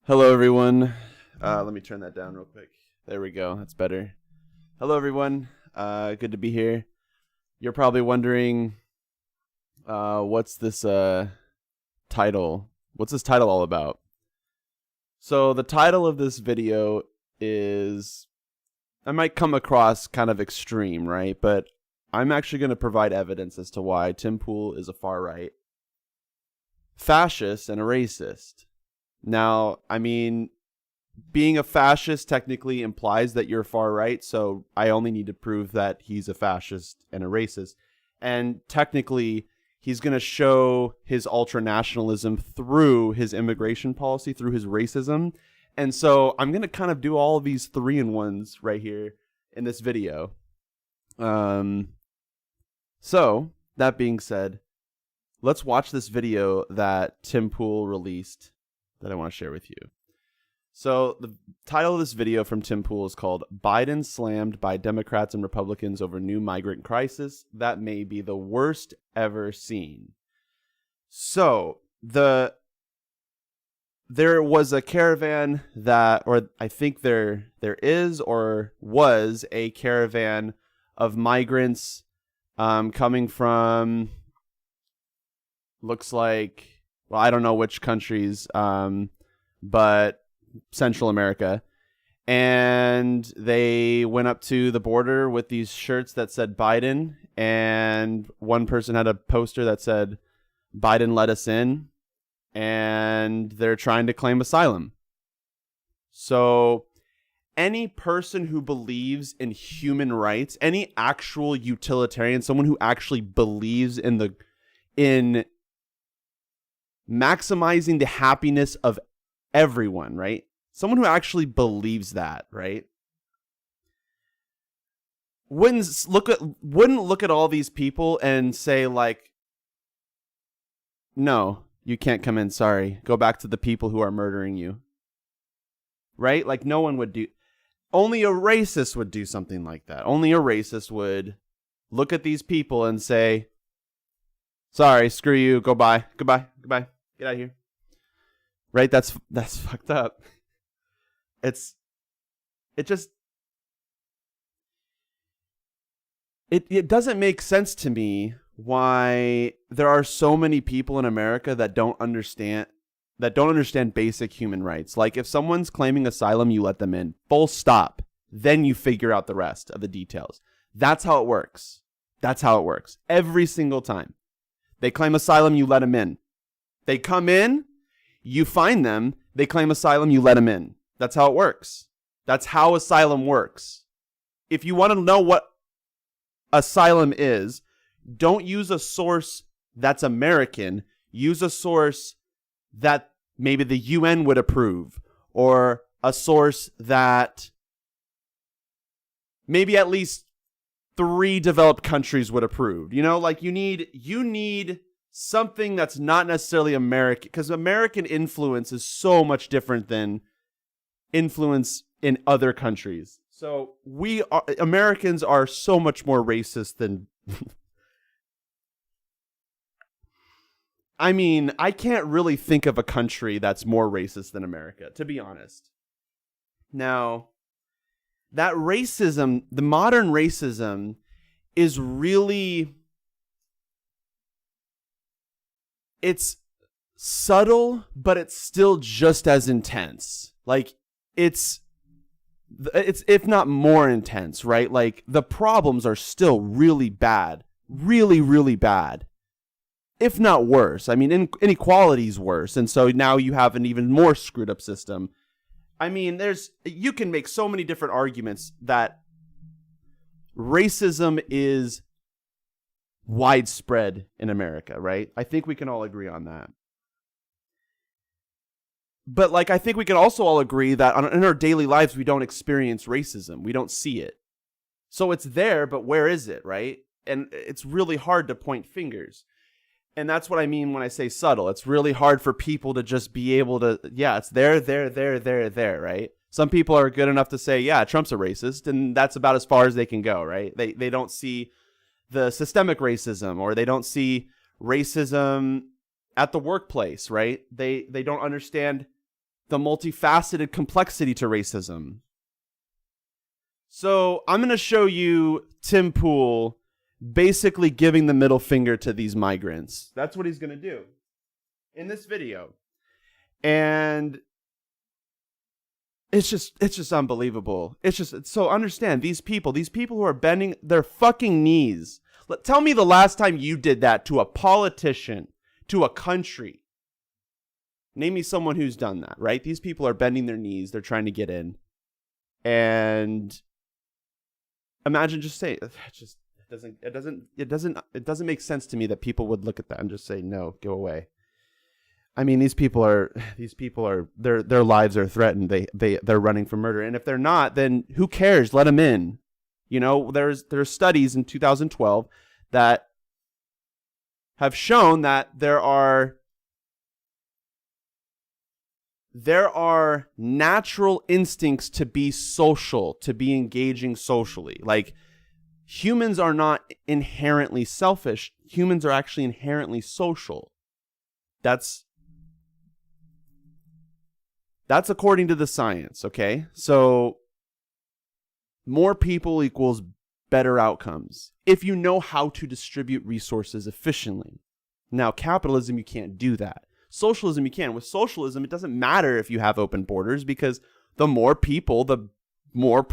Hello, everyone. Let me turn that down real quick. There we go. That's better. Hello, everyone. Good to be here. You're probably wondering, what's this title? What's this title all about? So the title of this video is, I might come across kind of extreme, right? But I'm actually going to provide evidence as to why Tim Pool is a far-right fascist and a racist. Now, I mean, being a fascist technically implies that you're far right, so I only need to prove that he's a fascist and a racist. And technically, he's going to show his ultranationalism through his immigration policy, through his racism. And so I'm going to kind of do all of these 3-in-1s right here in this video. So, that being said, let's watch this video that Tim Pool released that I want to share with you. So the title of this video from Tim Pool is called "Biden Slammed by Democrats and Republicans Over New Migrant Crisis That May Be the Worst Ever Seen." So there was a caravan that, or I think there is or was a caravan of migrants coming from, looks like, well, I don't know which countries, but Central America. And they went up to the border with these shirts that said Biden. And one person had a poster that said, "Biden let us in." And they're trying to claim asylum. So any person who believes in human rights, any actual utilitarian, someone who actually believes in maximizing the happiness of everyone, right? Someone who actually believes that, right? Wouldn't look at all these people and say, like, "No, you can't come in, sorry. Go back to the people who are murdering you." Right? Like, no one would do. Only a racist would do something like that. Only a racist would look at these people and say, "Sorry, screw you, goodbye, get out of here." Right? That's fucked up. It doesn't make sense to me why there are so many people in America that don't understand basic human rights. Like, if someone's claiming asylum, you let them in. Full stop. Then you figure out the rest of the details. That's how it works. Every single time. They claim asylum, you let them in. They come in, you find them, they claim asylum, you let them in. That's how it works. That's how asylum works. If you want to know what asylum is, don't use a source that's American. Use a source that maybe the UN would approve, or a source that maybe at least 3 developed countries would approve. You know, like you need something that's not necessarily American, because American influence is so much different than influence in other countries. So Americans are so much more racist than I mean, I can't really think of a country that's more racist than America, to be honest. Now, that racism, the modern racism, is really, it's subtle, but it's still just as intense. Like, it's if not more intense, right? Like, the problems are still really bad, really, really bad, if not worse. I mean, inequality is worse, and so now you have an even more screwed up system. I mean, you can make so many different arguments that racism is widespread in America, right? I think we can all agree on that. But, like, I think we can also all agree that in our daily lives, we don't experience racism. We don't see it. So it's there, but where is it, right? And it's really hard to point fingers. And that's what I mean when I say subtle. It's really hard for people to just be able to, yeah, it's there, right? Some people are good enough to say, yeah, Trump's a racist, and that's about as far as they can go, right? They don't see the systemic racism, or they don't see racism at the workplace, right? They don't understand the multifaceted complexity to racism. So I'm going to show you Tim Pool basically giving the middle finger to these migrants. That's what he's going to do in this video. And it's just unbelievable. So understand these people who are bending their fucking knees. Tell me the last time you did that to a politician, to a country. Name me someone who's done that, right? These people are bending their knees. They're trying to get in. And imagine just saying, it doesn't make sense to me that people would look at that and just say, no, go away. I mean, these people are their lives are threatened. They're running from murder. And if they're not, then who cares? Let them in. You know, there's studies in 2012 that have shown that there are natural instincts to be social, to be engaging socially. Like, humans are not inherently selfish. Humans are actually inherently social. That's according to the science, okay? So more people equals better outcomes if you know how to distribute resources efficiently. Now, capitalism, you can't do that. Socialism, you can. With socialism, it doesn't matter if you have open borders, because the more people, the more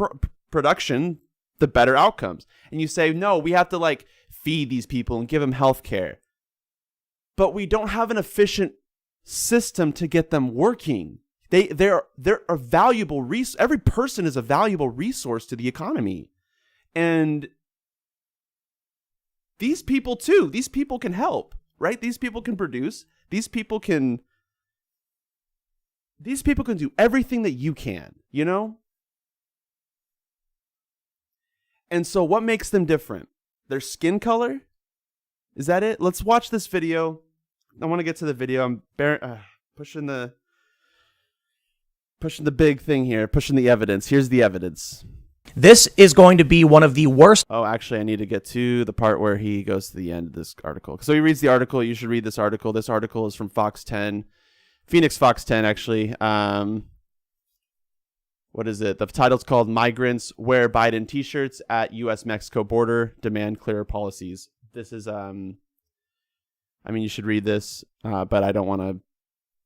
production, the better outcomes. And you say, no, we have to like feed these people and give them health care. But we don't have an efficient system to get them working. They're a valuable resource. Every person is a valuable resource to the economy. And these people too, these people can help, right? These people can produce. These people can do everything that you can, you know? And so what makes them different? Their skin color? Is that it? Let's watch this video. I want to get to the video. I'm pushing the big thing here, pushing the evidence. Here's the evidence. This is going to be one of the worst. Oh, actually, I need to get to the part where he goes to the end of this article. So he reads the article. You should read this article. This article is from Fox 10, Phoenix Fox 10, actually. What is it? The title's called "Migrants Wear Biden T-shirts at U.S.-Mexico Border, Demand Clearer Policies." This is, I mean, you should read this, but I don't want to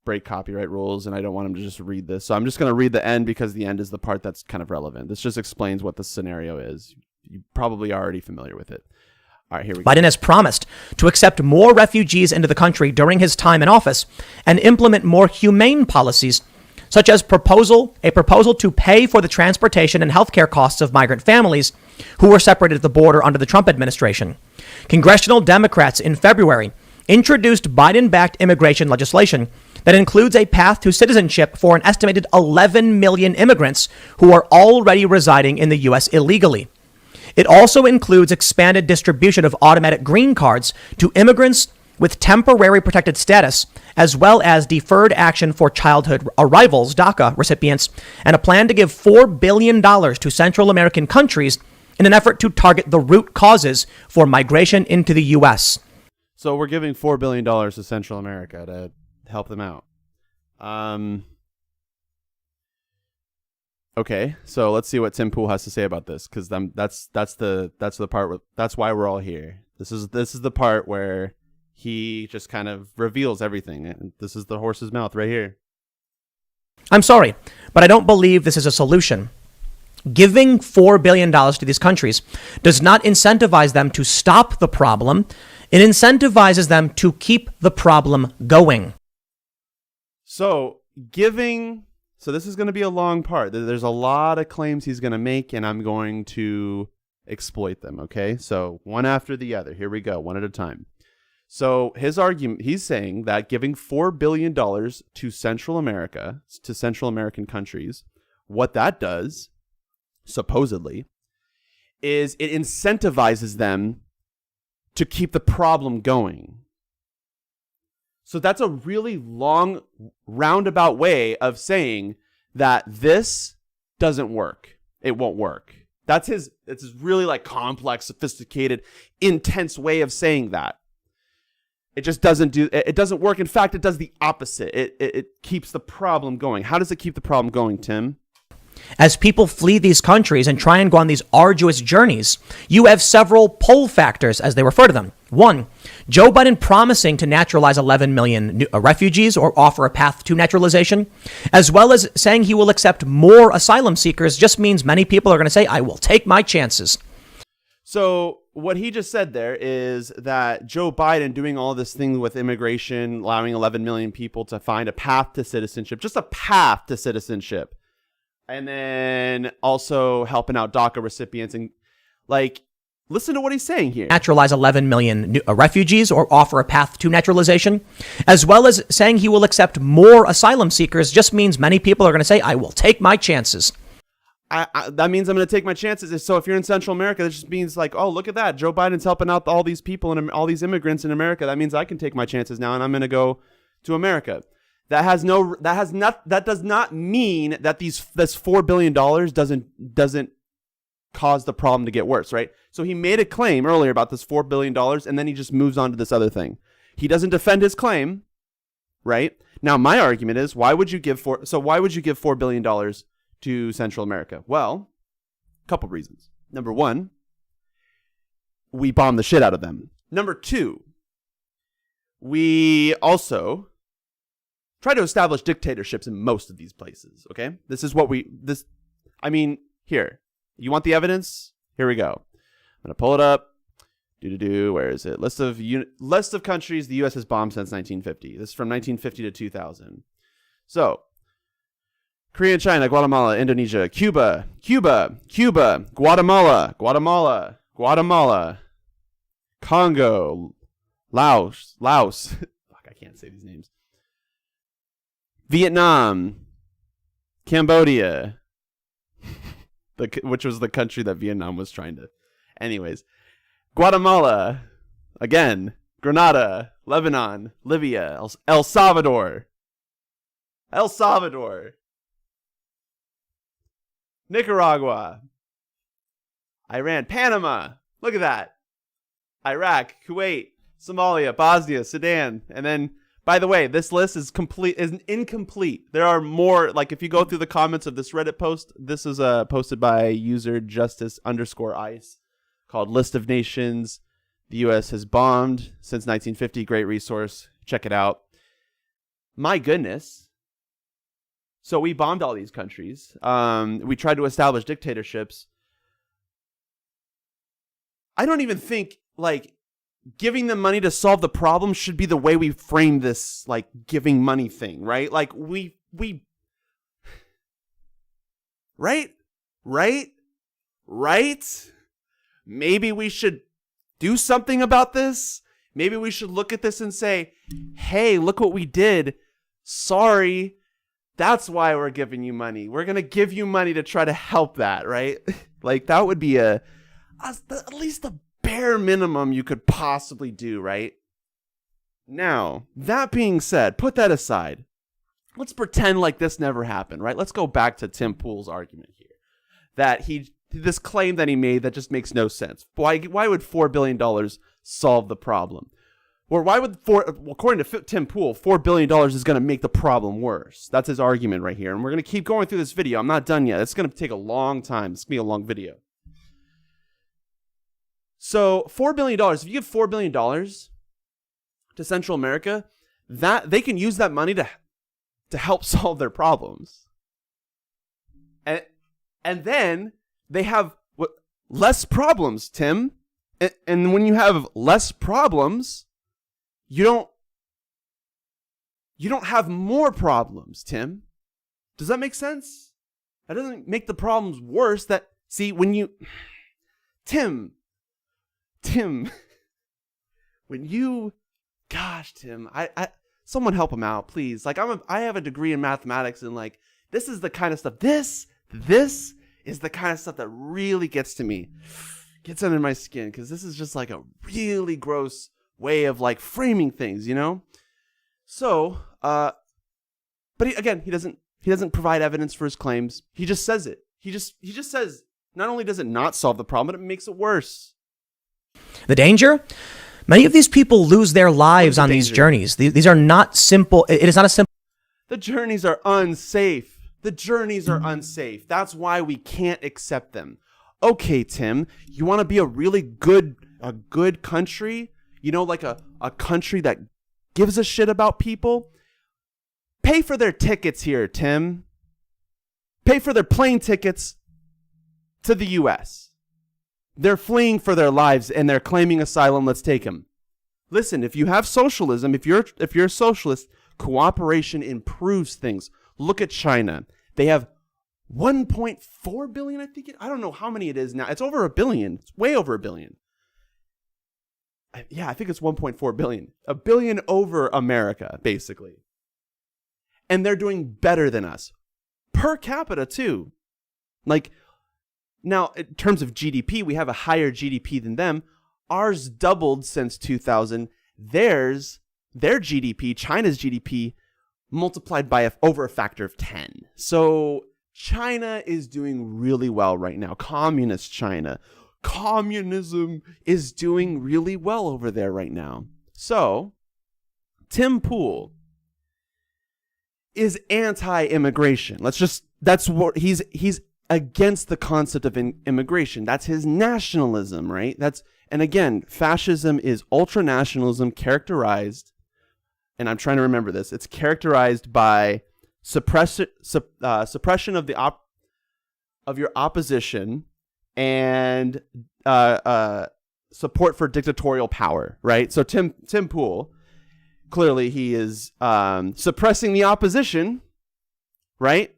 break copyright rules, and I don't want him to just read this. So I'm just going to read the end, because the end is the part that's kind of relevant. This just explains what the scenario is. You probably are already familiar with it. All right, here we go. Biden has promised to accept more refugees into the country during his time in office and implement more humane policies, such as a proposal to pay for the transportation and healthcare costs of migrant families who were separated at the border under the Trump administration. Congressional Democrats in February introduced Biden-backed immigration legislation that includes a path to citizenship for an estimated 11 million immigrants who are already residing in the U.S. illegally. It also includes expanded distribution of automatic green cards to immigrants with temporary protected status, as well as deferred action for childhood arrivals, DACA recipients, and a plan to give $4 billion to Central American countries in an effort to target the root causes for migration into the U.S. So we're giving $4 billion to Central America to help them out. Okay, so let's see what Tim Pool has to say about this, because that's the part that's why we're all here. This is the part where he just kind of reveals everything, and this is the horse's mouth right here. I'm sorry, but I don't believe this is a solution. Giving $4 billion to these countries does not incentivize them to stop the problem. It incentivizes them to keep the problem going. So this is going to be a long part. There's a lot of claims he's going to make, and I'm going to exploit them, okay? So one after the other. Here we go, one at a time. So his argument, he's saying that giving $4 billion to Central America, to Central American countries, what that does, supposedly, is it incentivizes them to keep the problem going. So that's a really long, roundabout way of saying that this doesn't work. It won't work. It's his really like complex, sophisticated, intense way of saying that. It just doesn't do. It doesn't work. In fact, it does the opposite. It keeps the problem going. How does it keep the problem going, Tim? As people flee these countries and try and go on these arduous journeys, you have several pull factors, as they refer to them. One, Joe Biden promising to naturalize 11 million refugees or offer a path to naturalization, as well as saying he will accept more asylum seekers, just means many people are going to say, I will take my chances. So what he just said there is that Joe Biden doing all this thing with immigration, allowing 11 million people to find a path to citizenship, just a path to citizenship. And then also helping out DACA recipients and like, listen to what he's saying here. Naturalize 11 million refugees or offer a path to naturalization, as well as saying he will accept more asylum seekers, just means many people are going to say, I will take my chances. That means I'm going to take my chances. So if you're in Central America, that just means like, oh, look at that. Joe Biden's helping out all these people and all these immigrants in America. That means I can take my chances now and I'm going to go to America. That does not mean that this $4 billion doesn't cause the problem to get worse, right? So he made a claim earlier about this $4 billion and then he just moves on to this other thing. He doesn't defend his claim, right? Now, my argument is, why would you give $4 billion to Central America? Well, a couple reasons. Number one, we bombed the shit out of them. Number two, we also try to establish dictatorships in most of these places, okay? Here. You want the evidence? Here we go. I'm going to pull it up. Where is it? List of countries the U.S. has bombed since 1950. This is from 1950 to 2000. So, Korea, China, Guatemala, Indonesia, Cuba, Guatemala, Congo, Laos. Fuck, I can't say these names. Vietnam, Cambodia, which was the country that Vietnam was trying to. Anyways, Guatemala, again, Grenada, Lebanon, Libya, El Salvador, Nicaragua, Iran, Panama, look at that, Iraq, Kuwait, Somalia, Bosnia, Sudan, and then, by the way, this list is incomplete. There are more, like if you go through the comments of this Reddit post, this is posted by user justice_ice called List of Nations the U.S. has bombed since 1950. Great resource. Check it out. My goodness. So we bombed all these countries. We tried to establish dictatorships. I don't even think, like, giving them money to solve the problem should be the way we frame this, like, giving money thing, right? Like, we right? Maybe we should do something about this. Maybe we should look at this and say, hey, look what we did. Sorry. That's why we're giving you money. We're going to give you money to try to help that, right? Like, that would be at least the bare minimum you could possibly do, right? Now, that being said, put that aside. Let's pretend like this never happened, right? Let's go back to Tim Pool's argument here. That this claim that he made that just makes no sense. Why would $4 billion solve the problem? Or why would according to Tim Pool, $4 billion is going to make the problem worse? That's his argument right here. And we're going to keep going through this video. I'm not done yet. It's going to take a long time. It's going to be a long video. So $4 billion, if you give $4 billion to Central America, that they can use that money to help solve their problems. And then they have less problems, Tim. And when you have less problems, you don't have more problems, Tim. Does that make sense? That doesn't make the problems worse. Tim, gosh, Tim, I someone help him out, please. Like, I have a degree in mathematics, and like, this is the kind of stuff, this is the kind of stuff that really gets under my skin, because this is just like a really gross way of like framing things, you know? So, but he doesn't provide evidence for his claims. He just says it. He just says, not only does it not solve the problem, but it makes it worse. The danger? Many of these people lose their lives on these danger? journeys. These are not simple. It is not a simple. The journeys are unsafe. The journeys are unsafe. That's why we can't accept them. Okay, Tim, you want to be a good country? You know, like a country that gives a shit about people? Pay for their tickets here, Tim. Pay for their plane tickets to the U.S. They're fleeing for their lives and they're claiming asylum. Let's take them. Listen, if you have socialism, if you're a socialist, cooperation improves things. Look at China. They have 1.4 billion, I think. I don't know how many it is now. It's over a billion. It's way over a billion. Yeah, I think it's 1.4 billion. A billion over America, basically. And they're doing better than us. Per capita, too. Like, now, in terms of GDP, we have a higher GDP than them. Ours doubled since 2000. Their GDP, China's GDP, multiplied by over a factor of 10. So China is doing really well right now. Communist China. Communism is doing really well over there right now. So Tim Pool is anti-immigration. That's what he's against the concept of immigration. That's his nationalism, right? And again, fascism is ultranationalism characterized, and I'm trying to remember this. It's characterized by suppression of your opposition and support for dictatorial power, right? So Tim Pool, clearly he is suppressing the opposition, right?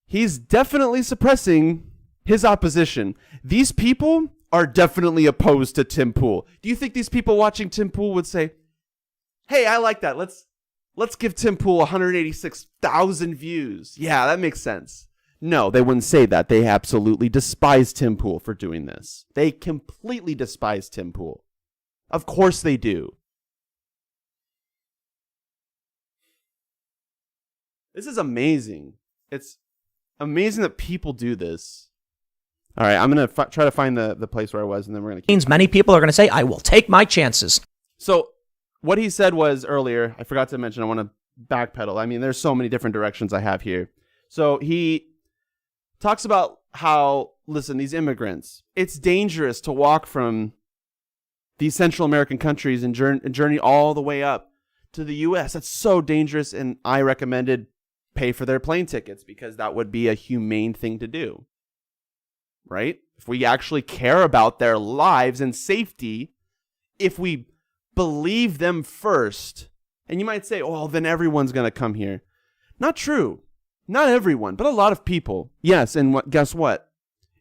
He's definitely suppressing his opposition. These people are definitely opposed to Tim Pool. Do you think these people watching Tim Pool would say, hey, I like that. Let's give Tim Pool 186,000 views. Yeah, that makes sense. No, they wouldn't say that. They absolutely despise Tim Pool for doing this. They completely despise Tim Pool. Of course they do. This is amazing. It's amazing that people do this. All right, I'm going to try to find the place where I was, and then we're going to Means many people are going to say, I will take my chances. So what he said was earlier, I forgot to mention, I want to backpedal. I mean, there's so many different directions I have here. So he talks about how, listen, these immigrants, it's dangerous to walk from these Central American countries and journey all the way up to the U.S. That's so dangerous, and I recommended pay for their plane tickets because that would be a humane thing to do, right? If we actually care about their lives and safety, if we believe them first, and you might say, oh, then everyone's going to come here. Not true. Not everyone, but a lot of people. Yes, and guess what?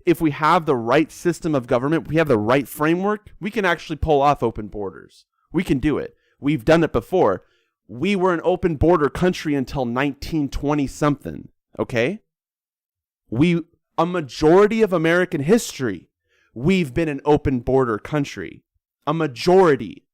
If we have the right system of government, we have the right framework, we can actually pull off open borders. We can do it. We've done it before. We were an open border country until 1920-something, okay? A majority of American history, we've been an open border country. A majority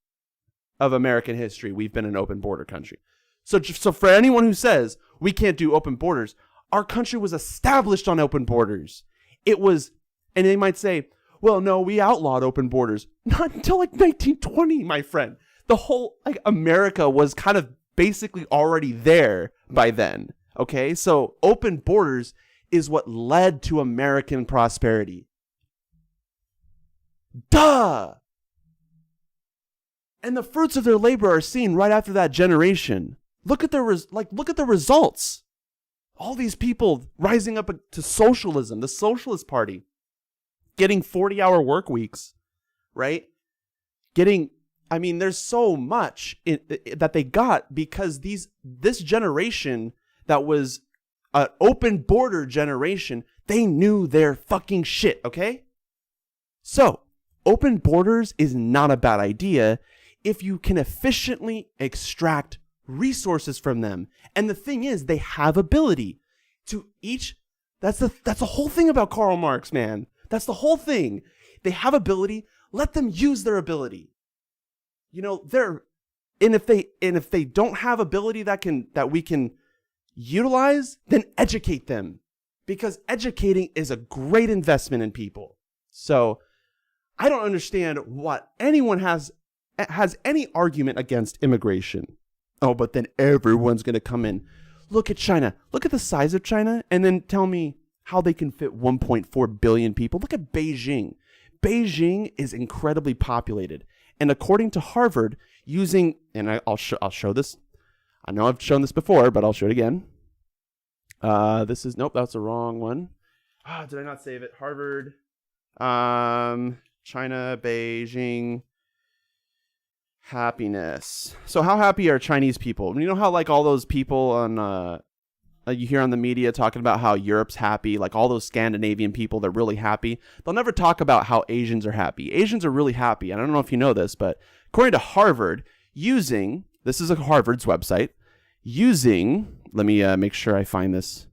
of American history, we've been an open border country. So for anyone who says we can't do open borders, our country was established on open borders. It was, and they might say, well, no, we outlawed open borders. Not until like 1920, my friend. The whole, America was kind of basically already there by then, okay? So open borders is what led to American prosperity. Duh! And the fruits of their labor are seen right after that generation. Look at the results. All these people rising up to socialism, the Socialist Party, getting 40-hour work weeks, right? There's so much that they got because this generation that was an open border generation, they knew their fucking shit, okay? So, open borders is not a bad idea if you can efficiently extract resources from them. And the thing is, they have ability to each. That's the whole thing about Karl Marx, man. That's the whole thing. They have ability. Let them use their ability. You know, if they don't have ability that we can utilize, then educate them, because educating is a great investment in people. So I don't understand what anyone has has any argument against immigration. Oh, but then everyone's going to come in. Look at China. Look at the size of China, and then tell me how they can fit 1.4 billion people. Look at Beijing. Beijing is incredibly populated. And according to Harvard, using, and I'll show this. I know I've shown this before, but I'll show it again. This is, nope, that's the wrong one. Did I not save it? Harvard, China, Beijing, happiness. So how happy are Chinese people? You know how like all those people on, you hear on the media talking about how Europe's happy, like all those Scandinavian people, they're really happy. They'll never talk about how Asians are happy. Asians are really happy. And I don't know if you know this, but according to Harvard, this is a Harvard's website, let me make sure I find this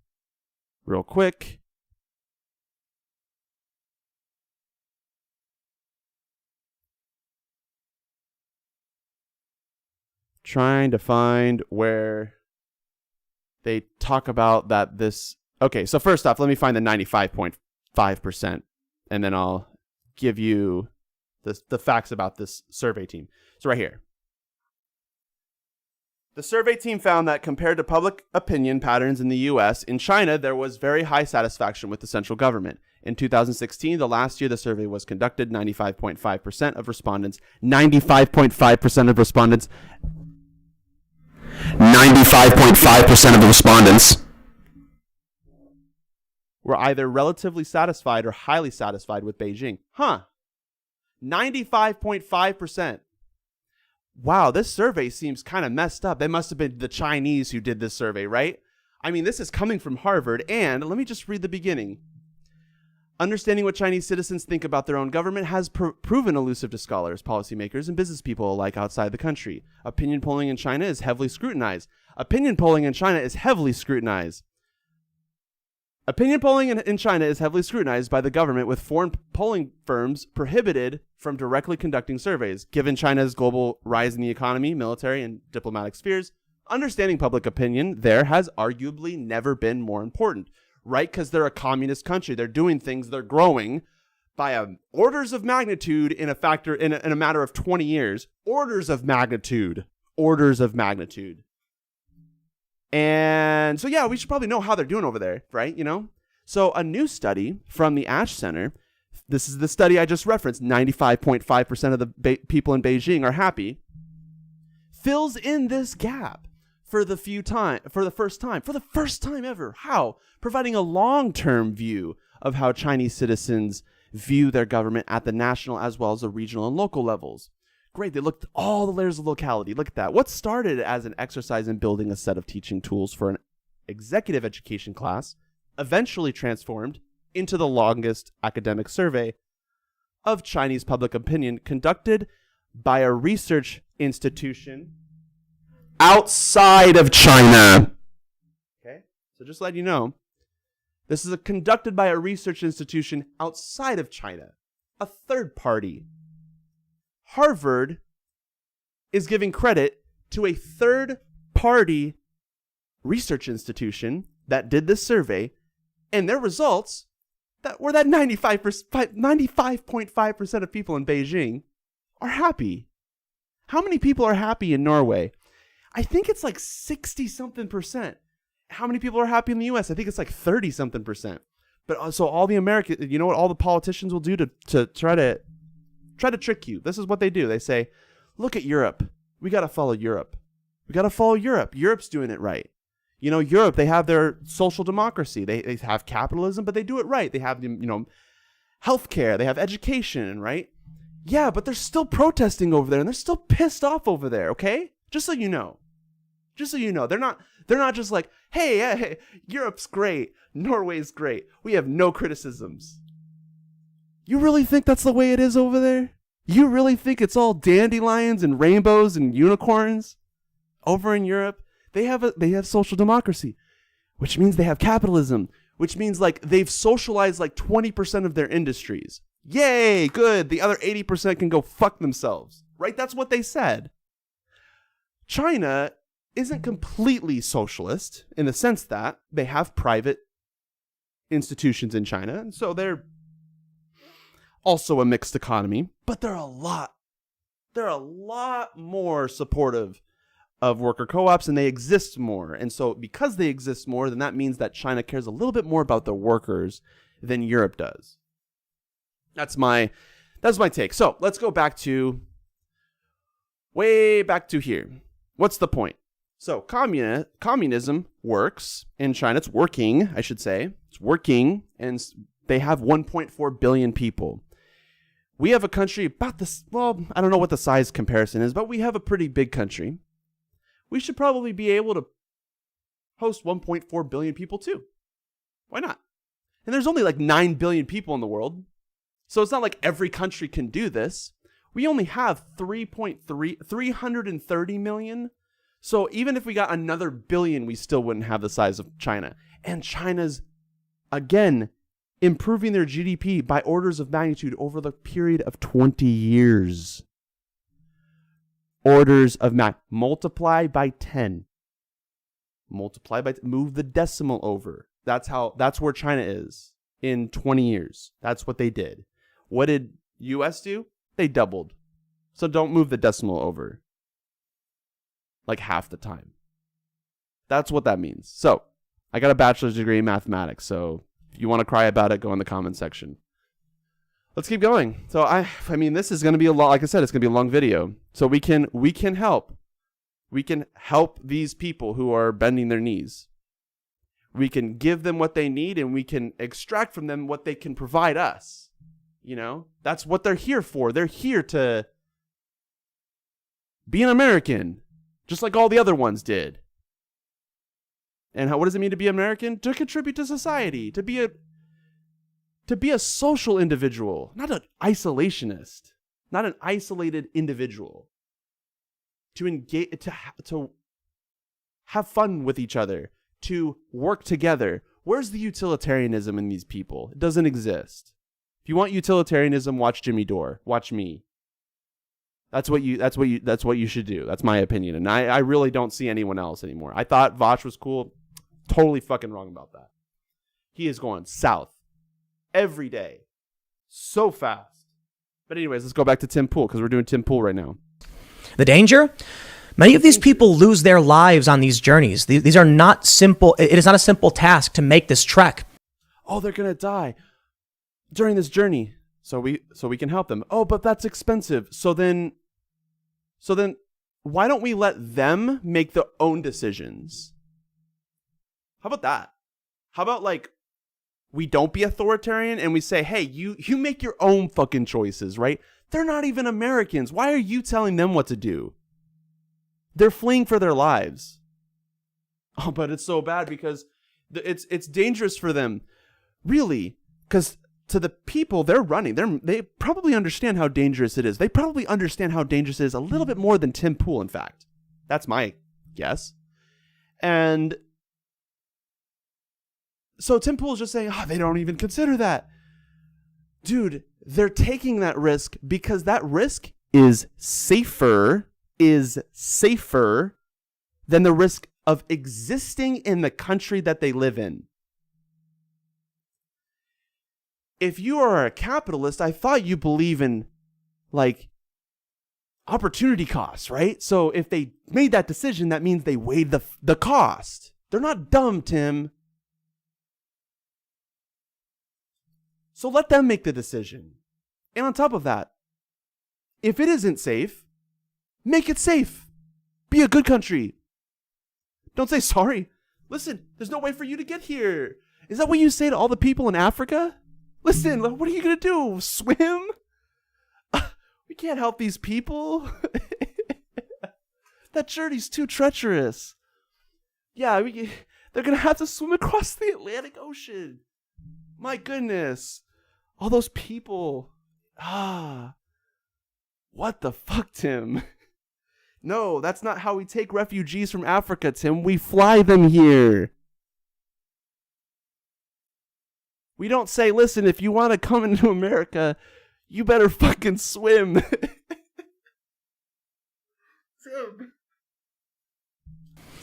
real quick. Trying to find where they talk about that this... Okay, so first off, let me find the 95.5%, and then I'll give you the facts about this survey team. So right here. The survey team found that compared to public opinion patterns in the U.S., in China, there was very high satisfaction with the central government. In 2016, the last year the survey was conducted, 95.5% of respondents, 95.5% of respondents, 95.5% of the respondents were either relatively satisfied or highly satisfied with Beijing. 95.5%. Wow, this survey seems kind of messed up. They must have been the Chinese who did this survey, right? I mean, this is coming from Harvard, and let me just read the beginning. Understanding what Chinese citizens think about their own government has proven elusive to scholars, policymakers, and business people alike outside the country. Opinion polling in China is heavily scrutinized. Opinion polling in China is heavily scrutinized. Opinion polling in China is heavily scrutinized by the government, with foreign polling firms prohibited from directly conducting surveys. Given China's global rise in the economy, military, and diplomatic spheres, understanding public opinion there has arguably never been more important, right? Because they're a communist country. They're doing things, they're growing by orders of magnitude in a matter of 20 years. Orders of magnitude. And so, yeah, we should probably know how they're doing over there, right? You know? So a new study from the Ash Center, this is the study I just referenced, 95.5% of the people in Beijing are happy, fills in this gap for the first time ever. How? Providing a long-term view of how Chinese citizens view their government at the national as well as the regional and local levels. Great, they looked at all the layers of locality. Look at that. What started as an exercise in building a set of teaching tools for an executive education class eventually transformed into the longest academic survey of Chinese public opinion conducted by a research institution outside of China. Okay, so just to let you know, this is conducted by a research institution outside of China, a third party. Harvard is giving credit to a third-party research institution that did this survey, and their results that 95.5% of people in Beijing are happy. How many people are happy in Norway? I think it's like 60-something%. How many people are happy in the U.S.? I think it's like 30-something%. But so all the Americans, you know what all the politicians will do to try to trick you? This is what they do. They say, look at Europe. We got to follow Europe. Europe's doing it right. You know, Europe, they have their social democracy. They have capitalism, but they do it right. They have, healthcare. They have education, right? Yeah, but they're still protesting over there, and they're still pissed off over there, okay? Just so you know. They're not just like, hey, Europe's great. Norway's great. We have no criticisms. You really think that's the way it is over there? You really think it's all dandelions and rainbows and unicorns? Over in Europe, they have social democracy, which means they have capitalism, which means like they've socialized like 20% of their industries. Yay, good. The other 80% can go fuck themselves, right? That's what they said. China isn't completely socialist in the sense that they have private institutions in China, and so they're also a mixed economy, but they're a lot They're a lot more supportive of worker co-ops, and they exist more. And so because they exist more, then that means that China cares a little bit more about the workers than Europe does. That's my take. So let's go way back to here. What's the point? So communism works in China. It's working, I should say. It's working, and they have 1.4 billion people. We have a country about this, well, I don't know what the size comparison is, but we have a pretty big country. We should probably be able to host 1.4 billion people too. Why not? And there's only like 9 billion people in the world. So it's not like every country can do this. We only have 330 million. So even if we got another billion, we still wouldn't have the size of China. And China's, again, improving their GDP by orders of magnitude over the period of 20 years. Orders of magnitude. Multiply by 10. Move the decimal over. That's where China is in 20 years. That's what they did. What did US do? They doubled. So don't move the decimal over. Like half the time. That's what that means. So, I got a bachelor's degree in mathematics, so if you want to cry about it, go in the comment section. Let's keep going. So I mean, this is going to be like I said, it's going to be a long video. So we can help. We can help these people who are bending their knees. We can give them what they need, and we can extract from them what they can provide us. You know, that's what they're here for. They're here to be an American, just like all the other ones did. And what does it mean to be American? To contribute to society, to be a social individual, not an isolationist, not an isolated individual. To engage, to have fun with each other, to work together. Where's the utilitarianism in these people? It doesn't exist. If you want utilitarianism, watch Jimmy Dore. Watch me. That's what you should do. That's my opinion. And I really don't see anyone else anymore. I thought Vosh was cool. Totally fucking wrong about that. He is going south every day. So fast. But anyways, let's go back to Tim Pool, because we're doing Tim Pool right now. The danger? Many of these people lose their lives on these journeys. These are not simple. It is not a simple task to make this trek. Oh, they're going to die during this journey. So we can help them. Oh, but that's expensive. So then why don't we let them make their own decisions? How about that? How about like we don't be authoritarian and we say, hey, you make your own fucking choices, right? They're not even Americans. Why are you telling them what to do? They're fleeing for their lives. Oh, but it's so bad because it's dangerous for them. Really, because to the people they're running, they probably understand how dangerous it is. They probably understand how dangerous it is a little bit more than Tim Pool, in fact. That's my guess. And so Tim Pool is just saying, they don't even consider that. Dude, they're taking that risk because that risk is safer than the risk of existing in the country that they live in. If you are a capitalist, I thought you believe in like opportunity costs, right? So if they made that decision, that means they weighed the cost. They're not dumb, Tim. So let them make the decision. And on top of that, if it isn't safe, make it safe. Be a good country. Don't say sorry. Listen, there's no way for you to get here. Is that what you say to all the people in Africa? Listen, what are you going to do? Swim? We can't help these people. That journey's too treacherous. Yeah, they're going to have to swim across the Atlantic Ocean. My goodness. All those people. What the fuck, Tim? No, that's not how we take refugees from Africa, Tim. We fly them here. We don't say, listen, if you want to come into America, you better fucking swim. Tim.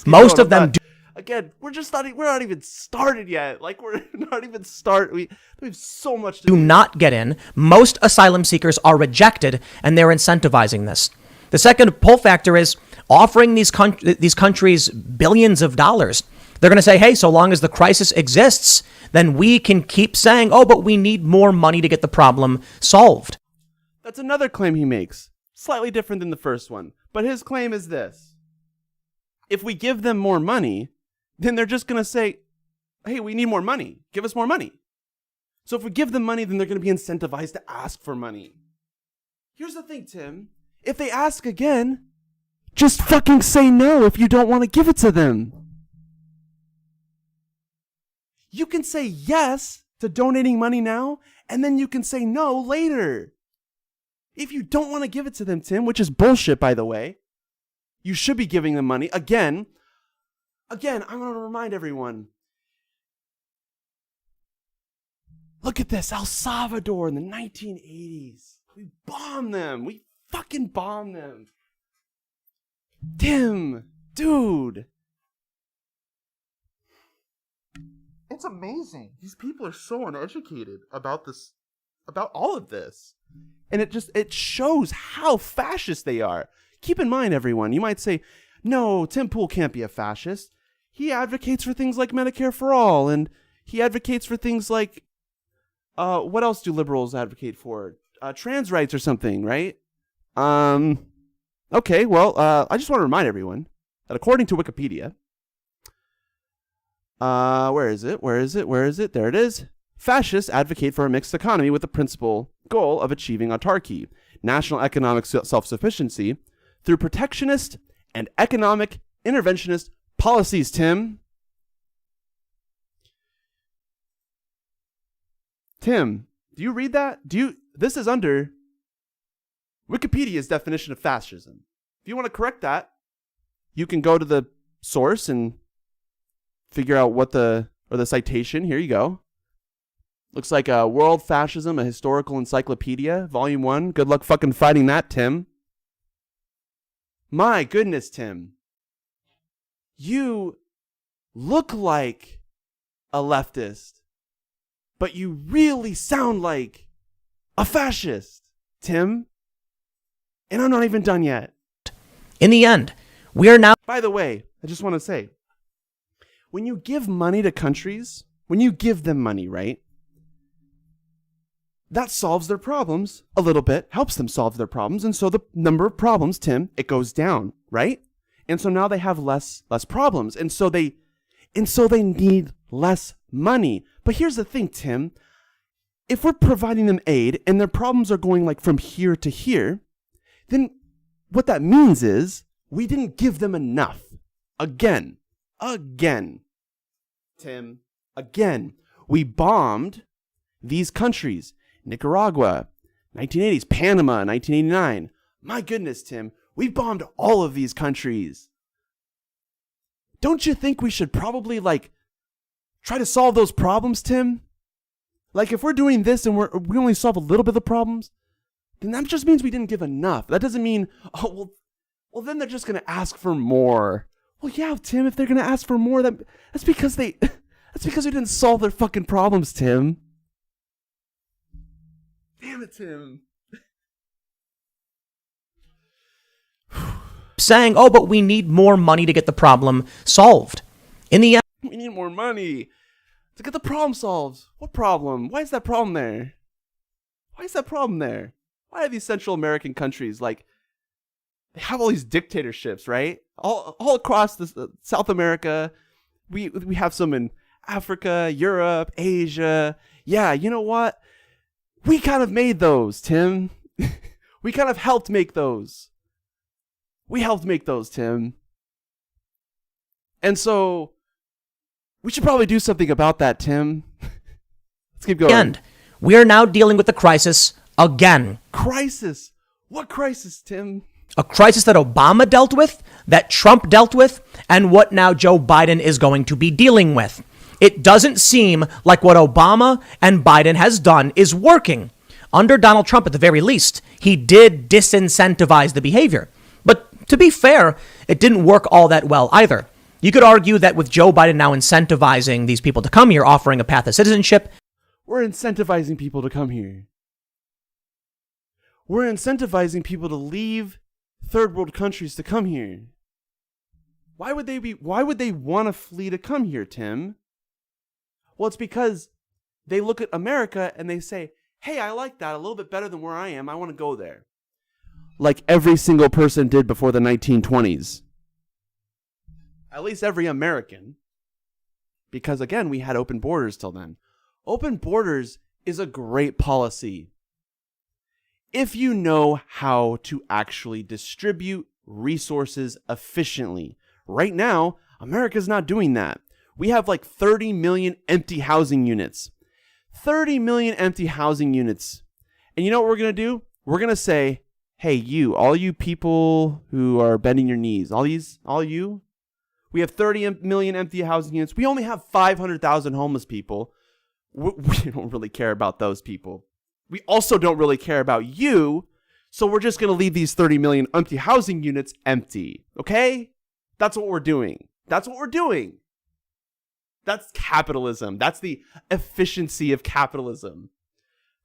Most of them do. Again, we're not even started yet. Like, we're not even we have so much to do not get in. Most asylum seekers are rejected, and they're incentivizing this. The second pull factor is offering these countries billions of dollars. They're going to say, hey, so long as the crisis exists, then we can keep saying, oh, but we need more money to get the problem solved. That's another claim he makes, slightly different than the first one. But his claim is this. If we give them more money, then they're just going to say, hey, we need more money. Give us more money. So if we give them money, then they're going to be incentivized to ask for money. Here's the thing, Tim. If they ask again, just fucking say no if you don't want to give it to them. You can say yes to donating money now, and then you can say no later. If you don't want to give it to them, Tim, which is bullshit, by the way, you should be giving them money. Again, I'm going to remind everyone. Look at this, El Salvador in the 1980s. We bombed them. We fucking bombed them. Tim, dude. It's amazing. These people are so uneducated about this, about all of this. And it shows how fascist they are. Keep in mind, everyone, you might say, no, Tim Pool can't be a fascist. He advocates for things like Medicare for all, and he advocates for things like, what else do liberals advocate for? Trans rights or something, right? Okay, well, I just want to remind everyone that according to Wikipedia, where is it? There it is. Fascists advocate for a mixed economy with the principal goal of achieving autarky, national economic self-sufficiency, through protectionist and economic interventionist policies, Tim. Tim, do you read that? This is under Wikipedia's definition of fascism. If you want to correct that, you can go to the source and figure out what the citation. Here you go. Looks like World Fascism, a Historical Encyclopedia, Volume 1. Good luck fucking fighting that, Tim. My goodness, Tim. You look like a leftist, but you really sound like a fascist, Tim. And I'm not even done yet. In the end, we are now... By the way, I just want to say, when you give money to countries, when you give them money, right? That solves their problems a little bit, helps them solve their problems. And so the number of problems, Tim, it goes down, right? And so now they have less problems. And so they need less money. But here's the thing, Tim. If we're providing them aid and their problems are going like from here to here, then what that means is we didn't give them enough. Again, Tim, again, we bombed these countries. Nicaragua, 1980s, Panama, 1989. My goodness, Tim, we bombed all of these countries. Don't you think we should probably try to solve those problems, Tim? Like if we're doing this and we only solve a little bit of the problems, then that just means we didn't give enough. That doesn't mean, well then they're just going to ask for more. Well, yeah, Tim, if they're going to ask for more, that's because we didn't solve their fucking problems, Tim. Damn it, Tim. Saying, oh, but we need more money to get the problem solved. In the end, we need more money to get the problem solved. What problem? Why is that problem there? Why are these Central American countries they have all these dictatorships, right? All across South America. We have some in Africa, Europe, Asia. Yeah, you know what? We kind of made those, Tim. We kind of helped make those. We helped make those, Tim. And so we should probably do something about that, Tim. Let's keep going. And we are now dealing with the crisis again. Crisis? What crisis, Tim? A crisis that Obama dealt with, that Trump dealt with, and what now Joe Biden is going to be dealing with. It doesn't seem like what Obama and Biden has done is working. Under Donald Trump, at the very least, he did disincentivize the behavior. But to be fair, it didn't work all that well either. You could argue that with Joe Biden now incentivizing these people to come here, offering a path to citizenship. We're incentivizing people to come here. We're incentivizing people to leave third world countries to come here? Why would they want to flee to come here, Tim? Well, it's because they look at America and they say, hey, I like that a little bit better than where I am. I want to go there. Like every single person did before the 1920s. At least every American. Because again, we had open borders till then. Open borders is a great policy if you know how to actually distribute resources efficiently. Right now, America's not doing that. We have like 30 million empty housing units. 30 million empty housing units. And you know what we're going to do? We're going to say, hey, all you people who are bending your knees, all you, we have 30 million empty housing units. We only have 500,000 homeless people. We don't really care about those people. We also don't really care about you. So we're just going to leave these 30 million empty housing units empty. Okay? That's what we're doing. That's what we're doing. That's capitalism. That's the efficiency of capitalism.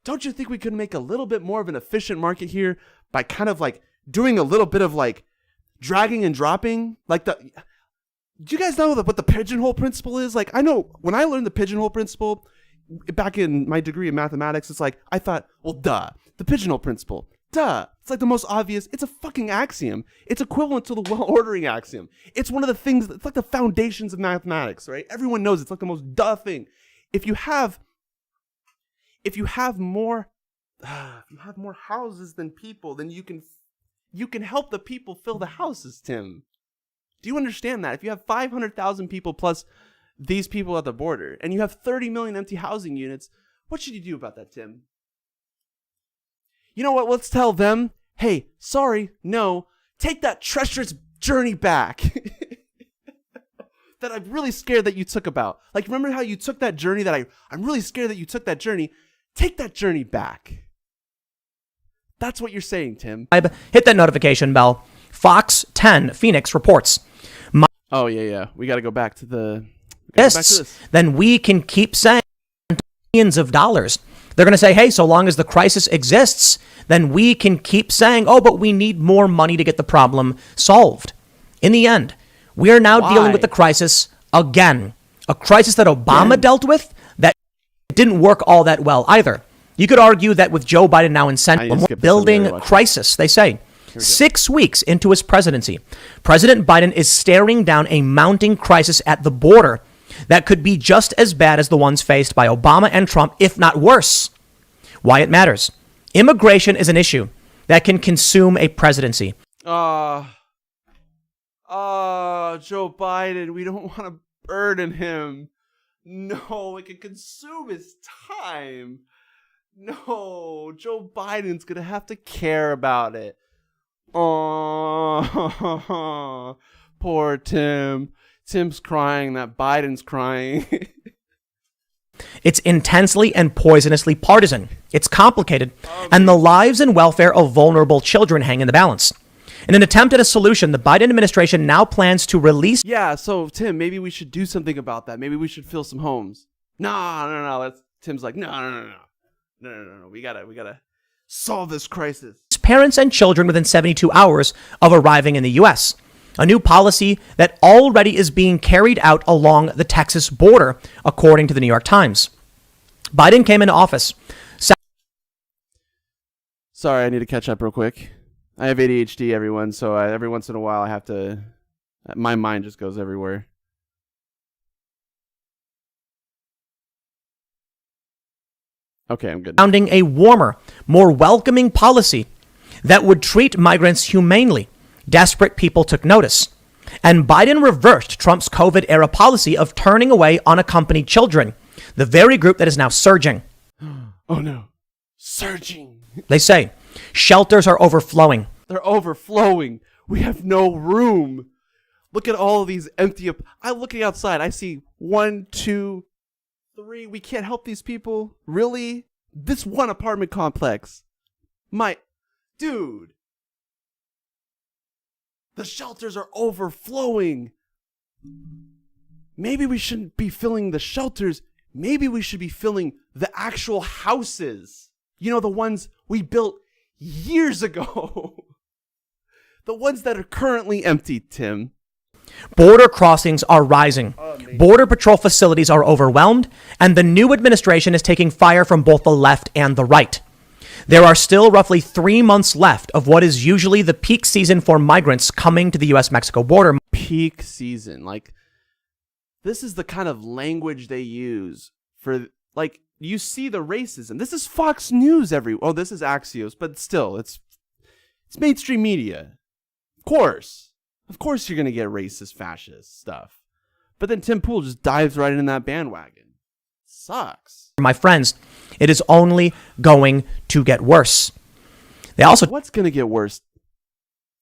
Don't you think we could make a little bit more of an efficient market here by kind of like doing a little bit of like dragging and dropping? Like do you guys know what the pigeonhole principle is? Like, I know when I learned the pigeonhole principle back in my degree in mathematics, it's like, I thought, well, duh, the pigeonhole principle. Duh. It's like the most obvious. It's a fucking axiom. It's equivalent to the well-ordering axiom. It's one of the things, it's like the foundations of mathematics, right? Everyone knows it's like the most duh thing. If you have more houses than people, then you can help the people fill the houses, Tim. Do you understand that? If you have 500,000 people plus these people at the border, and you have 30 million empty housing units, what should you do about that, Tim? You know what? Let's tell them, hey, sorry, no, take that treacherous journey back that I'm really scared that you took about. Like, remember how you took that journey that I'm really scared that you took that journey? Take that journey back. That's what you're saying, Tim. Hit that notification bell. Fox 10 Phoenix reports. Oh, yeah. We got to go back to the... Then we can keep saying millions of dollars. They're going to say, hey, so long as the crisis exists, then we can keep saying, oh, but we need more money to get the problem solved. In the end, we are now dealing with the crisis again. A crisis that Obama dealt with that didn't work all that well either. You could argue that with Joe Biden now in Senate, building crisis, they say. 6 weeks into his presidency, President Biden is staring down a mounting crisis at the border that could be just as bad as the ones faced by Obama and Trump, if not worse. Why it matters. Immigration is an issue that can consume a presidency. Joe Biden, we don't want to burden him. No, it can consume his time. No, Joe Biden's going to have to care about it. Oh, poor Tim. Tim's crying that Biden's crying. It's intensely and poisonously partisan. It's complicated, and the lives and welfare of vulnerable children hang in the balance. In an attempt at a solution, the Biden administration now plans to release... Yeah, so Tim, maybe we should do something about that. Maybe we should fill some homes. No. Tim's like, no. We gotta solve this crisis. Parents and children within 72 hours of arriving in the U.S., a new policy that already is being carried out along the Texas border, according to the New York Times. Biden came into office. Sorry, I need to catch up real quick. I have ADHD, everyone, so every once in a while I have to... My mind just goes everywhere. Okay, I'm good. Founding a warmer, more welcoming policy that would treat migrants humanely. Desperate people took notice. And Biden reversed Trump's COVID-era policy of turning away unaccompanied children, the very group that is now surging. Oh no. Surging. They say shelters are overflowing. They're overflowing. We have no room. Look at all of these empty... I'm looking outside. I see 1, 2, 3. We can't help these people. Really? This one apartment complex. Dude. The shelters are overflowing. Maybe we shouldn't be filling the shelters. Maybe we should be filling the actual houses. You know, the ones we built years ago. The ones that are currently empty, Tim. Border crossings are rising. Border patrol facilities are overwhelmed, and the new administration is taking fire from both the left and the right. There are still roughly 3 months left of what is usually the peak season for migrants coming to the U.S.-Mexico border. Peak season. Like, this is the kind of language they use for, like, you see the racism. This is Fox News oh, this is Axios, but still, it's mainstream media. Of course you're going to get racist, fascist stuff. But then Tim Pool just dives right in that bandwagon. Sucks. My friends, it is only going to get worse. What's going to get worse?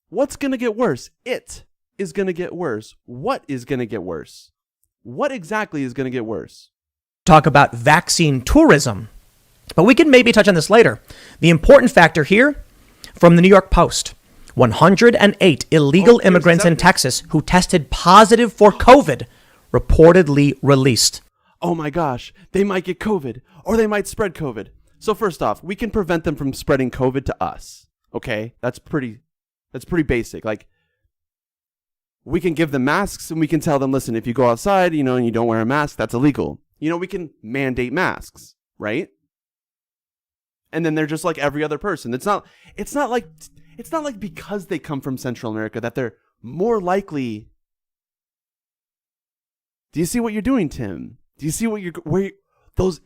What's going to get worse? It is going to get worse. What is going to get worse? What exactly is going to get worse? Talk about vaccine tourism, but we can maybe touch on this later. The important factor here from the New York Post: 108 illegal immigrants in Texas who tested positive for COVID reportedly released. Oh my gosh, they might get COVID or they might spread COVID. So first off, we can prevent them from spreading COVID to us. Okay? That's pretty basic. Like, we can give them masks and we can tell them, listen, if you go outside, and you don't wear a mask, that's illegal. We can mandate masks, right? And then they're just like every other person. It's not like because they come from Central America that they're more likely. Do you see what you're doing, Tim? Do you see those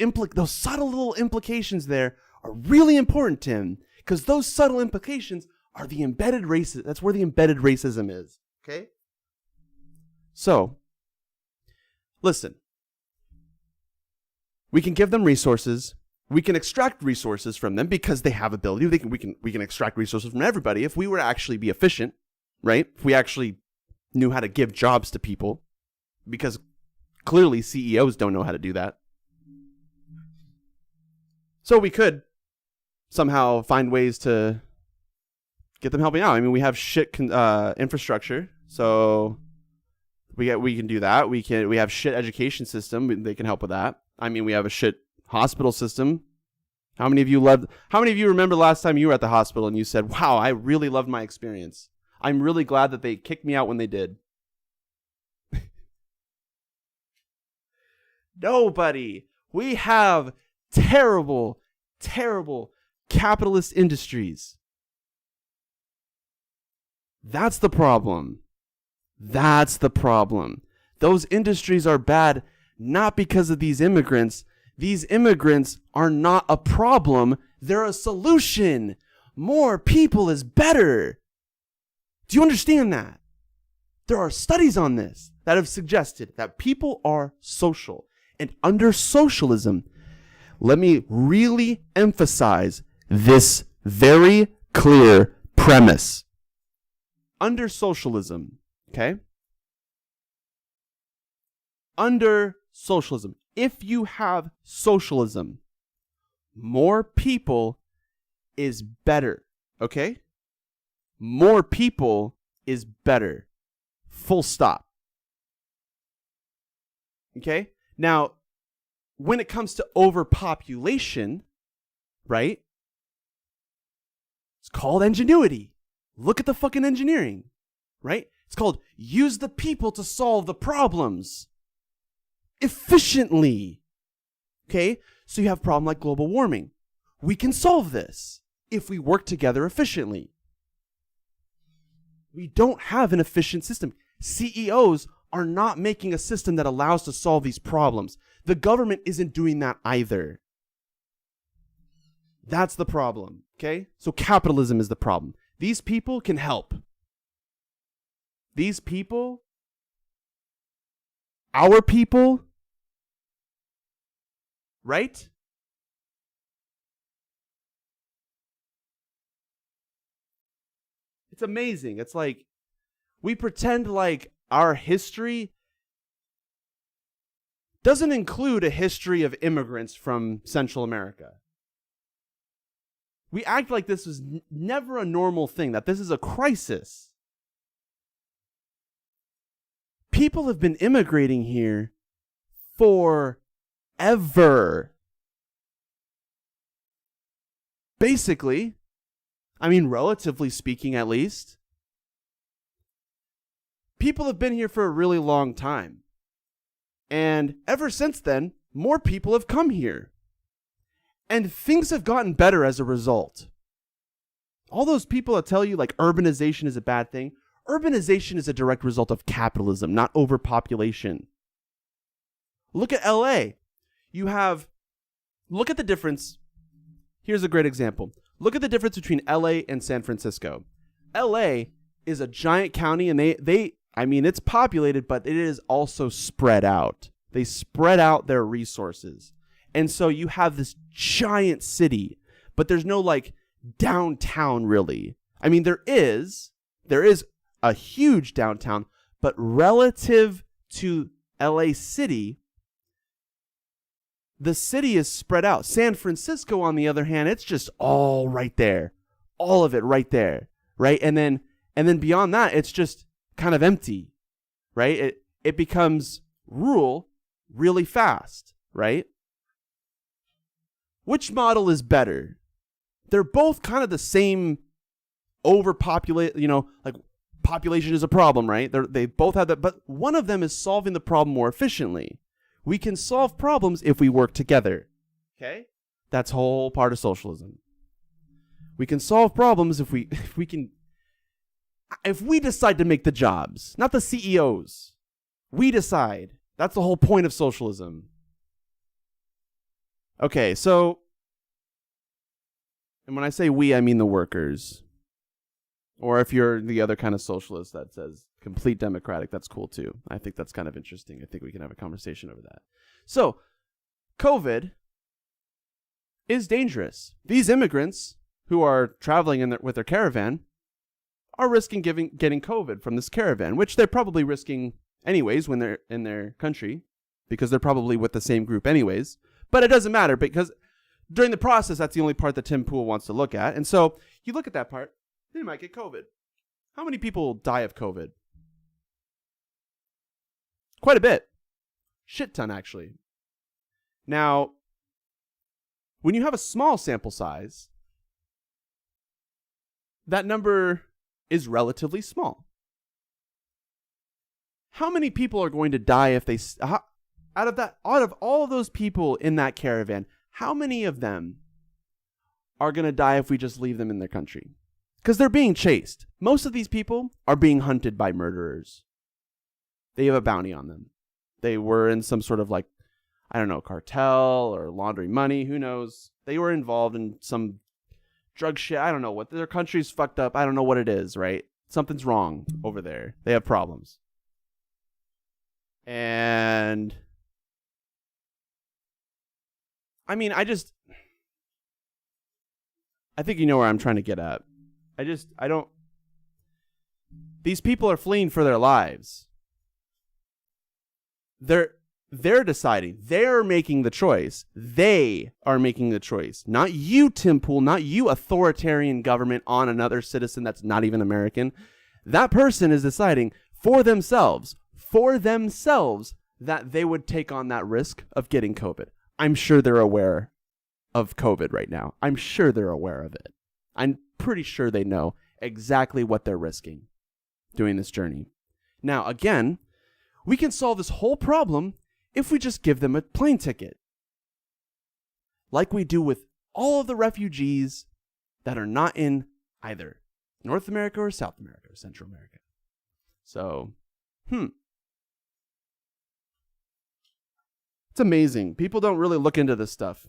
subtle little implications there are really important, Tim, because those subtle implications are the embedded racism. That's where the embedded racism is. Okay? So, listen. We can give them resources. We can extract resources from them because they have ability. We can extract resources from everybody if we were to actually be efficient, right? If we actually knew how to give jobs to people, because clearly CEOs don't know how to do that. So we could somehow find ways to get them helping out. I mean, we have shit infrastructure, so we can do that. We have shit education system. They can help with that. I mean, we have a shit hospital system. How many of you remember last time you were at the hospital and you said, wow, I really loved my experience. I'm really glad that they kicked me out when they did. Nobody. We have terrible, terrible capitalist industries. That's the problem. That's the problem. Those industries are bad not because of these immigrants. These immigrants are not a problem. They're a solution. More people is better. Do you understand that? There are studies on this that have suggested that people are social. And under socialism, let me really emphasize this very clear premise. Under socialism, okay? Under socialism, if you have socialism, more people is better, okay? More people is better. Full stop. Okay? Now, when it comes to overpopulation, right? It's called ingenuity. Look at the fucking engineering, right? It's called use the people to solve the problems efficiently. Okay? So you have a problem like global warming. We can solve this if we work together efficiently. We don't have an efficient system. CEOs are not making a system that allows to solve these problems. The government isn't doing that either. That's the problem, okay? So capitalism is the problem. These people can help. These people, our people, right? It's amazing. It's like we pretend like our history doesn't include a history of immigrants from Central America. We act like this was never a normal thing, that this is a crisis. People have been immigrating here forever. Basically, I mean, relatively speaking at least, people have been here for a really long time. And ever since then, more people have come here. And things have gotten better as a result. All those people that tell you like urbanization is a bad thing, urbanization is a direct result of capitalism, not overpopulation. Look at LA. Look at the difference. Here's a great example. Look at the difference between LA and San Francisco. LA is a giant county, and it's populated, but it is also spread out. They spread out their resources. And so you have this giant city, but there's no like downtown really. I mean, there is a huge downtown, but relative to LA City, the city is spread out. San Francisco, on the other hand, it's just all right there. All of it right there, right? And then beyond that, it's just kind of empty, right? It becomes rural really fast, right? Which model is better? They're both kind of the same overpopulate, like population is a problem, right? They both have that, but one of them is solving the problem more efficiently. We can solve problems if we work together. Okay? That's whole part of socialism. We can solve problems if we decide to make the jobs, not the CEOs. We decide. That's the whole point of socialism. Okay, so, and when I say we, I mean the workers. Or if you're the other kind of socialist that says complete democratic, that's cool too. I think that's kind of interesting. I think we can have a conversation over that. So, COVID is dangerous. These immigrants who are traveling with their caravan are risking getting COVID from this caravan, which they're probably risking anyways when they're in their country, because they're probably with the same group anyways. But it doesn't matter, because during the process, that's the only part that Tim Pool wants to look at. And so you look at that part, they might get COVID. How many people die of COVID? Quite a bit. Shit ton, actually. Now, when you have a small sample size, that number is relatively small. How many people are going to die if they... Out of all of those people in that caravan, how many of them are going to die if we just leave them in their country? Because they're being chased. Most of these people are being hunted by murderers. They have a bounty on them. They were in some sort of like, I don't know, cartel or laundering money. Who knows? They were involved in some drug shit. I don't know what. Their country's fucked up. I don't know what it is, right? Something's wrong over there. They have problems. And I mean, I think you know where I'm trying to get at. These people are fleeing for their lives. They're deciding. They're making the choice. They are making the choice. Not you, Tim Pool, not you, authoritarian government on another citizen that's not even American. That person is deciding for themselves that they would take on that risk of getting COVID. I'm sure they're aware of COVID right now. I'm sure they're aware of it. I'm pretty sure they know exactly what they're risking doing this journey. Now, again, we can solve this whole problem if we just give them a plane ticket. Like we do with all of the refugees that are not in either North America or South America or Central America. So, It's amazing. People don't really look into this stuff.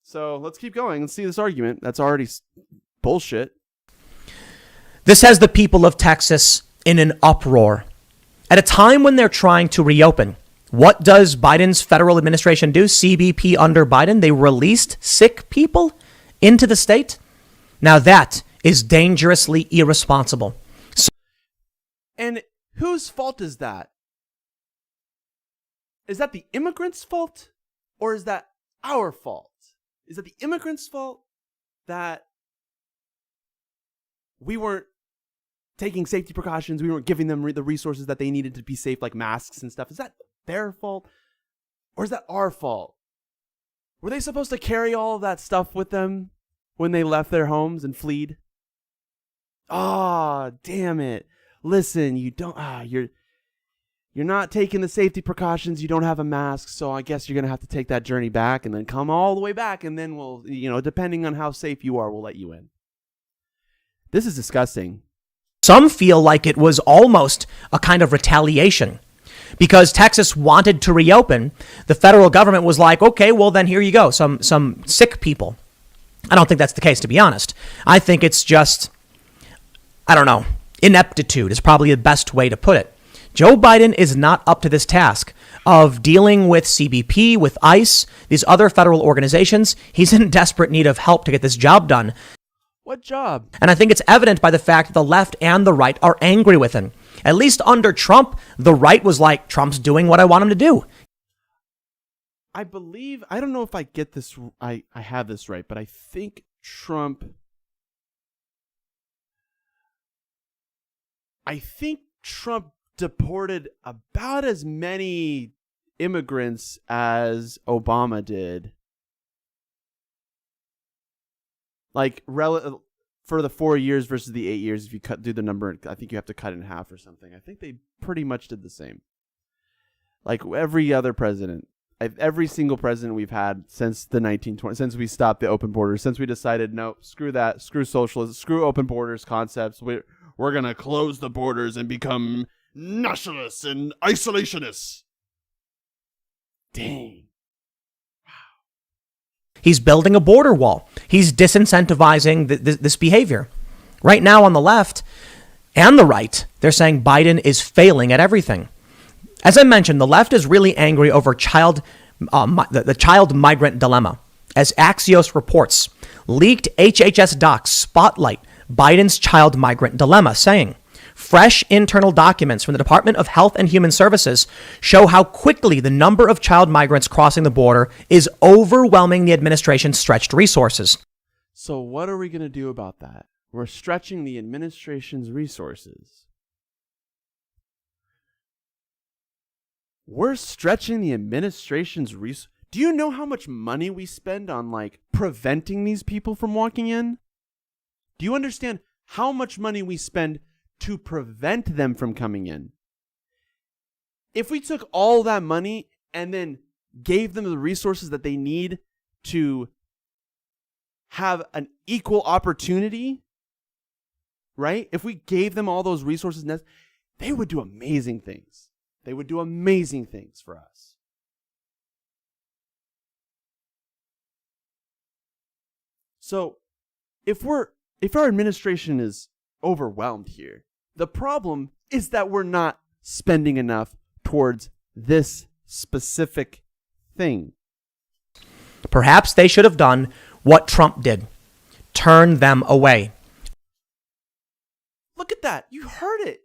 So let's keep going and see this argument. That's already bullshit. This has the people of Texas in an uproar. At a time when they're trying to reopen, what does Biden's federal administration do? CBP under Biden, they released sick people into the state. Now that is dangerously irresponsible. And whose fault is that? Is that the immigrants' fault? Or is that our fault? Is that the immigrants' fault that we weren't taking safety precautions, we weren't giving them the resources that they needed to be safe, like masks and stuff? Is that their fault? Or is that our fault? Were they supposed to carry all of that stuff with them when they left their homes and fled? Ah, damn it. Listen, you don't, you're not taking the safety precautions. You don't have a mask. So I guess you're going to have to take that journey back and then come all the way back. And then we'll, depending on how safe you are, we'll let you in. This is disgusting. Some feel like it was almost a kind of retaliation. Because Texas wanted to reopen, the federal government was like, okay, well, then here you go, some sick people. I don't think that's the case, to be honest. I think it's just, I don't know, ineptitude is probably the best way to put it. Joe Biden is not up to this task of dealing with CBP, with ICE, these other federal organizations. He's in desperate need of help to get this job done. What job? And I think it's evident by the fact that the left and the right are angry with him. At least under Trump, the right was like, Trump's doing what I want him to do. I don't know if I get this, I have this right, but I think Trump deported about as many immigrants as Obama did. Like, for the 4 years versus the 8 years, if you do the number, I think you have to cut it in half or something. I think they pretty much did the same. Like every other president, every single president we've had since the 1920s, since we stopped the open borders, since we decided, no, screw that, screw socialism, screw open borders concepts. We're going to close the borders and become nationalists and isolationists. Dang. He's building a border wall. He's disincentivizing this behavior. Right now on the left and the right, they're saying Biden is failing at everything. As I mentioned, the left is really angry over the child migrant dilemma. As Axios reports, leaked HHS docs spotlight Biden's child migrant dilemma, saying, fresh internal documents from the Department of Health and Human Services show how quickly the number of child migrants crossing the border is overwhelming the administration's stretched resources. So what are we going to do about that? We're stretching the administration's resources. We're stretching the administration's resources. Do you know how much money we spend on, like, preventing these people from walking in? Do you understand how much money we spend to prevent them from coming in? If we took all that money and then gave them the resources that they need to have an equal opportunity, right? If we gave them all those resources, they would do amazing things. They would do amazing things for us. So, if our administration is overwhelmed here, the problem is that we're not spending enough towards this specific thing. Perhaps they should have done what Trump did. Turn them away. Look at that. You heard it.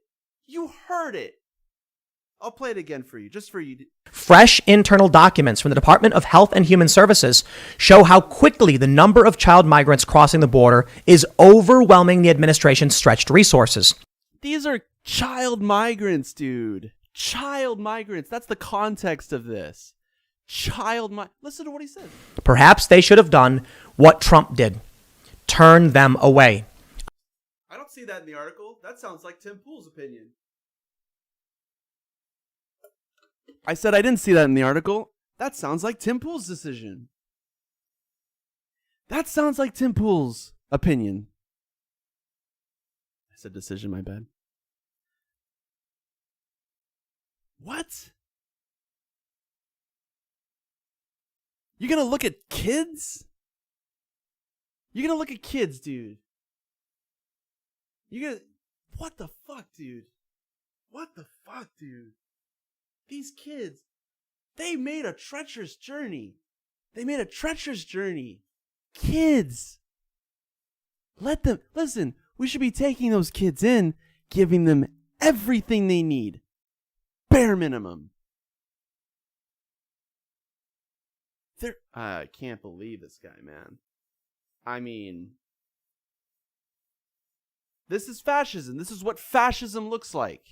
You heard it. I'll play it again for you, just for you. Fresh internal documents from the Department of Health and Human Services show how quickly the number of child migrants crossing the border is overwhelming the administration's stretched resources. These are child migrants, dude. Child migrants. That's the context of this. Listen to what he says. Perhaps they should have done what Trump did. Turn them away. I don't see that in the article. That sounds like Tim Pool's opinion. I said I didn't see that in the article. That sounds like Tim Pool's decision. That sounds like Tim Pool's opinion. I said decision, my bad. What? You're going to look at kids? You're going to look at kids, dude. You're going to... What the fuck, dude? What the fuck, dude? These kids, they made a treacherous journey. Kids. Let them, listen, we should be taking those kids in, giving them everything they need. Bare minimum. I can't believe this guy, man. I mean, this is fascism. This is what fascism looks like.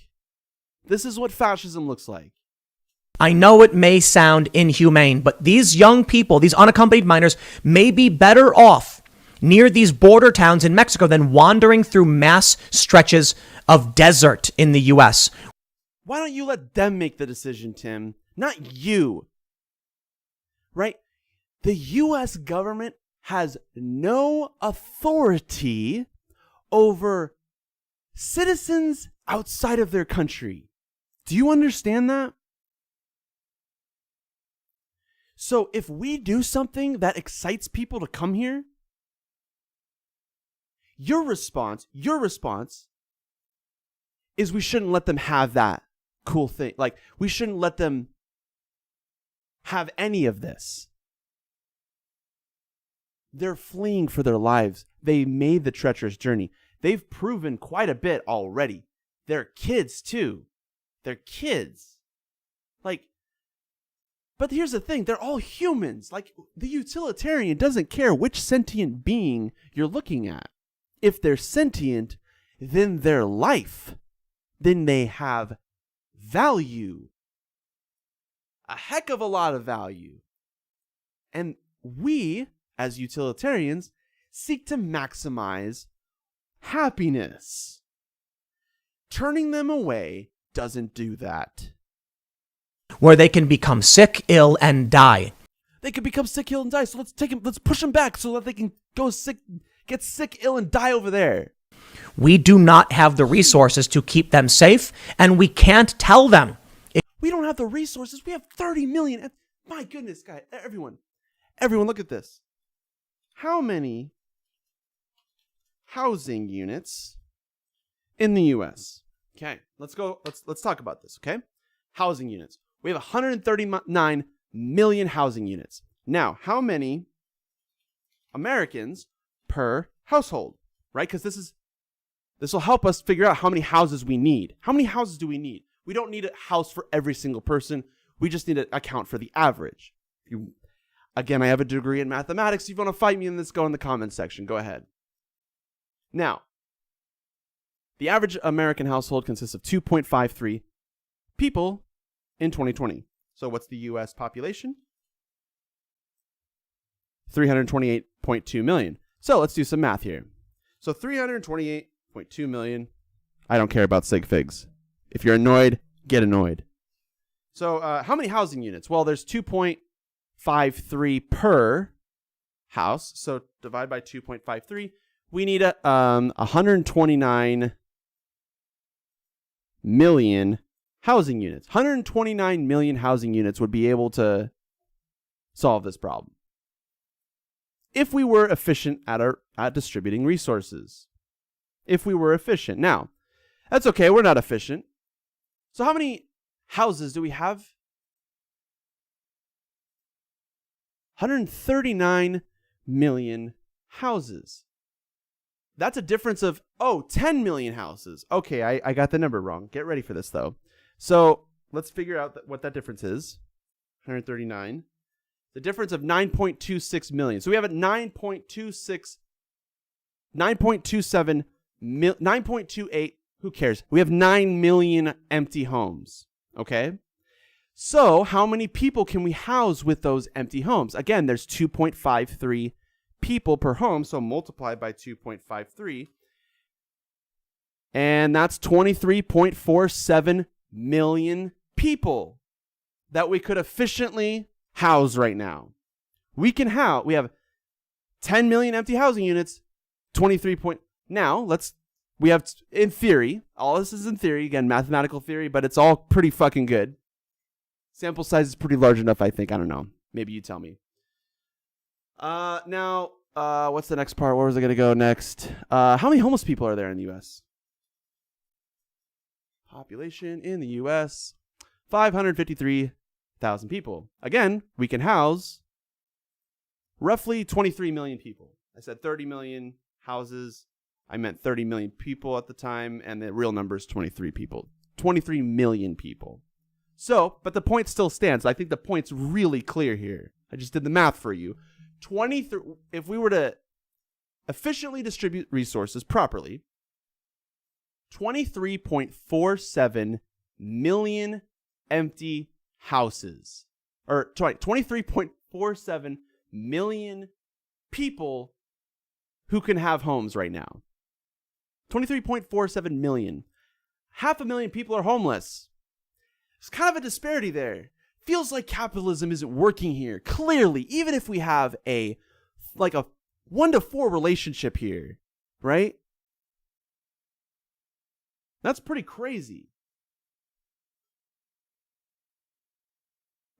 I know it may sound inhumane, but these young people, these unaccompanied minors, may be better off near these border towns in Mexico than wandering through mass stretches of desert in the U.S. Why don't you let them make the decision, Tim? Not you. Right? The U.S. government has no authority over citizens outside of their country. Do you understand that? So if we do something that excites people to come here, your response is we shouldn't let them have that cool thing. Like, we shouldn't let them have any of this. They're fleeing for their lives. They made the treacherous journey. They've proven quite a bit already. They're kids, too. They're kids. Like, but here's the thing. They're all humans. Like, the utilitarian doesn't care which sentient being you're looking at. If they're sentient, then they're life. Then they have value. A heck of a lot of value. And we, as utilitarians, seek to maximize happiness. Turning them away doesn't do that. Where they can become sick, ill, and die. They could become sick, ill, and die. So let's push them back so that they can go sick, get sick, ill, and die over there. We do not have the resources to keep them safe, and we can't tell them. We don't have the resources. We have 30 million. My goodness, guys. Everyone, look at this. How many housing units in the U.S.? Okay, let's talk about this, okay? Housing units. We have 139 million housing units. Now, how many Americans per household, right? Because this will help us figure out how many houses we need. How many houses do we need? We don't need a house for every single person. We just need to account for the average. Again, I have a degree in mathematics. If you want to fight me in this, go in the comments section. Go ahead. Now, the average American household consists of 2.53 people in 2020. So what's the U.S. population? 328.2 million. So let's do some math here. So 328.2 million. I don't care about sig figs. If you're annoyed, get annoyed. So how many housing units? Well, there's 2.53 per house. So divide by 2.53. We need 129 million housing units. 129 million housing units would be able to solve this problem if we were efficient at distributing resources. If we were efficient. Now, that's okay. We're not efficient. So how many houses do we have? 139 million houses. That's a difference of, 10 million houses. Okay, I got the number wrong. Get ready for this, though. So let's figure out what that difference is. 139. The difference of 9.26 million. So we have a 9.28. Who cares? We have 9 million empty homes. Okay? So how many people can we house with those empty homes? Again, there's 2.53 people per home, so multiply by 2.53. And that's 23.47 million people that we could efficiently house right now. We have 10 million empty housing units, 23 point. Now, we have, in theory, all this is in theory, again, mathematical theory, but it's all pretty fucking good. Sample size is pretty large enough, I think. I don't know. Maybe you tell me. Now, what's the next part? Where was I going to go next? How many homeless people are there in the U.S.? Population in the U.S., 553,000 people. Again, we can house roughly 23 million people. I said 30 million houses. I meant 30 million people at the time, and the real number is 23 people. 23 million people. So, but the point still stands. I think the point's really clear here. I just did the math for you. If we were to efficiently distribute resources properly, 23.47 million empty houses. Or, sorry, 23.47 million people who can have homes right now. 23.47 million. 500,000 people are homeless. There's kind of a disparity there. Feels like capitalism isn't working here. Clearly, even if we have a 1-to-4 relationship here, right? That's pretty crazy.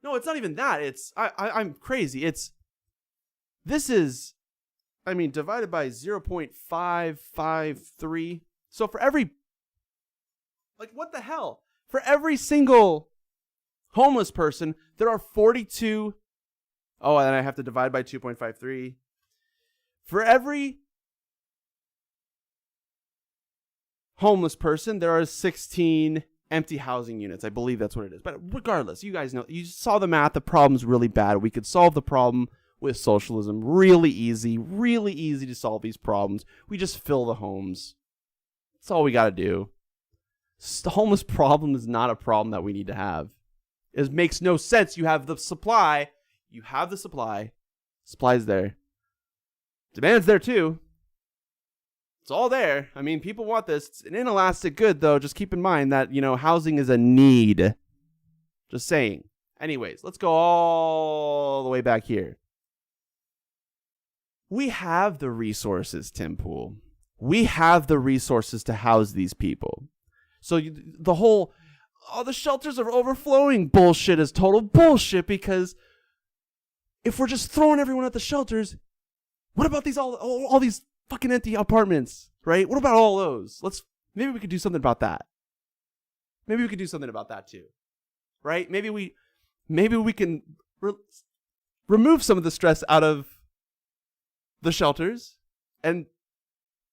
No, it's not even that. I'm crazy. Divided by 0.553. So for every, what the hell? For every single homeless person, there are 42. Oh, and I have to divide by 2.53. For every homeless person, there are 16 empty housing units. I believe that's what it is. But regardless, you guys know, you saw the math. The problem's really bad. We could solve the problem with socialism. Really easy to solve these problems. We just fill the homes. That's all we got to do. The homeless problem is not a problem that we need to have. It makes no sense. You have the supply. Supply's there. Demand's there too. It's all there. I mean, people want this. It's an inelastic good, though. Just keep in mind that, housing is a need. Just saying. Anyways, let's go all the way back here. We have the resources, Tim Pool. We have the resources to house these people. So the shelters are overflowing bullshit is total bullshit, because if we're just throwing everyone at the shelters, what about all these fucking empty apartments, right? What about all those? Maybe we could do something about that. Maybe we could do something about that too, right? Maybe we can remove some of the stress out of the shelters and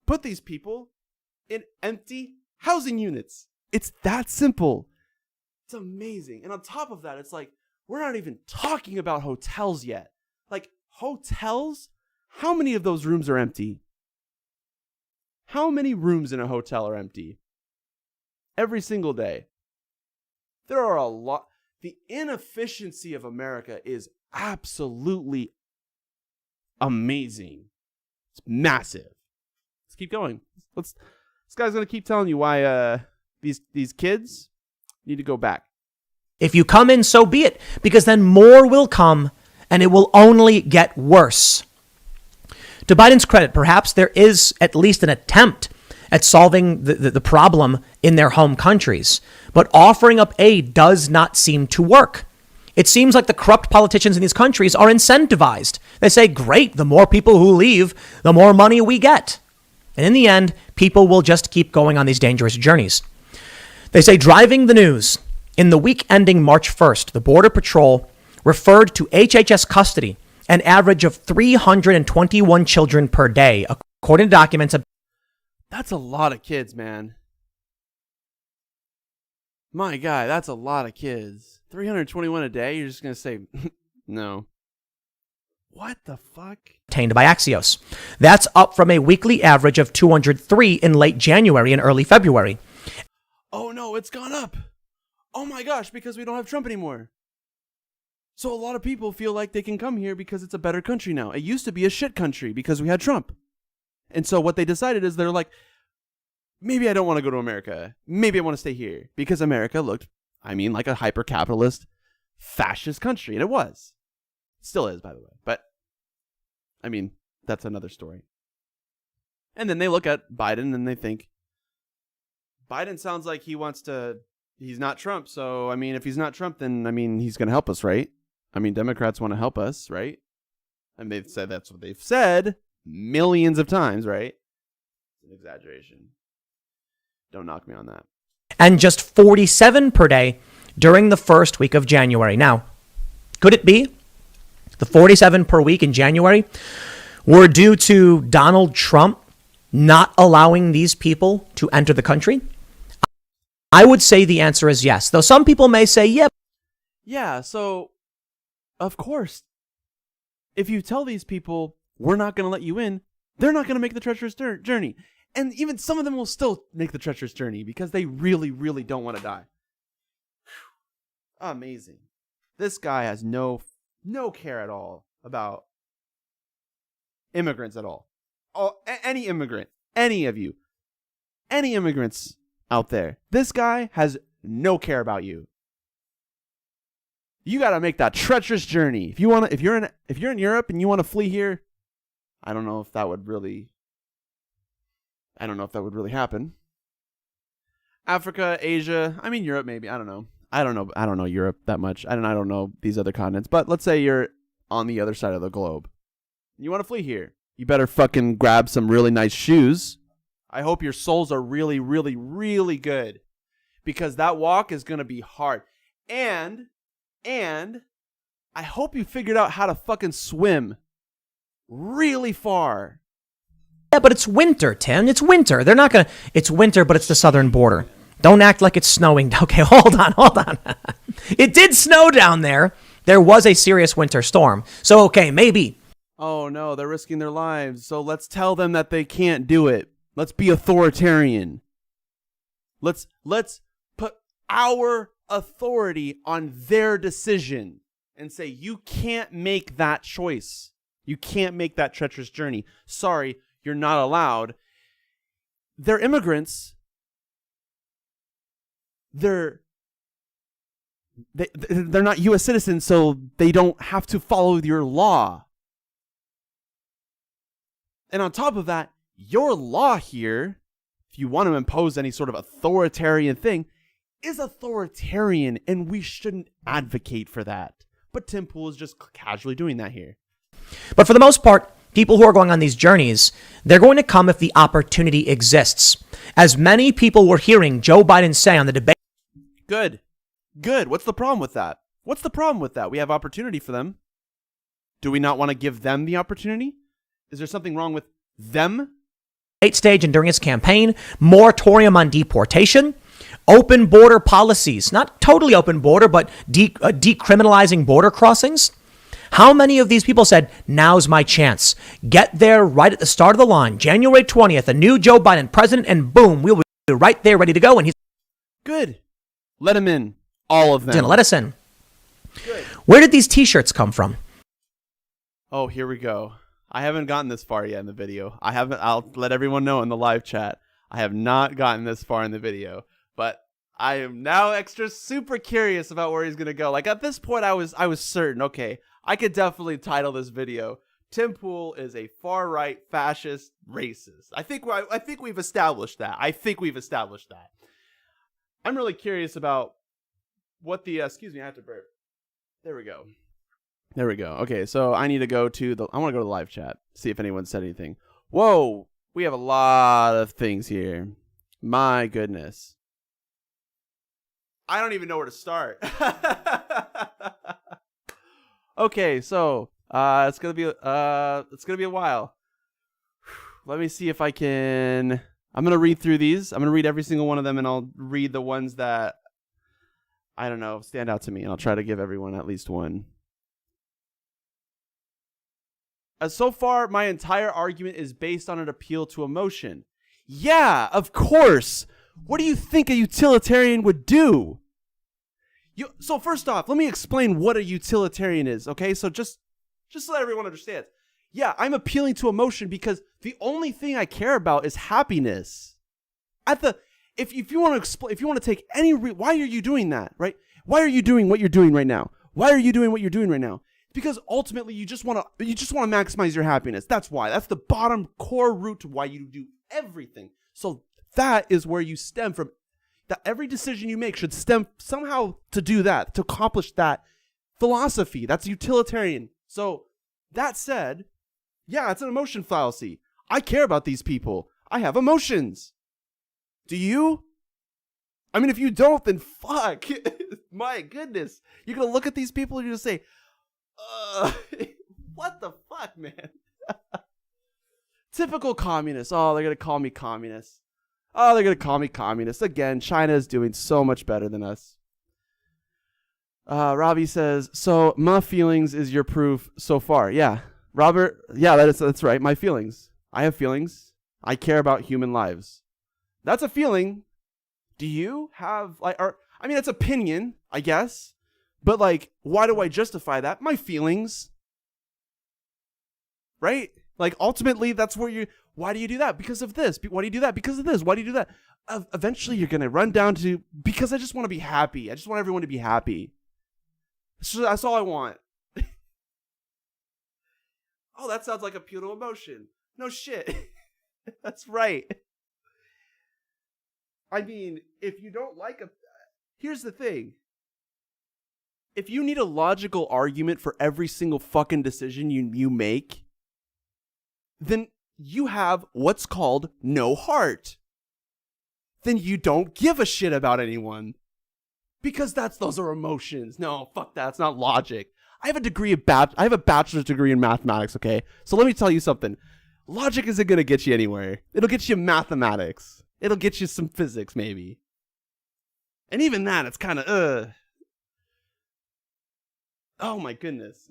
put these people in empty housing units. It's that simple. It's amazing. And on top of that, it's like, we're not even talking about hotels yet. Hotels, how many of those rooms are empty? How many rooms in a hotel are empty? Every single day. There are a lot. The inefficiency of America is absolutely amazing. It's massive. Let's keep going. This guy's going to keep telling you why these kids need to go back. If you come in, so be it, because then more will come and it will only get worse. To Biden's credit, perhaps there is at least an attempt at solving the problem in their home countries, but offering up aid does not seem to work. It seems like the corrupt politicians in these countries are incentivized. They say, great, the more people who leave, the more money we get. And in the end, people will just keep going on these dangerous journeys. They say, driving the news. In the week ending March 1st, the Border Patrol referred to HHS custody an average of 321 children per day, according to documents. That's a lot of kids, man. My God, that's a lot of kids. 321 a day? You're just going to say, no. What the fuck? Obtained by Axios. That's up from a weekly average of 203 in late January and early February. Oh no, it's gone up. Oh my gosh, because we don't have Trump anymore. So a lot of people feel like they can come here because it's a better country now. It used to be a shit country because we had Trump. And so what they decided is they're like, maybe I don't want to go to America. Maybe I want to stay here. Because America looked, like a hyper-capitalist, fascist country. And it was. It still is, by the way. But, that's another story. And then they look at Biden and they think, Biden sounds like he's not Trump. So, if he's not Trump, then, he's going to help us, right? Democrats want to help us, right? And they've said that's what they've said millions of times, right? It's an exaggeration. Don't knock me on that. And just 47 per day during the first week of January. Now, could it be the 47 per week in January were due to Donald Trump not allowing these people to enter the country? I would say the answer is yes, though some people may say, yep. Yeah, so, of course, if you tell these people, we're not going to let you in, they're not going to make the treacherous journey. And even some of them will still make the treacherous journey because they really, really don't want to die. Amazing. This guy has no care at all about immigrants at all. Any immigrant, any of you, any immigrants out there, this guy has no care about you. You got to make that treacherous journey. If you're in Europe and you want to flee here, I don't know if that would really happen. Africa, Asia, I mean Europe maybe, I don't know. I don't know Europe that much. I don't know these other continents, but let's say you're on the other side of the globe. You want to flee here. You better fucking grab some really nice shoes. I hope your soles are really, really, really good, because that walk is going to be hard. And I hope you figured out how to fucking swim really far. Yeah, but it's winter, Tim. It's winter. They're not gonna. It's winter, but it's the southern border. Don't act like it's snowing. Okay, hold on. It did snow down there. There was a serious winter storm. So, okay, maybe. Oh no, they're risking their lives. So let's tell them that they can't do it. Let's be authoritarian. Let's put our authority on their decision and say, you can't make that choice. You can't make that treacherous journey. Sorry, you're not allowed. They're immigrants. They're not U.S. citizens, so they don't have to follow your law. And on top of that, your law here, if you want to impose any sort of authoritarian thing, is authoritarian, and we shouldn't advocate for that. But Tim Pool is just casually doing that here. But for the most part, people who are going on these journeys, they're going to come if the opportunity exists. As many people were hearing Joe Biden say on the debate. Good. What's the problem with that? We have opportunity for them. Do we not want to give them the opportunity? Is there something wrong with them? Stage and during his campaign, moratorium on deportation, open border policies, not totally open border, but decriminalizing border crossings. How many of these people said, now's my chance? Get there right at the start of the line, January 20th, a new Joe Biden president, and boom, we'll be right there ready to go. And he's good. Let him in. All of them. Gonna let us in. Good. Where did these t-shirts come from? Oh, here we go. I haven't gotten this far yet in the video. I'll let everyone know in the live chat. I have not gotten this far in the video, but I am now super curious about where he's going to go. Like at this point, I was certain, okay, I could definitely title this video, Tim Pool is a far-right fascist racist. I think we've established that. I'm really curious about what the, excuse me, I have to burp. There we go. Okay, so I need to go to I want to go to the live chat, see if anyone said anything. Whoa, we have a lot of things here. My goodness. I don't even know where to start. Okay, so it's gonna be a while. Let me see if I can. I'm gonna read through these. I'm gonna read every single one of them, and I'll read the ones that I don't know stand out to me, and I'll try to give everyone at least one. So far, my entire argument is based on an appeal to emotion. Yeah, of course. What do you think a utilitarian would do? So first off, let me explain what a utilitarian is, okay? So just so that everyone understands. Yeah, I'm appealing to emotion because the only thing I care about is happiness. If you want to explain, if you want to take any why are you doing that, right? Why are you doing what you're doing right now? Because ultimately you just want to maximize your happiness. That's why. That's the bottom core root to why you do everything. So that is where you stem from. That every decision you make should stem somehow to do that, to accomplish that philosophy. That's utilitarian. So that said, yeah, it's an emotion fallacy. I care about these people. I have emotions. Do you? I mean, if you don't, then fuck. My goodness. You're going to look at these people and you're going to say, what the fuck, man? Typical communist. Oh, they're going to call me communist. Again, China is doing so much better than us. Robbie says, so my feelings is your proof so far. Yeah. Robert, yeah, that's right. My feelings. I have feelings. I care about human lives. That's a feeling. Do you have, it's opinion, I guess. But, why do I justify that? My feelings. Right? Ultimately, that's where why do you do that? Because of this. Why do you do that? Because of this. Why do you do that? Eventually, you're going to run down to, because I just want to be happy. I just want everyone to be happy. That's all I want. Oh, that sounds like appeal to emotion. No shit. That's right. I mean, if you don't like a... Here's the thing. If you need a logical argument for every single fucking decision you make, then you have what's called no heart. Then you don't give a shit about anyone. Because those are emotions. No, fuck that. It's not logic. I have a bachelor's degree in mathematics, okay? So let me tell you something. Logic isn't going to get you anywhere. It'll get you mathematics. It'll get you some physics, maybe. And even that, it's kind of, Oh my goodness.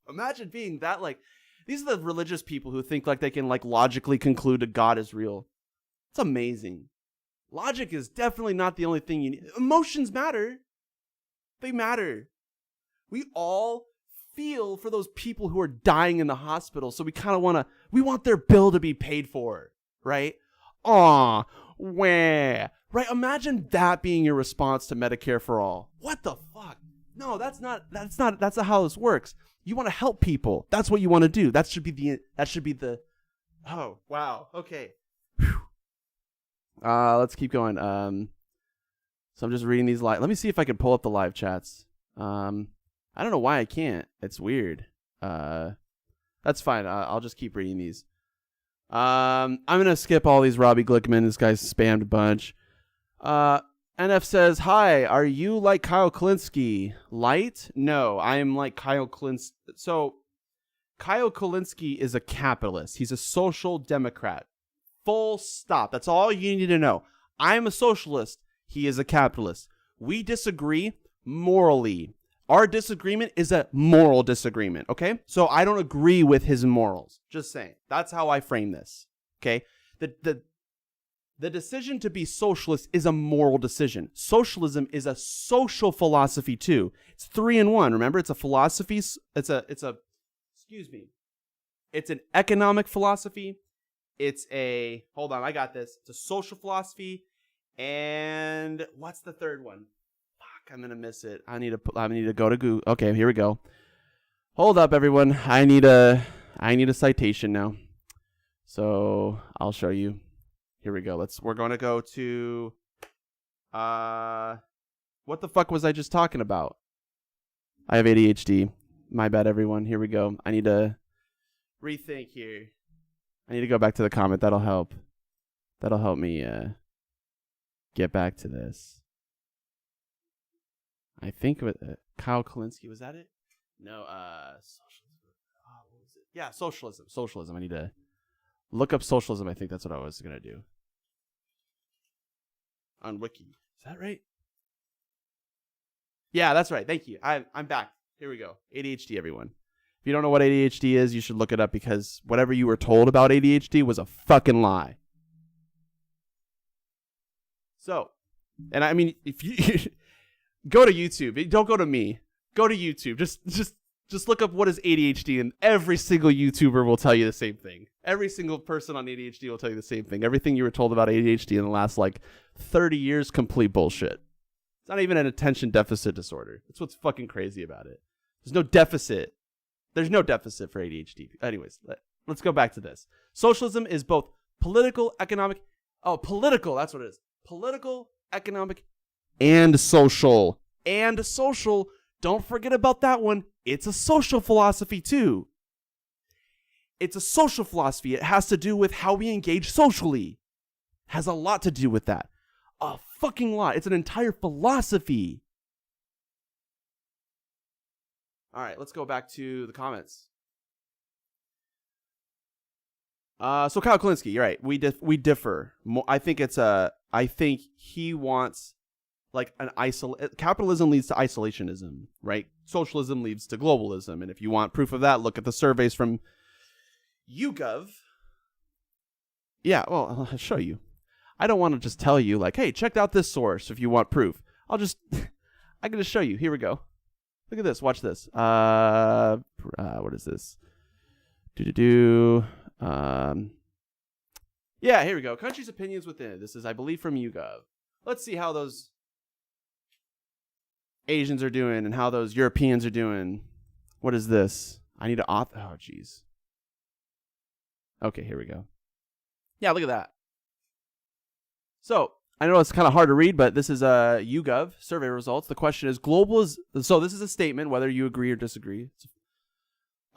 Imagine being that, like, these are the religious people who think like they can like logically conclude that God is real. It's amazing. Logic is definitely not the only thing you need. Emotions matter. They matter. We all feel for those people who are dying in the hospital, so we kind of want their bill to be paid for, right? Aw, wah. Right? Imagine that being your response to Medicare for all. What the fuck? No, that's not how this works. You want to help people. That's what you want to do. That should be the Oh, wow. Okay. Whew. Let's keep going. So I'm just reading these live. Let me see if I can pull up the live chats. I don't know why I can't. It's weird. That's fine. I'll just keep reading these. I'm gonna skip all these Robbie Glickman. This guy's spammed a bunch. NF says, "Hi, are you like Kyle Kulinski? Light? No, I am like Kyle Kulinski. So, Kyle Kulinski is a capitalist. He's a social democrat. Full stop. That's all you need to know. I am a socialist. He is a capitalist. We disagree morally. Our disagreement is a moral disagreement, okay? So I don't agree with his morals. Just saying. That's how I frame this, okay? The decision to be socialist is a moral decision. Socialism is a social philosophy too. It's 3 in 1. Remember, it's a philosophy. It's an economic philosophy. Hold on, I got this. It's a social philosophy. And what's the third one? Fuck, I'm going to miss it. I need to go to Google. Okay, here we go. Hold up, everyone. I need a citation now. So I'll show you. Here we go. We're going to go to, what the fuck was I just talking about? I have ADHD. My bad, everyone. Here we go. I need to rethink here. I need to go back to the comment. That'll help. That'll help me, get back to this. I think with Kyle Kulinski, was that it? No, socialism. Oh, what was it? Yeah, socialism. Socialism. I need to look up socialism. I think that's what I was going to do. On Wiki. Is that right? Yeah, that's right. Thank you. I'm back. Here we go. ADHD, everyone. If you don't know what ADHD is, you should look it up because whatever you were told about ADHD was a fucking lie. So, and I mean, if you go to YouTube, don't go to me. Go to YouTube. Just look up what is ADHD, and every single YouTuber will tell you the same thing. Every single person on ADHD will tell you the same thing. Everything you were told about ADHD in the last, 30 years, complete bullshit. It's not even an attention deficit disorder. That's what's fucking crazy about it. There's no deficit. There's no deficit for ADHD. Anyways, let's go back to this. Socialism is both political, economic... Oh, political, that's what it is. Political, economic, and social. And social... Don't forget about that one. It's a social philosophy too. It's a social philosophy. It has to do with how we engage socially. Has a lot to do with that. A fucking lot. It's an entire philosophy. All right, let's go back to the comments. So Kyle Kulinski, you're right. We differ. I think he wants capitalism leads to isolationism, right? Socialism leads to globalism. And if you want proof of that, look at the surveys from YouGov. Yeah, well, I'll show you. I don't want to just tell you hey, check out this source if you want proof. I can just show you. Here we go. Look at this. Watch this. What is this? Yeah, here we go. Country's opinions within. This is, I believe, from YouGov. Let's see how those Asians are doing and how those Europeans are doing. What is this? I need to oh, jeez. Okay, here we go. Yeah, look at that. So, I know it's kind of hard to read, but this is YouGov survey results. The question is, so this is a statement, whether you agree or disagree.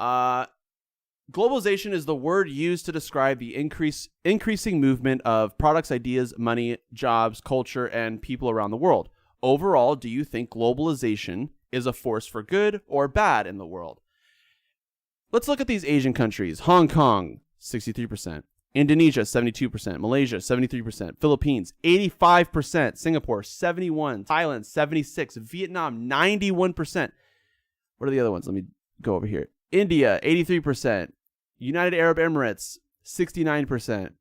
Globalization is the word used to describe the increasing movement of products, ideas, money, jobs, culture, and people around the world. Overall, do you think globalization is a force for good or bad in the world? Let's look at these Asian countries. Hong Kong, 63%. Indonesia, 72%. Malaysia, 73%. Philippines, 85%. Singapore, 71%. Thailand, 76%. Vietnam, 91%. What are the other ones? Let me go over here. India, 83%. United Arab Emirates, 69%.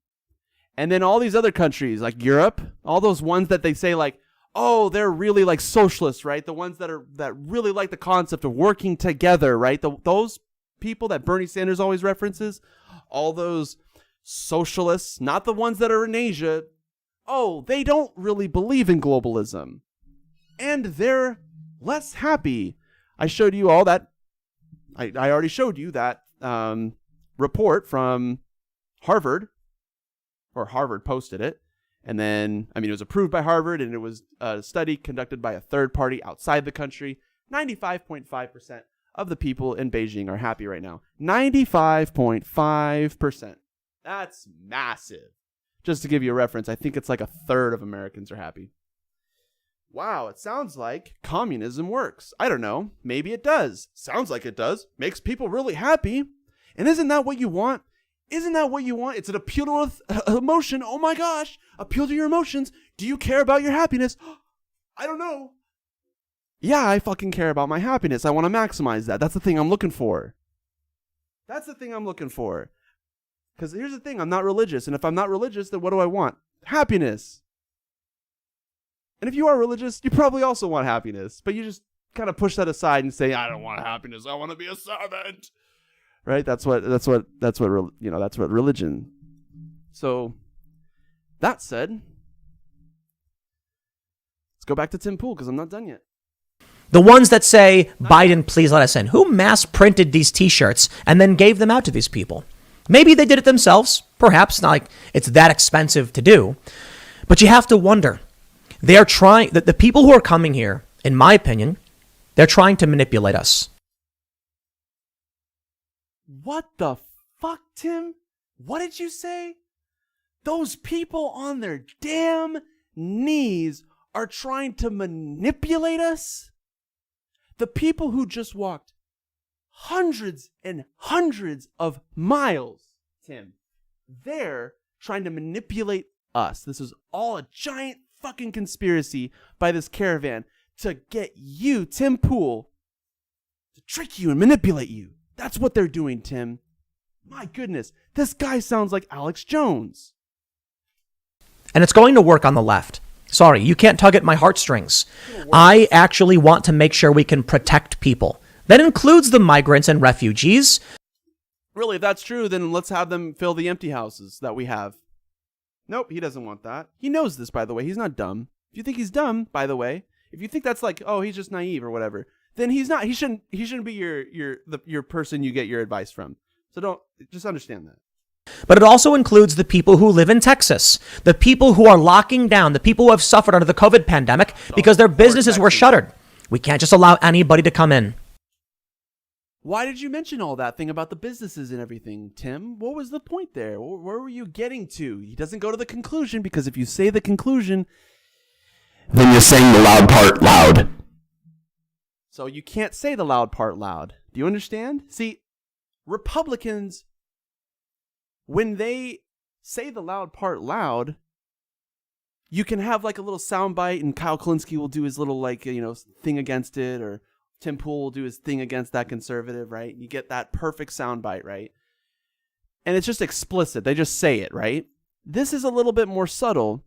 And then all these other countries like Europe, all those ones that they say like, oh, they're really like socialists, right? The ones that really like the concept of working together, right? Those people that Bernie Sanders always references, all those socialists, not the ones that are in Asia, oh, they don't really believe in globalism. And they're less happy. I showed you all that. I already showed you that report from Harvard, or Harvard posted it. And then, it was approved by Harvard, and it was a study conducted by a third party outside the country. 95.5% of the people in Beijing are happy right now. 95.5%. That's massive. Just to give you a reference, I think it's like a third of Americans are happy. Wow, it sounds like communism works. I don't know. Maybe it does. Sounds like it does. Makes people really happy. And isn't that what you want? Isn't that what you want? It's an appeal to emotion. Oh my gosh. Appeal to your emotions. Do you care about your happiness? I don't know. Yeah, I fucking care about my happiness. I want to maximize that. That's the thing I'm looking for. That's the thing I'm looking for. Because here's the thing. I'm not religious. And if I'm not religious, then what do I want? Happiness. And if you are religious, you probably also want happiness. But you just kind of push that aside and say, I don't want happiness. I want to be a servant. Right? That's what religion. So, that said, let's go back to Tim Pool because I'm not done yet. The ones that say, Biden, please let us in. Who mass printed these t-shirts and then gave them out to these people? Maybe they did it themselves. Perhaps not like it's that expensive to do. But you have to wonder. They are trying, the people who are coming here, in my opinion, they're trying to manipulate us. What the fuck, Tim? What did you say? Those people on their damn knees are trying to manipulate us? The people who just walked hundreds and hundreds of miles, Tim, they're trying to manipulate us. This is all a giant fucking conspiracy by this caravan to get you, Tim Pool, to trick you and manipulate you. That's what they're doing, Tim. My goodness, this guy sounds like Alex Jones. And it's going to work on the left. Sorry, you can't tug at my heartstrings. I actually want to make sure we can protect people. That includes the migrants and refugees. Really, if that's true, then let's have them fill the empty houses that we have. Nope, he doesn't want that. He knows this, by the way. He's not dumb. If you think he's dumb, by the way, if you think that's like, oh, he's just naive or whatever, then he's not. He shouldn't be your person you get your advice from. So just understand that. But it also includes the people who live in Texas, the people who are locking down, the people who have suffered under the COVID pandemic because their businesses were shuttered. We can't just allow anybody to come in. Why did you mention all that thing about the businesses and everything, Tim? What was the point there? Where were you getting to? He doesn't go to the conclusion because if you say the conclusion, then you're saying the loud part loud. So you can't say the loud part loud. Do you understand? See, Republicans, when they say the loud part loud, you can have like a little soundbite and Kyle Kulinski will do his little thing against it, or Tim Pool will do his thing against that conservative, right? You get that perfect soundbite, right? And it's just explicit. They just say it, right? This is a little bit more subtle,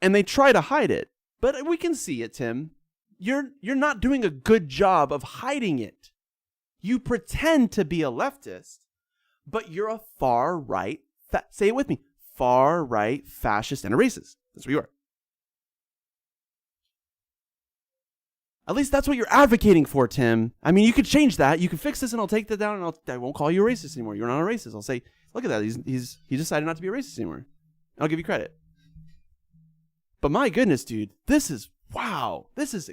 and they try to hide it. But we can see it, Tim. You're not doing a good job of hiding it. You pretend to be a leftist, but you're a far-right, say it with me, far-right fascist and a racist. That's what you are. At least that's what you're advocating for, Tim. I mean, you could change that. You can fix this, and I'll take that down, and I won't call you a racist anymore. You're not a racist. I'll say, look at that. He decided not to be a racist anymore. I'll give you credit. But my goodness, dude, this is wow. This is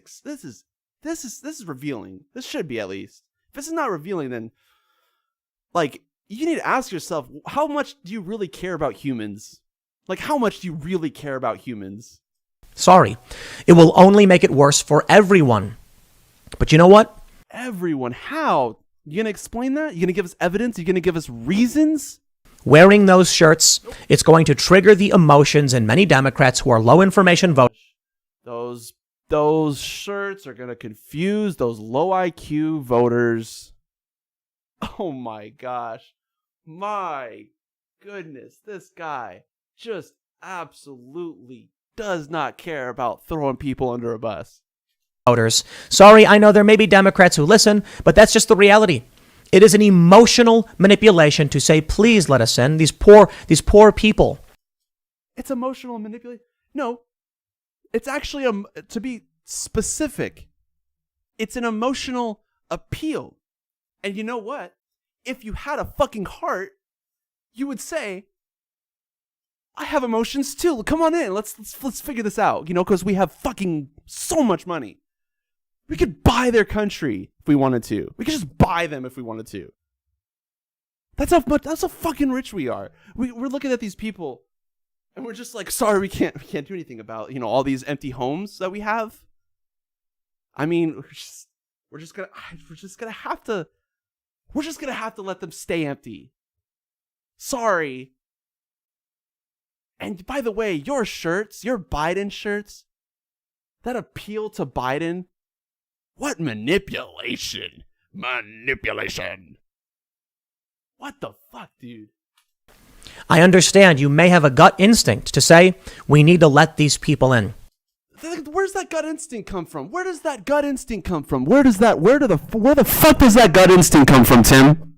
revealing. This should be, at least. If this is not revealing, then like you need to ask yourself, how much do you really care about humans? Like, how much do you really care about humans? Sorry, it will only make it worse for everyone. But you know what? Everyone. How? You gonna explain that? You gonna give us evidence? You gonna give us reasons? Wearing those shirts, it's going to trigger the emotions in many Democrats who are low information voters. Those shirts are gonna confuse those low IQ voters. Oh my gosh. My goodness. This guy just absolutely does not care about throwing people under a bus. Voters. Sorry, I know there may be Democrats who listen, but that's just the reality. It is an emotional manipulation to say, please let us in. These poor people. It's emotional manipulation. No, it's actually, to be specific, it's an emotional appeal. And you know what? If you had a fucking heart, you would say, I have emotions too. Come on in. Let's figure this out. You know, because we have fucking so much money. We could buy their country if we wanted to. We could just buy them if we wanted to. That's how fucking rich we are. We're looking at these people, and we're just like, sorry, we can't do anything about, you know, all these empty homes that we have. I mean, we're just gonna have to let them stay empty. Sorry. And by the way, your Biden shirts, that appeal to Biden. What manipulation? Manipulation. What the fuck, dude? I understand you may have a gut instinct to say, we need to let these people in. Where's that gut instinct come from? Where does that gut instinct come from? Where the fuck does that gut instinct come from, Tim?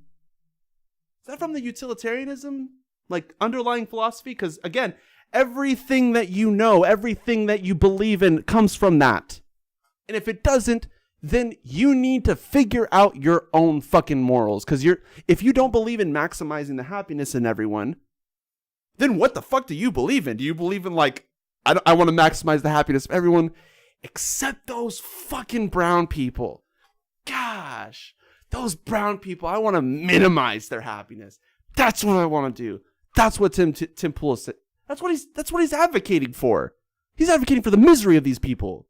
Is that from the utilitarianism, like, underlying philosophy? Because, again, everything that you know, everything that you believe in comes from that. And if it doesn't, then you need to figure out your own fucking morals. Because if you don't believe in maximizing the happiness in everyone, then what the fuck do you believe in? Do you believe in, like, I want to maximize the happiness of everyone except those fucking brown people? Gosh, those brown people, I want to minimize their happiness. That's what I want to do. That's what Tim Pool said. That's what he's advocating for. He's advocating for the misery of these people.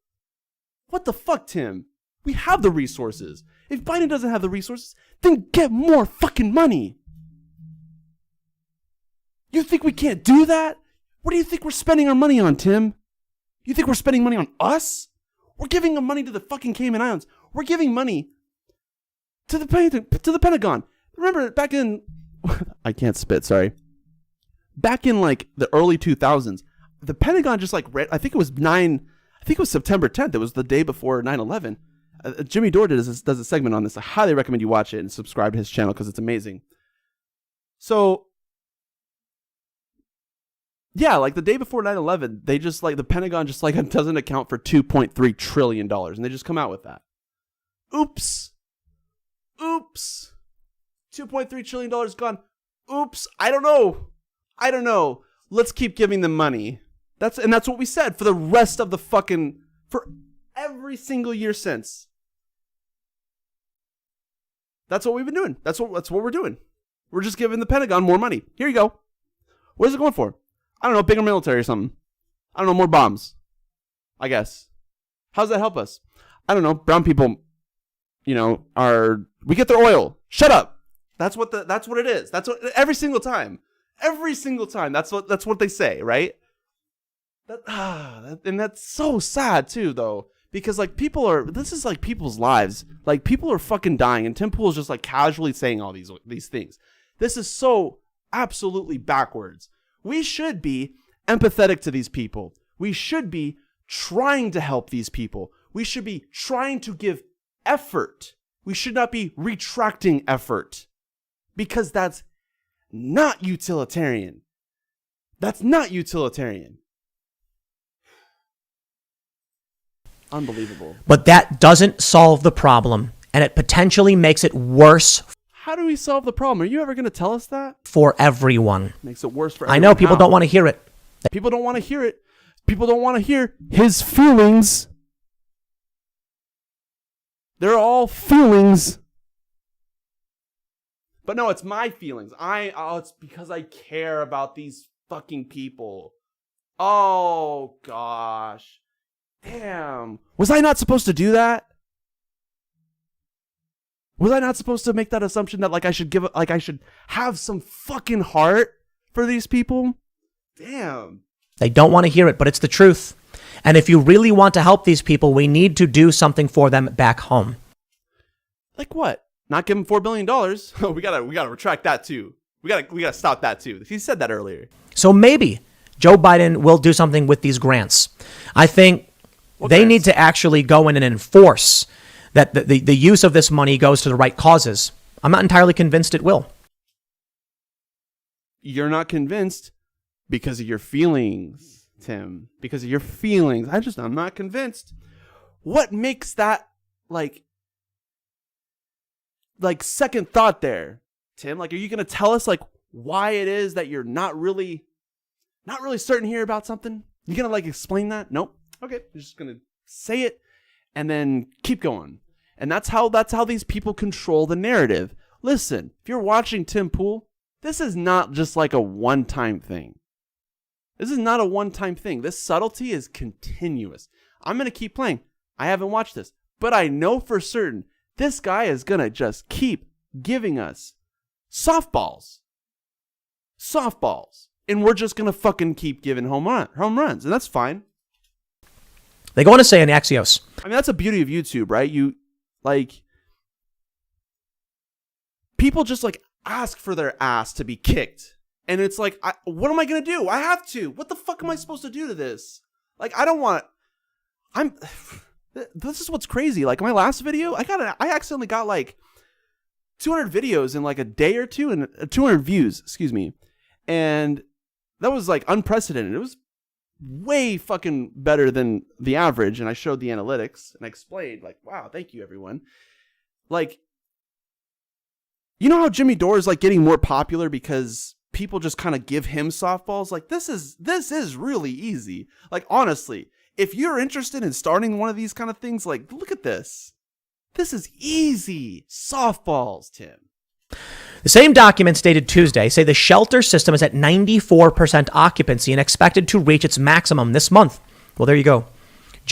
What the fuck, Tim? We have the resources. If Biden doesn't have the resources, then get more fucking money. You think we can't do that? What do you think we're spending our money on, Tim? You think we're spending money on us? We're giving money to the fucking Cayman Islands. We're giving money to the Pentagon. Remember back in I can't spit, sorry. Back in like the early 2000s, the Pentagon just like I think it was September 10th. It was the day before 9/11. Jimmy Dore does a segment on this. I highly recommend you watch it and subscribe to his channel because it's amazing. So, yeah, like the day before 9/11, they just like the Pentagon just like doesn't account for $2.3 trillion, and they just come out with that. Oops. $2.3 trillion gone. Oops. I don't know. Let's keep giving them money. That's what we said for the rest of the fucking for every single year since. That's what we've been doing. That's what we're doing. We're just giving the Pentagon more money. Here you go. What is it going for? I don't know, bigger military or something. I don't know, more bombs. I guess. How does that help us? I don't know. Brown people, you know, we get their oil. Shut up. That's what it is. That's what every single time. That's what they say, right? And that's so sad too, though. Because like this is like people's lives. Like people are fucking dying, and Tim Pool is just like casually saying all these things. This is so absolutely backwards. We should be empathetic to these people. We should be trying to help these people. We should be trying to give effort. We should not be retracting effort. Because that's not utilitarian. That's not utilitarian. Unbelievable. But that doesn't solve the problem, and it potentially makes it worse. How do we solve the problem? Are you ever going to tell us that? For everyone. Makes it worse for everyone. I know people don't want to hear it. People don't want to hear it. People don't want to hear his feelings. They're all feelings. But no, it's my feelings. It's because I care about these fucking people. Oh, gosh. Damn. Was I not supposed to do that? Was I not supposed to make that assumption that I should have some fucking heart for these people? Damn. They don't want to hear it, but it's the truth. And if you really want to help these people, we need to do something for them back home. Like what? Not give them $4 billion? Oh, we gotta retract that too. We gotta stop that too. He said that earlier. So maybe Joe Biden will do something with these grants. I think they need to actually go in and enforce that the use of this money goes to the right causes. I'm not entirely convinced it will. You're not convinced because of your feelings, Tim. Because of your feelings. I'm not convinced. What makes that like second thought there, Tim? Are you going to tell us why it is that you're not really certain here about something? You going to explain that? Nope. Okay. You're just going to say it and then keep going. And that's how these people control the narrative. Listen, if you're watching Tim Pool, this is not just a one-time thing. This is not a one-time thing. This subtlety is continuous. I'm going to keep playing. I haven't watched this, but I know for certain this guy is going to just keep giving us softballs. And we're just going to fucking keep giving home runs. And that's fine. They go on to say in Axios. I mean, that's the beauty of YouTube, right? People just ask for their ass to be kicked. And it's what am I going to do? I have to. What the fuck am I supposed to do to this? This is what's crazy. My last video, I accidentally got 200 videos in a day or two and 200 views, excuse me. And that was unprecedented. It was way fucking better than the average. And I showed the analytics and I explained wow, thank you everyone. You know how Jimmy Dore is getting more popular because people just kind of give him softballs? This is really easy. Honestly, if you're interested in starting one of these kind of things, look at this. This is easy. Softballs, Tim. The same documents dated Tuesday say the shelter system is at 94% occupancy and expected to reach its maximum this month. Well, there you go.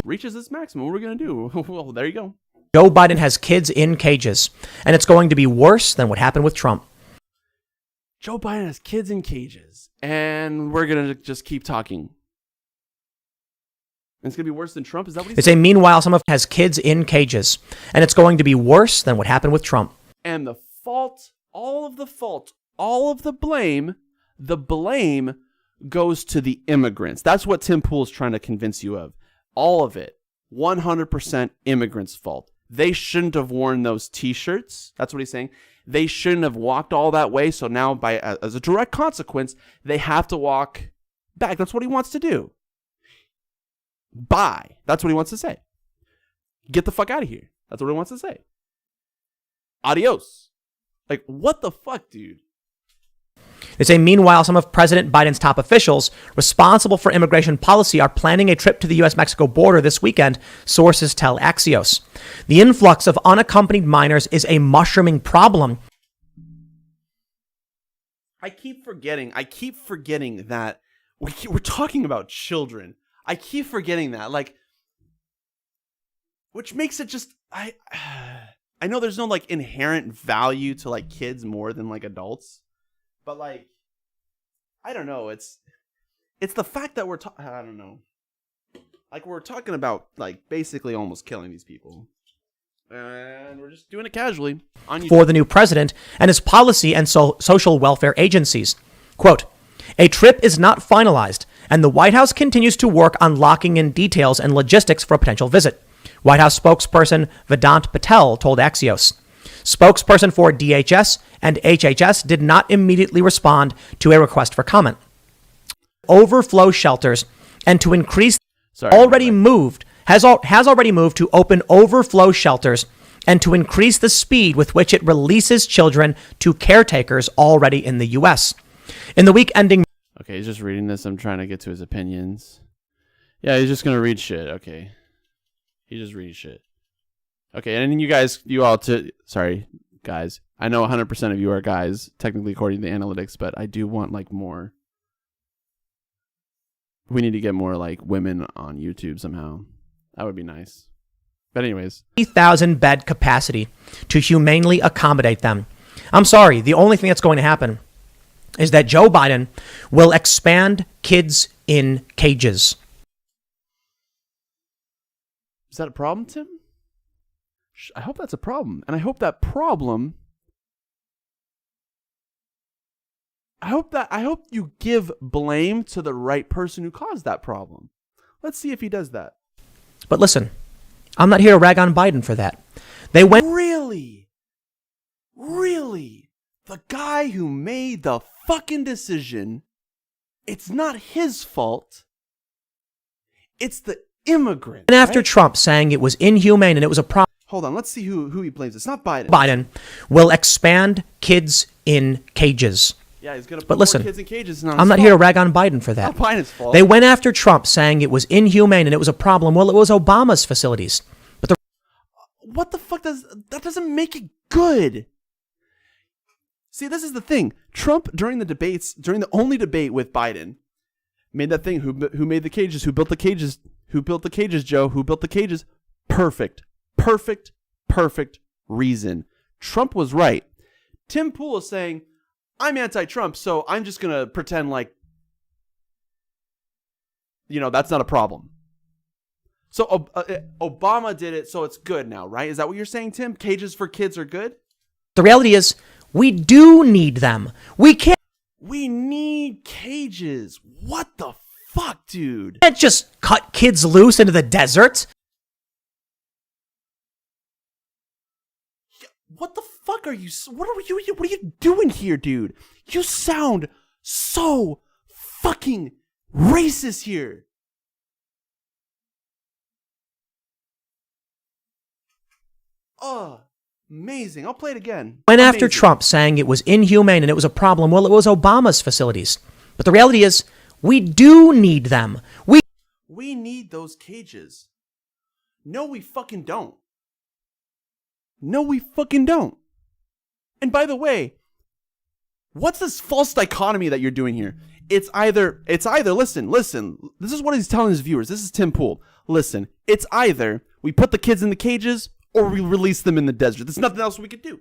Reaches its maximum. What are we going to do? Well, there you go. Joe Biden has kids in cages, and it's going to be worse than what happened with Trump. Joe Biden has kids in cages, and we're going to just keep talking. And it's going to be worse than Trump? Is that what he said? They say, meanwhile, some of has kids in cages, and it's going to be worse than what happened with Trump. And the fault, all of the blame goes to the immigrants. That's what Tim Pool's trying to convince you of. All of it. 100% immigrants' fault. They shouldn't have worn those t-shirts. That's what he's saying. They shouldn't have walked all that way. So now, as a direct consequence, they have to walk back. That's what he wants to do. Bye. That's what he wants to say. Get the fuck out of here. That's what he wants to say. Adios. What the fuck, dude? They say, meanwhile, some of President Biden's top officials responsible for immigration policy are planning a trip to the U.S.-Mexico border this weekend, sources tell Axios. The influx of unaccompanied minors is a mushrooming problem. I keep forgetting that we're talking about children. I keep forgetting that, which makes it just, I know there's no inherent value to kids more than adults. But I don't know. It's the fact that I don't know. We're talking about basically almost killing these people, and we're just doing it casually on YouTube. For the new president and his policy and social welfare agencies. Quote, a trip is not finalized, and the White House continues to work on locking in details and logistics for a potential visit. White House spokesperson Vedant Patel told Axios. Spokesperson for DHS and HHS did not immediately respond to a request for comment. Overflow shelters and to increase already moved has already moved to open overflow shelters and to increase the speed with which it releases children to caretakers already in the U.S. In the week ending... Okay, he's just reading this. I'm trying to get to his opinions. Yeah, he's just going to read shit. Okay. He's just reading shit. Okay, and then sorry, guys. I know 100% of you are guys, technically according to the analytics, but I do want, like, more. We need to get more, like, women on YouTube somehow. That would be nice. But anyways. 3,000 bed capacity to humanely accommodate them. I'm sorry, the only thing that's going to happen is that Joe Biden will expand kids in cages. Is that a problem, Tim? I hope that's a problem. And I hope that problem... I hope you give blame to the right person who caused that problem. Let's see if he does that. But listen, I'm not here to rag on Biden for that. They went... Really? The guy who made the fucking decision, it's not his fault. It's the immigrant. And after Trump saying it was inhumane and it was a problem... Hold on, let's see who he blames. It's not Biden. Biden will expand kids in cages. Yeah, he's going to put more kids in cages. I'm not here to rag on Biden for that. It's not Biden's fault. They went after Trump saying it was inhumane and it was a problem. Well, it was Obama's facilities. But what the fuck that doesn't make it good. See, this is the thing. Trump, during the only debate with Biden, made that thing, who made the cages, who built the cages, Joe, who built the cages. Perfect reason. Trump was right. Tim Pool is saying, I'm anti-Trump, so I'm just going to pretend like, that's not a problem. So Obama did it, so it's good now, right? Is that what you're saying, Tim? Cages for kids are good? the reality is, we do need them. We need cages. What the fuck, dude? Can't just cut kids loose into the desert. What the fuck are you? What are you doing here, dude? You sound so fucking racist here. Amazing. I'll play it again. Went after Trump saying it was inhumane and it was a problem. Well, it was Obama's facilities. But the reality is, we do need them. We need those cages. No, we fucking don't. No, we fucking don't. And by the way, what's this false dichotomy that you're doing here? It's either, listen, this is what he's telling his viewers. This is Tim Pool. Listen, it's either we put the kids in the cages or we release them in the desert. There's nothing else we could do.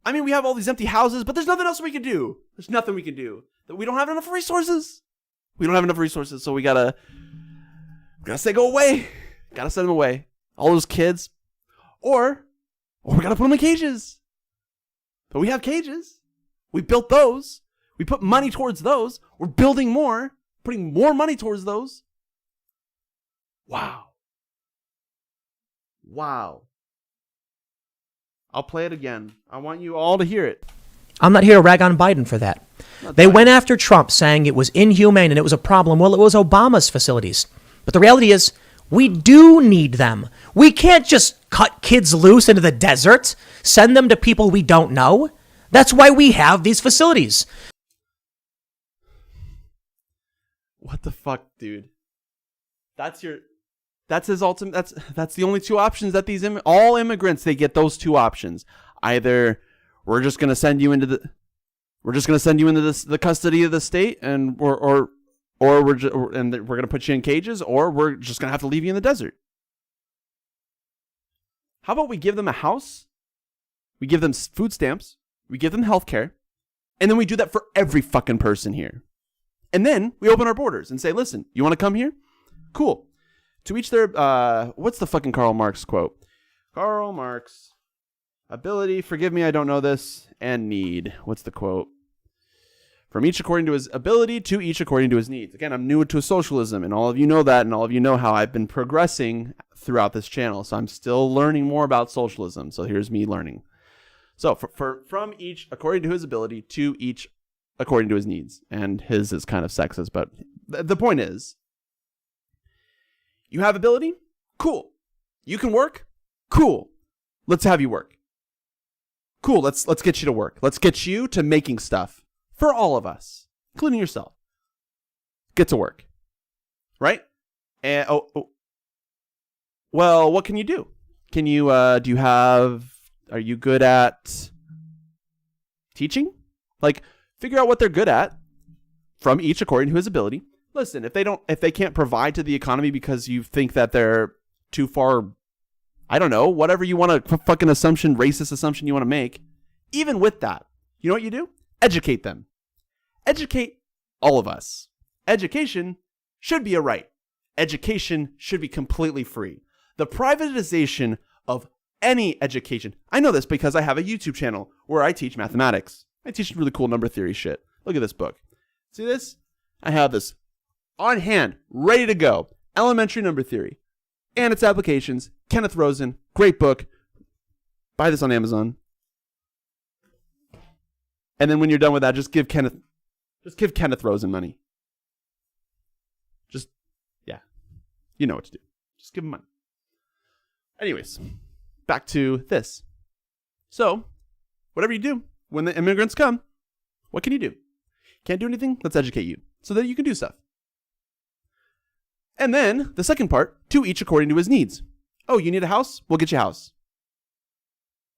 I mean, we have all these empty houses, but there's nothing else we can do. There's nothing we can do. We don't have enough resources. So we gotta say go away. Gotta send them away. All those kids. Or we gotta put them in cages. But we have cages. We built those. We put money towards those. We're building more. Putting more money towards those. Wow. I'll play it again. I want you all to hear it. I'm not here to rag on Biden for that. They went after Trump saying it was inhumane and it was a problem. Well, it was Obama's facilities. But the reality is, we do need them. We can't just cut kids loose into the desert, send them to people we don't know. That's why we have these facilities. What the fuck, dude? That's his ultimate. That's the only two options that all immigrants, they get those two options. Either we're just gonna send you into the custody of the state, and we're gonna put you in cages, or we're just gonna have to leave you in the desert. How about we give them a house? We give them food stamps. We give them health care, and then we do that for every fucking person here. And then we open our borders and say, listen, you want to come here? Cool. To each their, what's the fucking Karl Marx quote? Karl Marx, ability, forgive me, I don't know this, and need. What's the quote? From each according to his ability, to each according to his needs. Again, I'm new to socialism, and all of you know that, and all of you know how I've been progressing throughout this channel, so I'm still learning more about socialism, so here's me learning. So, from each according to his ability, to each according to his needs. And his is kind of sexist, but the point is, You have ability? Cool. You can work? Cool. Let's have you work. Cool, let's get you to work. Let's get you to making stuff for all of us, including yourself. Get to work. Right? And well, what can you do? Can you are you good at teaching? Like, figure out what they're good at from each according to his ability. Listen, if they can't provide to the economy because you think that they're too far, I don't know, whatever you want to fucking racist assumption you want to make, even with that, you know what you do? Educate them. Educate all of us. Education should be a right. Education should be completely free. The privatization of any education. I know this because I have a YouTube channel where I teach mathematics. I teach really cool number theory shit. Look at this book. See this? I have this on hand, ready to go. Elementary number theory and its applications. Kenneth Rosen, great book. Buy this on Amazon. And then when you're done with that, just give Kenneth Rosen money. Yeah. You know what to do. Just give him money. Anyways, back to this. So, whatever you do, when the immigrants come, what can you do? Can't do anything? Let's educate you so that you can do stuff. And then, the second part, to each according to his needs. Oh, you need a house? We'll get you a house.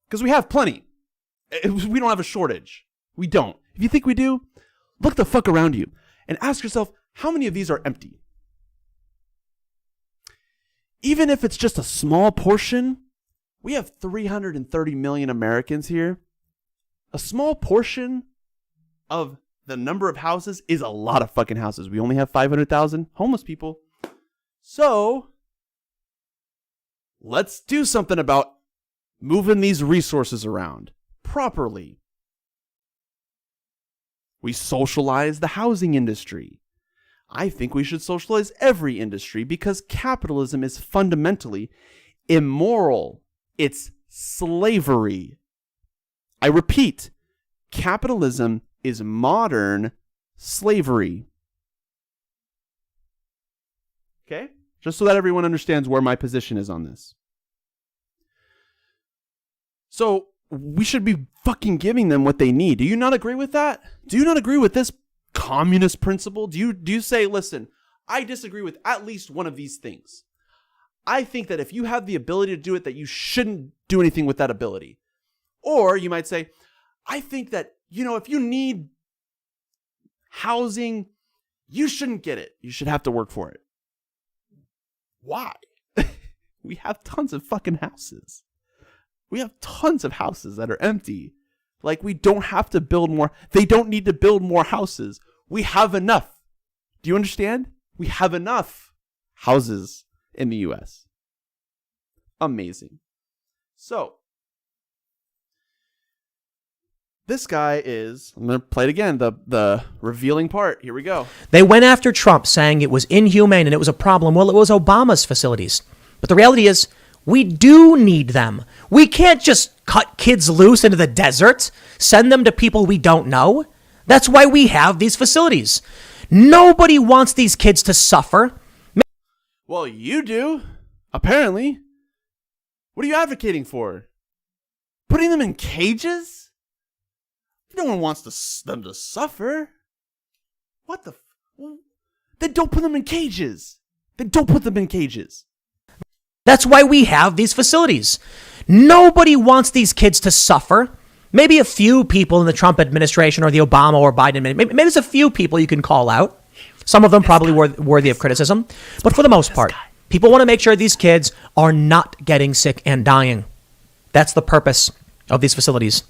Because we have plenty. We don't have a shortage. We don't. If you think we do, look the fuck around you and ask yourself, how many of these are empty? Even if it's just a small portion, we have 330 million Americans here. A small portion of the number of houses is a lot of fucking houses. We only have 500,000 homeless people. So, let's do something about moving these resources around properly. We socialize the housing industry. I think we should socialize every industry because capitalism is fundamentally immoral. It's slavery. I repeat, capitalism is modern slavery. Okay? Just so that everyone understands where my position is on this. So, we should be fucking giving them what they need. Do you not agree with that? Do you not agree with this communist principle? Do you say, listen, I disagree with at least one of these things. I think that if you have the ability to do it, that you shouldn't do anything with that ability. Or you might say, I think that, if you need housing, you shouldn't get it. You should have to work for it. Why? We have tons of fucking houses. We have tons of houses that are empty. Like, we don't have to build more. They don't need to build more houses. We have enough. Do you understand? We have enough houses in the U.S. Amazing. So, this guy is, I'm going to play it again, the revealing part. Here we go. They went after Trump, saying it was inhumane and it was a problem. Well, it was Obama's facilities. But the reality is, we do need them. We can't just cut kids loose into the desert, send them to people we don't know. That's why we have these facilities. Nobody wants these kids to suffer. Well, you do, apparently. What are you advocating for? Putting them in cages? No one wants them to suffer. What the? Then don't put them in cages. That's why we have these facilities. Nobody wants these kids to suffer. Maybe a few people in the Trump administration or the Obama or Biden administration. Maybe there's a few people you can call out. Some of them probably worthy of criticism. But for the most part, people want to make sure these kids are not getting sick and dying. That's the purpose of these facilities.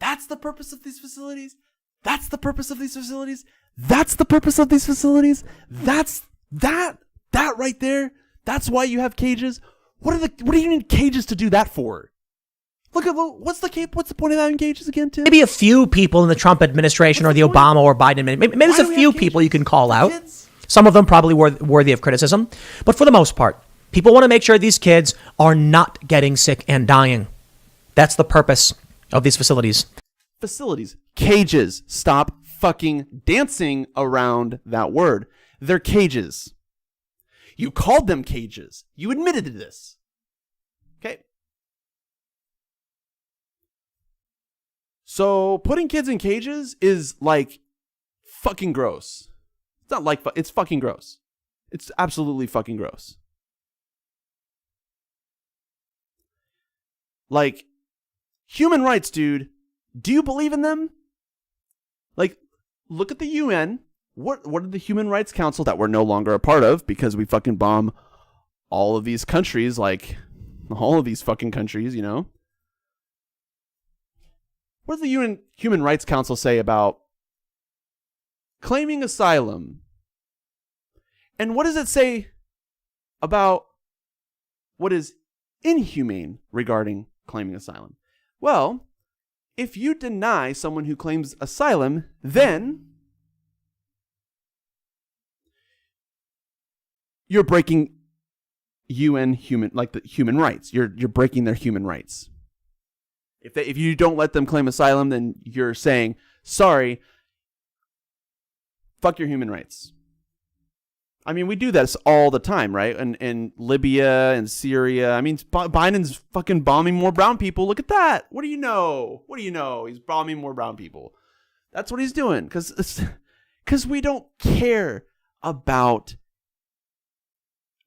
That's the purpose of these facilities. That's the purpose of these facilities. That's the purpose of these facilities. That's that right there. That's why you have cages. What do you need cages to do that for? Look at what's the point of having cages again, Tim? Maybe a few people in the Trump administration or the Obama or Biden administration. Maybe there's a few people you can call out. Some of them probably worthy of criticism. But for the most part, people want to make sure these kids are not getting sick and dying. That's the purpose of these facilities. Facilities. Cages. Stop fucking dancing around that word. They're cages. You called them cages. You admitted to this. Okay. So putting kids in cages is like fucking gross. It's not like, it's fucking gross. It's absolutely fucking gross. Like, human rights, dude. Do you believe in them? Like, look at the UN. What did the Human Rights Council, that we're no longer a part of because we fucking bomb all of these countries, like all of these fucking countries, you know? What does the UN Human Rights Council say about claiming asylum? And what does it say about what is inhumane regarding claiming asylum? Well, if you deny someone who claims asylum, then you're breaking UN human rights. You're breaking their human rights. If you don't let them claim asylum, then you're saying, sorry, fuck your human rights. I mean, we do this all the time, right? In Libya and Syria. I mean, Biden's fucking bombing more brown people. Look at that. What do you know? He's bombing more brown people. That's what he's doing. Because we don't care about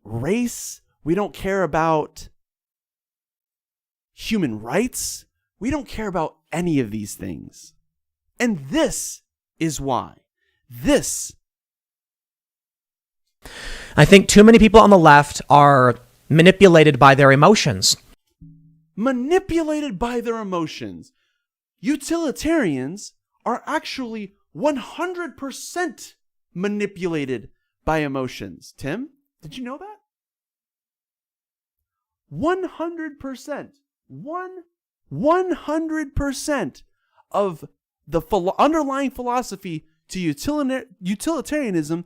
race. We don't care about human rights. We don't care about any of these things. And this is why. I think too many people on the left are manipulated by their emotions. Manipulated by their emotions. Utilitarians are actually 100% manipulated by emotions. Tim, did you know that? 100%. 100% of the underlying philosophy to utilitarianism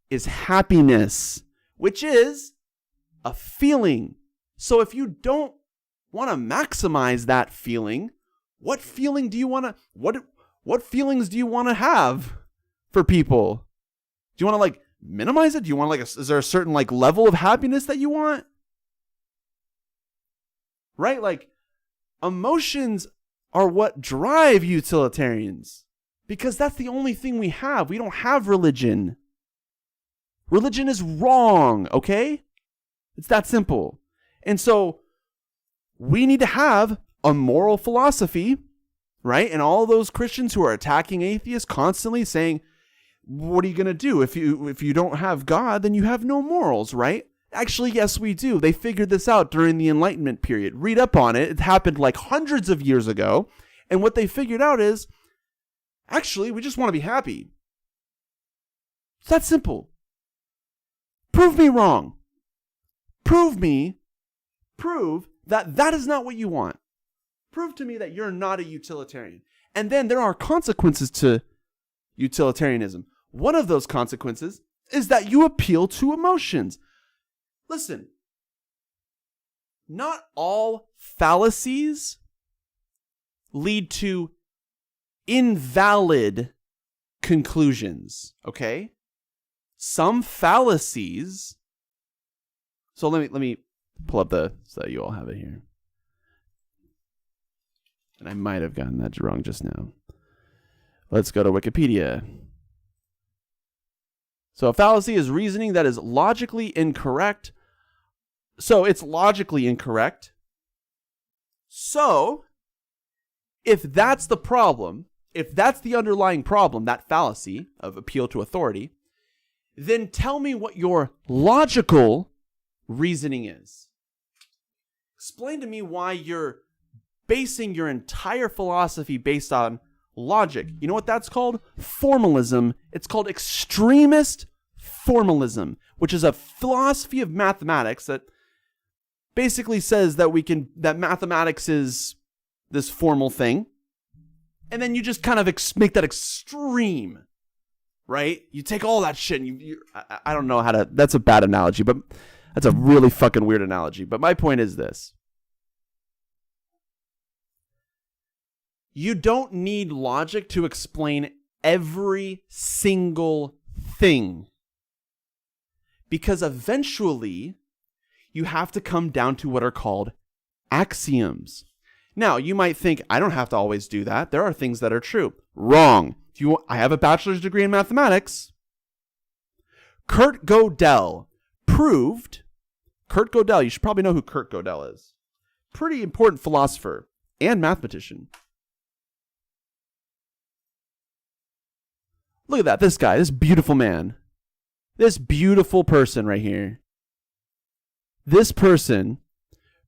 is happiness, which is a feeling. So if you don't want to maximize that feeling, what feeling do you want to what feelings do you want to have for people? Do you want to like minimize it? Do you want like is there a certain like level of happiness that you want? Right? Like emotions are what drive utilitarians because that's the only thing we have. We don't have religion. Religion is wrong, okay? It's that simple. And so we need to have a moral philosophy, right? And all those Christians who are attacking atheists constantly saying, what are you going to do? If you don't have God, then you have no morals, right? Actually, yes, we do. They figured this out during the Enlightenment period. Read up on it. It happened like hundreds of years ago. And what they figured out is, actually, we just want to be happy. It's that simple. Prove me wrong. Prove that is not what you want. Prove to me that you're not a utilitarian. And then there are consequences to utilitarianism. One of those consequences is that you appeal to emotions. Listen, not all fallacies lead to invalid conclusions, okay? Some fallacies. So let me pull up so that you all have it here. And I might have gotten that wrong just now. Let's go to Wikipedia. So a fallacy is reasoning that is logically incorrect. So it's logically incorrect. So if that's the problem, if that's the underlying problem, that fallacy of appeal to authority, then tell me what your logical reasoning is. Explain to me why you're basing your entire philosophy based on logic. You know what that's called? Formalism. It's called extremist formalism, which is a philosophy of mathematics that basically says that mathematics is this formal thing. And then you just kind of make that extreme, right? You take all that shit and I don't know how to, that's a bad analogy, but that's a really fucking weird analogy. But my point is this. You don't need logic to explain every single thing. Because eventually you have to come down to what are called axioms. Now, you might think, I don't have to always do that. There are things that are true. Wrong. I have a bachelor's degree in mathematics. Kurt Gödel, you should probably know who Kurt Gödel is. Pretty important philosopher and mathematician. Look at that, this guy, this beautiful man. This beautiful person right here. This person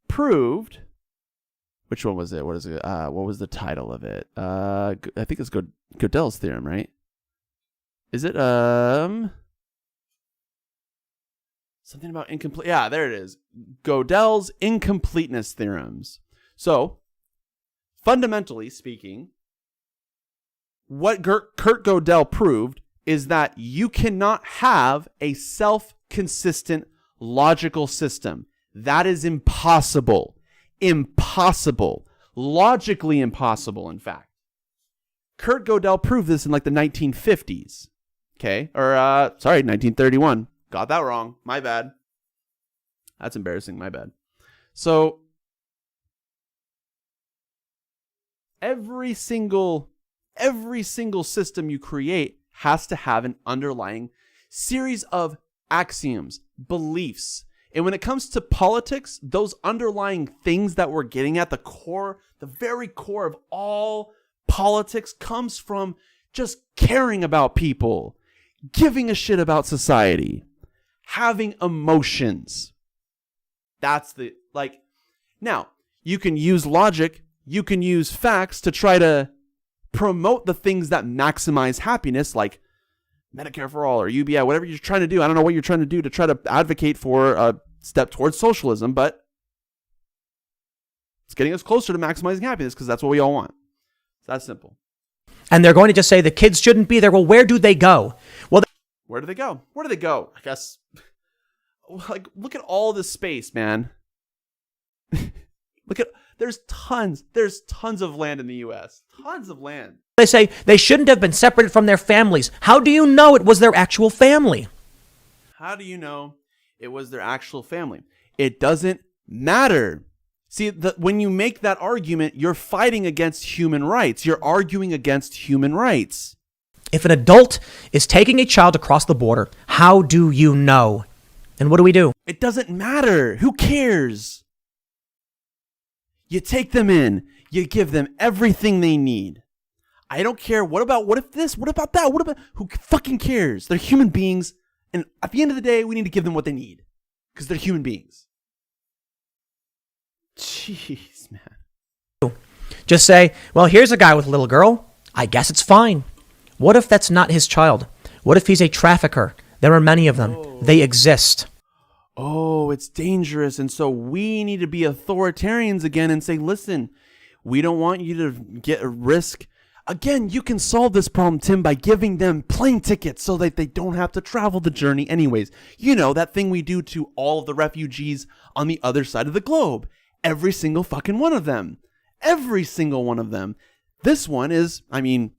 proved, which one was it? What is it? What was the title of it? I think it's Gödel's theorem, right? Is it something about incomplete? Yeah, there it is. Gödel's incompleteness theorems. So, fundamentally speaking, what Kurt Gödel proved is that you cannot have a self-consistent logical system. That is impossible. Impossible. Logically impossible, in fact. Kurt Gödel proved this in like the 1950s. Okay? Or, 1931. Got that wrong. My bad. That's embarrassing. My bad. So, every single system you create has to have an underlying series of axioms, beliefs. And when it comes to politics, those underlying things that we're getting at, the very core of all politics comes from just caring about people, giving a shit about society, having emotions. That's now, you can use logic, you can use facts to try to promote the things that maximize happiness, like Medicare for all or UBI, whatever you're trying to do. I don't know what you're trying to do to try to advocate for a step towards socialism, but it's getting us closer to maximizing happiness because that's what we all want. It's that simple. And they're going to just say the kids shouldn't be there. Well, where do they go? Well, where do they go? Where do they go? I guess, look at all this space, man. There's tons of land in the U.S. Tons of land. They say they shouldn't have been separated from their families. How do you know it was their actual family? How do you know it was their actual family? It doesn't matter. See, when you make that argument, you're fighting against human rights. You're arguing against human rights. If an adult is taking a child across the border, how do you know? And what do we do? It doesn't matter. Who cares? You take them in. You give them everything they need. I don't care. What if this? What about that? Who fucking cares? They're human beings. And at the end of the day, we need to give them what they need. Because they're human beings. Jeez, man. Just say, well, here's a guy with a little girl. I guess it's fine. What if that's not his child? What if he's a trafficker? There are many of them. Oh. They exist. Oh, it's dangerous. And so we need to be authoritarians again and say, listen, we don't want you to get a risk. Again, you can solve this problem, Tim, by giving them plane tickets so that they don't have to travel the journey anyways. You know, that thing we do to all of the refugees on the other side of the globe. Every single fucking one of them. Every single one of them. This one is,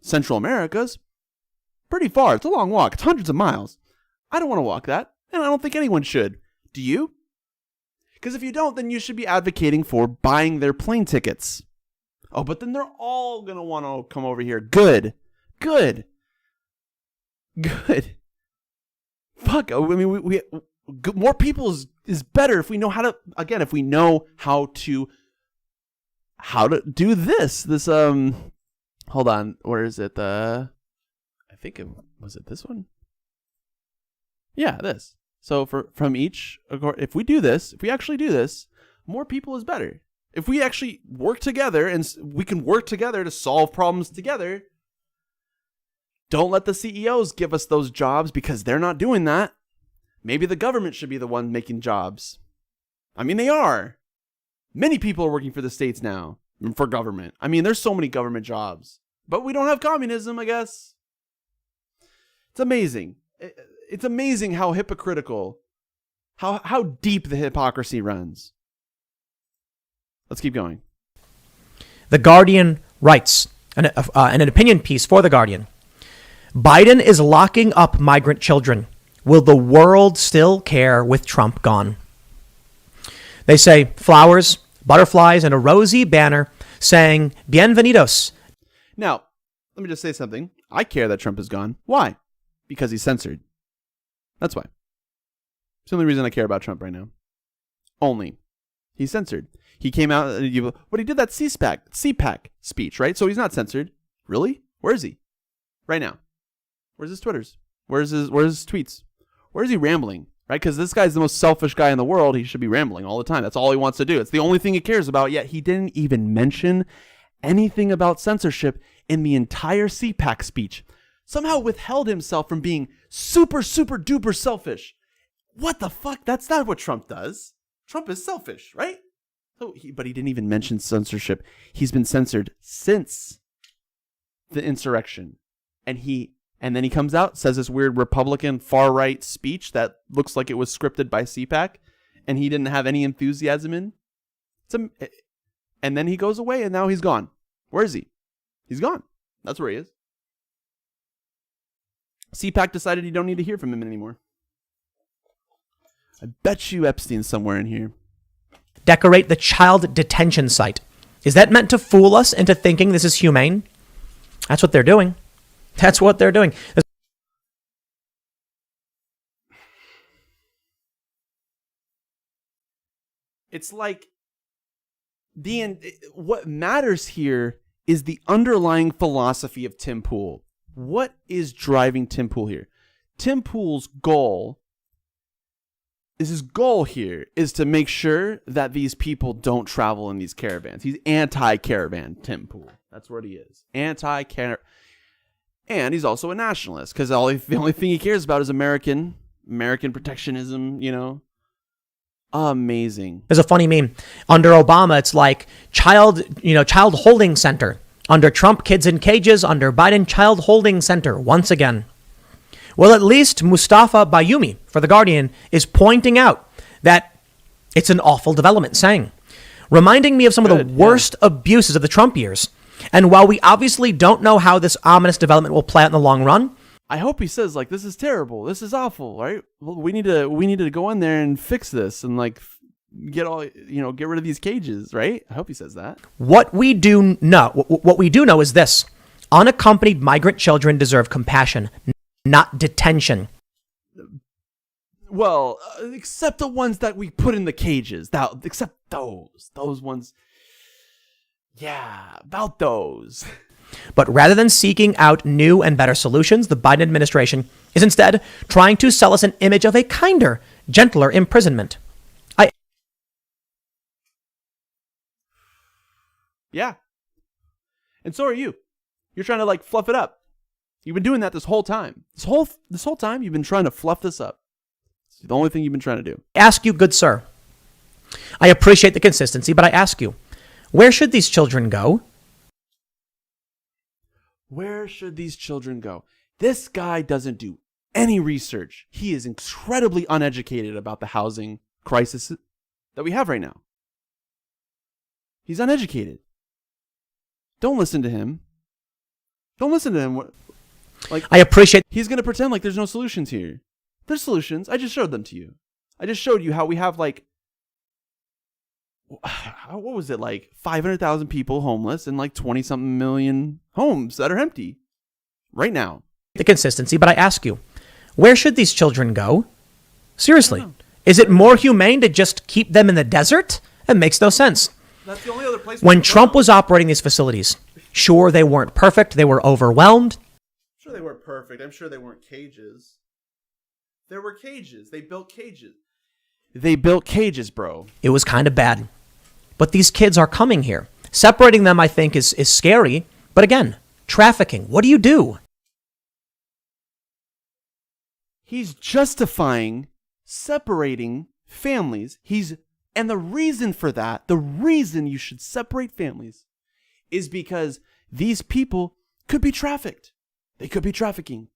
Central America's pretty far. It's a long walk. It's hundreds of miles. I don't want to walk that, and I don't think anyone should. Do you? Because if you don't, then you should be advocating for buying their plane tickets. Oh, but then they're all going to want to come over here. Good. Fuck. We more people is better if we know how to, again, if we know how to do this. Hold on. Where is it? I think was it this one? Yeah, this. So from each, if we actually do this, more people is better. If we actually work together and we can work together to solve problems together, don't let the CEOs give us those jobs because they're not doing that. Maybe the government should be the one making jobs. They are. Many people are working for the states now, for government. There's so many government jobs. But we don't have communism, I guess. It's amazing. It's amazing how hypocritical, how deep the hypocrisy runs. Let's keep going. The Guardian writes, an opinion piece for The Guardian. Biden is locking up migrant children. will the world still care with Trump gone? They say flowers, butterflies, and a rosy banner saying bienvenidos. Now, let me just say something. I care that Trump is gone. Why? Because he's censored. That's why. It's the only reason I care about Trump right now. Only. He's censored. He came out, but he did that CPAC speech, right? So he's not censored. Really? Where is he? Right now. Where's his Twitters? Where's his tweets? Where is he rambling? Right? Because this guy's the most selfish guy in the world. He should be rambling all the time. That's all he wants to do. It's the only thing he cares about. Yet he didn't even mention anything about censorship in the entire CPAC speech. Somehow withheld himself from being super, super duper selfish. What the fuck? That's not what Trump does. Trump is selfish, right? But he didn't even mention censorship. He's been censored since the insurrection. And then he comes out, says this weird Republican far-right speech that looks like it was scripted by CPAC, and he didn't have any enthusiasm in. And then he goes away, and now he's gone. Where is he? He's gone. That's where he is. CPAC decided you don't need to hear from him anymore. I bet you Epstein's somewhere in here. Decorate the child detention site. Is that meant to fool us into thinking this is humane? That's what they're doing. That's what they're doing. It's like what matters here is the underlying philosophy of Tim Pool. What is driving Tim Pool here? Tim Pool's goal here is to make sure that these people don't travel in these caravans. He's anti-caravan, Tim Pool. That's what he is. Anti-caravan. And he's also a nationalist because the only thing he cares about is American protectionism, you know. Amazing. There's a funny meme. Under Obama, it's like child holding center. Under Trump, kids in cages. Under Biden, child holding center once again. Well, at least Mustafa Bayoumi for The Guardian is pointing out that it's an awful development, saying, reminding me of some of the worst abuses of the Trump years. And while we obviously don't know how this ominous development will play out in the long run, I hope he says like, this is terrible, this is awful, right? Well, we need to go in there and fix this and like get rid of these cages, right? I hope he says that. What we do know is this: unaccompanied migrant children deserve compassion, not detention. Well, except the ones that we put in the cages. Except those ones. Yeah, about those. But rather than seeking out new and better solutions, the Biden administration is instead trying to sell us an image of a kinder, gentler imprisonment. Yeah. And so are you. You're trying to like fluff it up. You've been doing that this whole time. This whole time you've been trying to fluff this up. It's the only thing you've been trying to do. Ask you, good sir. I appreciate the consistency, but I ask you, where should these children go? Where should these children go? This guy doesn't do any research. He is incredibly uneducated about the housing crisis that we have right now. He's uneducated. Don't listen to him. Don't listen to him. Like, I appreciate. He's going to pretend like there's no solutions here. There's solutions. I just showed them to you. I just showed you how we have like, what was it, like 500,000 people homeless and like 20-something million homes that are empty right now. The consistency, but I ask you, where should these children go? Seriously, is it more humane to just keep them in the desert? It makes no sense. That's the only other place. When Trump was operating these facilities, sure, they weren't perfect. They were overwhelmed. Sure, they weren't perfect. I'm sure they weren't cages. There were cages. They built cages. They built cages, bro. It was kind of bad. But these kids are coming here. Separating them, I think, is scary. But again, trafficking. What do you do? He's justifying separating families. And the reason for that, the reason you should separate families is because these people could be trafficked. They could be trafficking.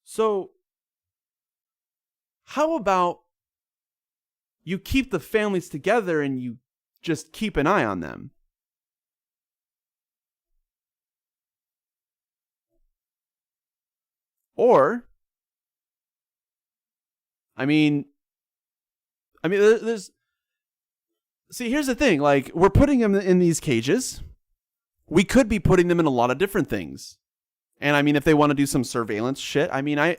So, how about you keep the families together and you just keep an eye on them? Or, I mean, there's, see, here's the thing. Like, we're putting them in these cages. We could be putting them in a lot of different things. And I mean, if they want to do some surveillance shit, I mean,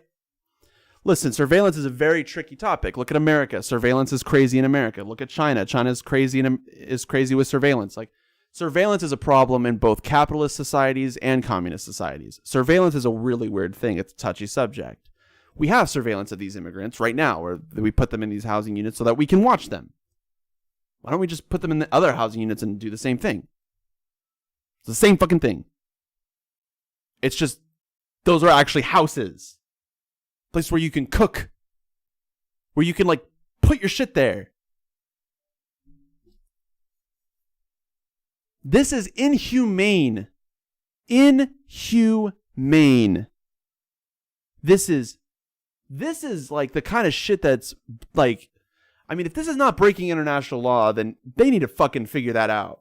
listen, surveillance is a very tricky topic. Look at America. Surveillance is crazy in America. Look at China. China is crazy with surveillance. Like, surveillance is a problem in both capitalist societies and communist societies. Surveillance is a really weird thing. It's a touchy subject. We have surveillance of these immigrants right now, where we put them in these housing units so that we can watch them. Why don't we just put them in the other housing units and do the same thing? It's the same fucking thing. It's just, those are actually houses. Place where you can cook. Where you can, like, put your shit there. This is inhumane. Inhumane. This is like the kind of shit that's like, I mean, if this is not breaking international law, then they need to fucking figure that out.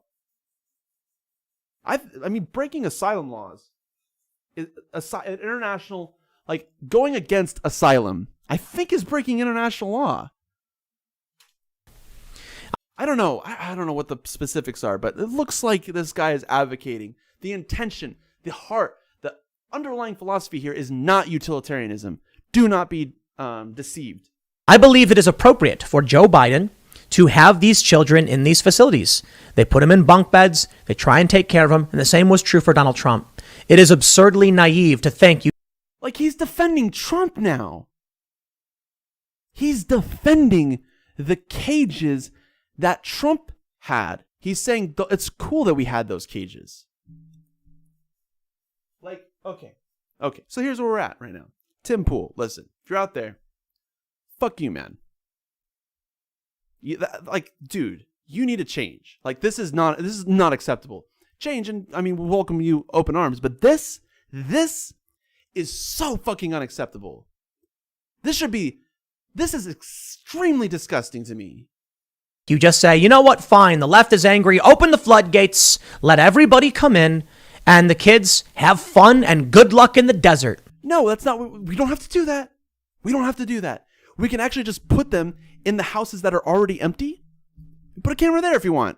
I mean, breaking asylum laws is international, like going against asylum, I think is breaking international law. I don't know. I don't know what the specifics are, but it looks like this guy is advocating the intention, the heart, the underlying philosophy here is not utilitarianism. Do not be deceived. I believe it is appropriate for Joe Biden to have these children in these facilities. They put them in bunk beds. They try and take care of them. And the same was true for Donald Trump. It is absurdly naive to think you... Like, he's defending Trump now. He's defending the cages that Trump had. He's saying it's cool that we had those cages. Like, okay. So here's where we're at right now. Tim Pool, listen, if you're out there, fuck you, man. Like, dude, you need to change. Like, this is not acceptable. Change, and I mean, we'll welcome you open arms, but this is so fucking unacceptable. This is extremely disgusting to me. You just say, you know what, fine, the left is angry, open the floodgates, let everybody come in, and the kids have fun and good luck in the desert. No, that's not, we don't have to do that. We don't have to do that. We can actually just put them in the houses that are already empty. Put a camera there if you want.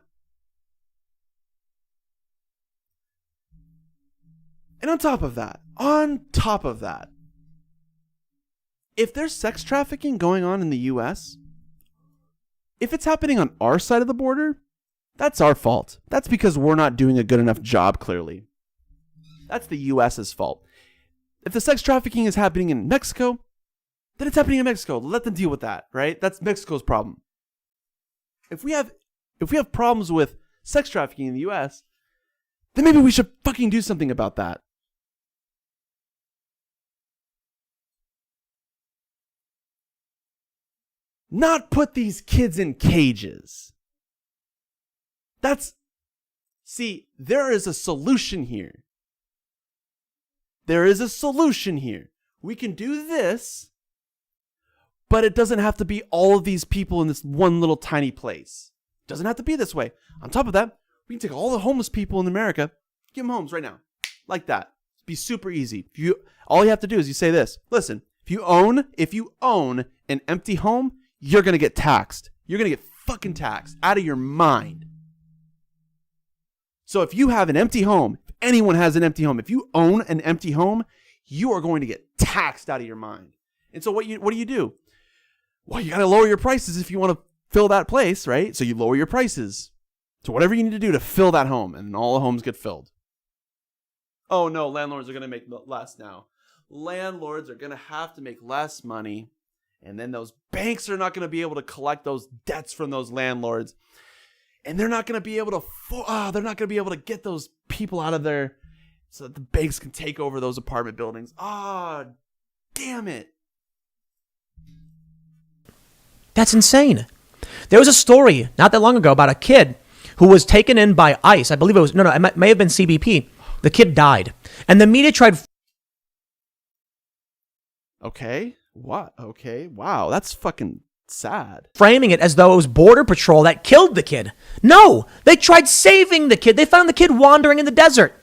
And on top of that, if there's sex trafficking going on in the U.S., if it's happening on our side of the border, that's our fault. That's because we're not doing a good enough job, clearly. That's the U.S.'s fault. If the sex trafficking is happening in Mexico, then it's happening in Mexico. Let them deal with that, right? That's Mexico's problem. If we have problems with sex trafficking in the U.S., then maybe we should fucking do something about that. Not put these kids in cages. See, there is a solution here. We can do this, but it doesn't have to be all of these people in this one little tiny place. It doesn't have to be this way. On top of that, we can take all the homeless people in America, give them homes right now. Like that. It'd be super easy. All you have to do is you say this. Listen, if you own an empty home, you're going to get taxed. You're going to get fucking taxed out of your mind. So if you have an empty home, if anyone has an empty home, if you own an empty home, you are going to get taxed out of your mind. And so what do you do? Well, you got to lower your prices if you want to fill that place, right? So you lower your prices to whatever you need to do to fill that home, and all the homes get filled. Oh no, landlords are going to make less now. Landlords are going to have to make less money. And then those banks are not going to be able to collect those debts from those landlords. And they're not going to be able to get those people out of there so that the banks can take over those apartment buildings. Damn it. That's insane. There was a story not that long ago about a kid who was taken in by ICE. I believe it may have been CBP. The kid died. And the media tried... Okay. What? Okay. Wow. That's fucking sad. Framing it as though it was Border Patrol that killed the kid. No, they tried saving the kid. They found the kid wandering in the desert.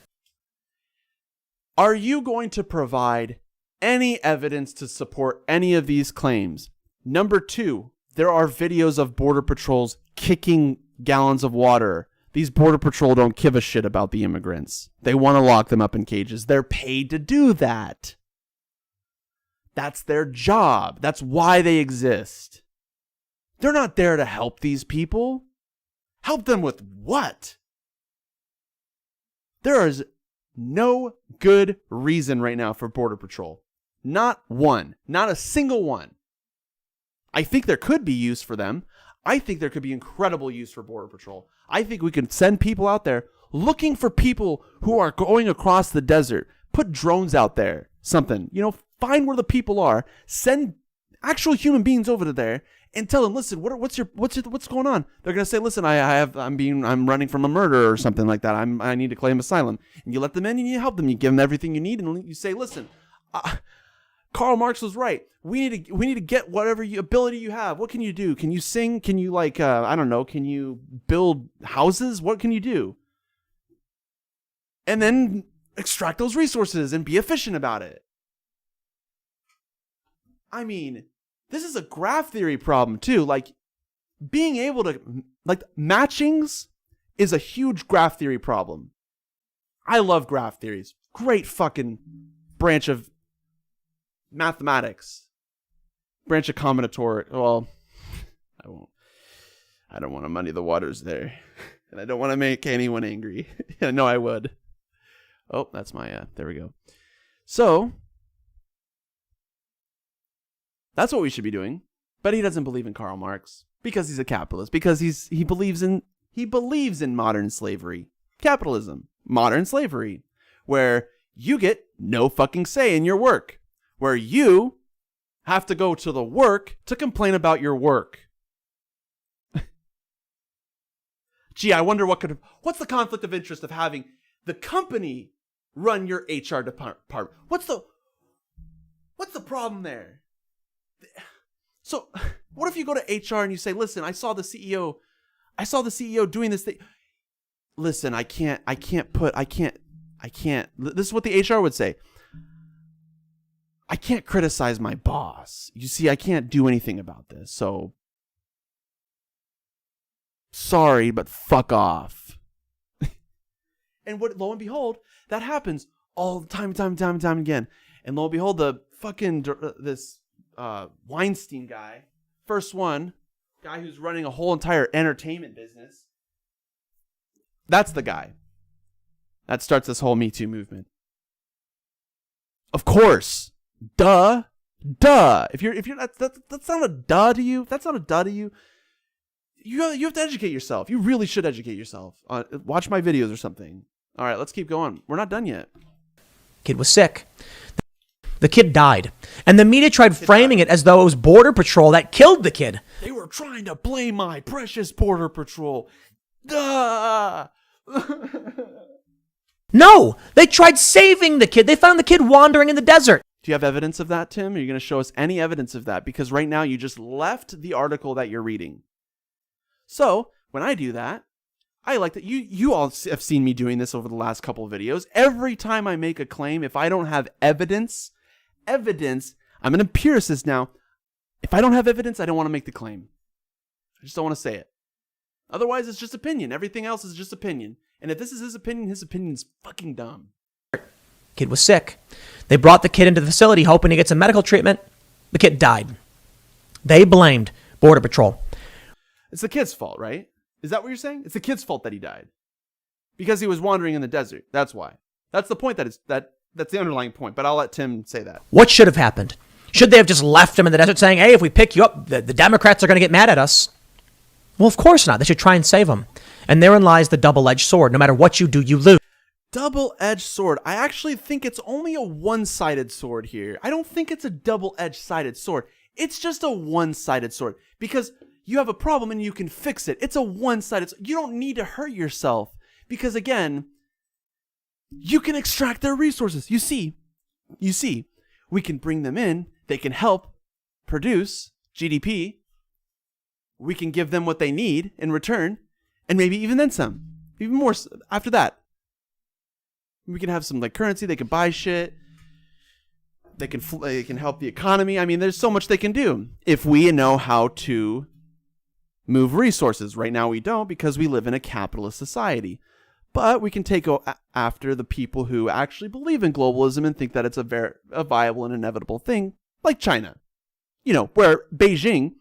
Are you going to provide any evidence to support any of these claims. Number 2, there are videos of border patrols kicking gallons of water. These border patrol don't give a shit about the immigrants. They want to lock them up in cages. They're paid to do that. That's their job. That's why they exist. They're not there to help these people. Help them with what? There is no good reason right now for Border Patrol. Not one. Not a single one. I think there could be use for them. I think there could be incredible use for Border Patrol. I think we can send people out there looking for people who are going across the desert. Put drones out there. Something. Find where the people are. Send actual human beings over to there and tell them, listen, what's going on? They're gonna say, listen, I'm running from a murder or something like that. I need to claim asylum. And you let them in and you help them. You give them everything you need, and you say, listen, Karl Marx was right. We need to get whatever ability you have. What can you do? Can you sing? Can you I don't know? Can you build houses? What can you do? And then extract those resources and be efficient about it. I mean, this is a graph theory problem too. Being able to, matchings is a huge graph theory problem. I love graph theories. Great fucking branch of mathematics. Branch of combinatorics. Well, I don't want to muddy the waters there. And I don't want to make anyone angry. I know I would. Oh, that's my, there we go. So, that's what we should be doing. But he doesn't believe in Karl Marx because he's a capitalist. Because he believes in modern slavery. Capitalism. Modern slavery. Where you get no fucking say in your work. Where you have to go to the work to complain about your work. Gee, I wonder what's the conflict of interest of having the company run your HR department? What's the problem there? So, what if you go to HR and you say, listen, I saw the CEO doing this thing. Listen, I can't, this is what the HR would say. I can't criticize my boss. You see, I can't do anything about this. So, sorry, but fuck off. And lo and behold, that happens all the time again. And lo and behold, the fucking, this Weinstein guy, first guy who's running a whole entire entertainment business. That's the guy that starts this whole Me Too movement. Of course. Duh. If you're that's not a duh to you. That's not a duh to you. You have to educate yourself. You really should educate yourself. Watch my videos or something. All right, let's keep going. We're not done yet. Kid was sick. The kid died. And the media tried framing it as though it was Border Patrol that killed the kid. They were trying to blame my precious Border Patrol. Duh. No, they tried saving the kid. They found the kid wandering in the desert. Do you have evidence of that, Tim? Are you going to show us any evidence of that? Because right now you just left the article that you're reading. So when I do that, I like that you all have seen me doing this over the last couple of videos. Every time I make a claim, if I don't have evidence, I'm an empiricist now. If I don't have evidence, I don't want to make the claim. I just don't want to say it. Otherwise, it's just opinion. Everything else is just opinion. And if this is his opinion's fucking dumb. Kid was sick. They brought the kid into the facility hoping to get some medical treatment. The kid died. They blamed Border Patrol. It's the kid's fault, right? Is that what you're saying? It's the kid's fault that he died. Because he was wandering in the desert. That's why. That's the point that's the underlying point, but I'll let Tim say that. What should have happened? Should they have just left him in the desert saying, hey, if we pick you up, the Democrats are going to get mad at us? Well, of course not. They should try and save him. And therein lies the double-edged sword. No matter what you do, you lose. Double-edged sword. I actually think it's only a one-sided sword here. I don't think it's a double-edged sided sword. It's just a one-sided sword. Because you have a problem and you can fix it. It's a one-sided sword. You don't need to hurt yourself. Because again, you can extract their resources. You see, we can bring them in. They can help produce GDP. We can give them what they need in return. And maybe even then some. Even more after that. We can have some currency. They can buy shit. They can help the economy. I mean, there's so much they can do if we know how to move resources. Right now we don't, because we live in a capitalist society. But we can take after the people who actually believe in globalism and think that it's a viable and inevitable thing, like China. You know, where Beijing,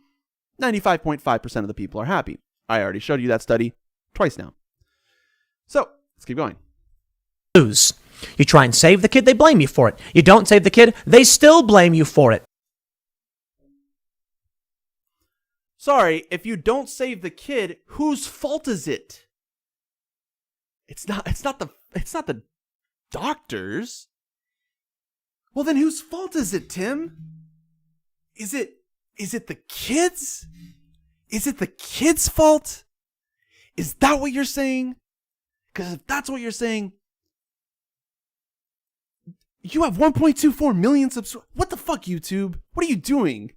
95.5% of the people are happy. I already showed you that study twice now. So, let's keep going. Lose. You try and save the kid, they blame you for it. You don't save the kid, they still blame you for it. Sorry, if you don't save the kid, whose fault is it? It's not the doctors. Well, then whose fault is it, Tim? Is it the kids? Is it the kids' fault? Is that what you're saying? Because if that's what you're saying, you have 1.24 million subscribers. What the fuck, YouTube? What are you doing?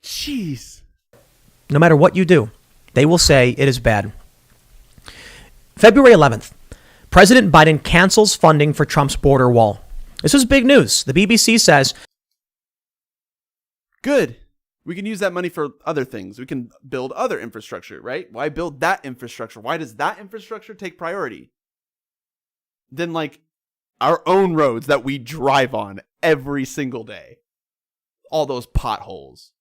Jeez. No matter what you do, they will say it is bad. February 11th, President Biden cancels funding for Trump's border wall. This is big news. The BBC says, good. We can use that money for other things. We can build other infrastructure, right? Why build that infrastructure? Why does that infrastructure take priority? Then, like, our own roads that we drive on every single day. All those potholes.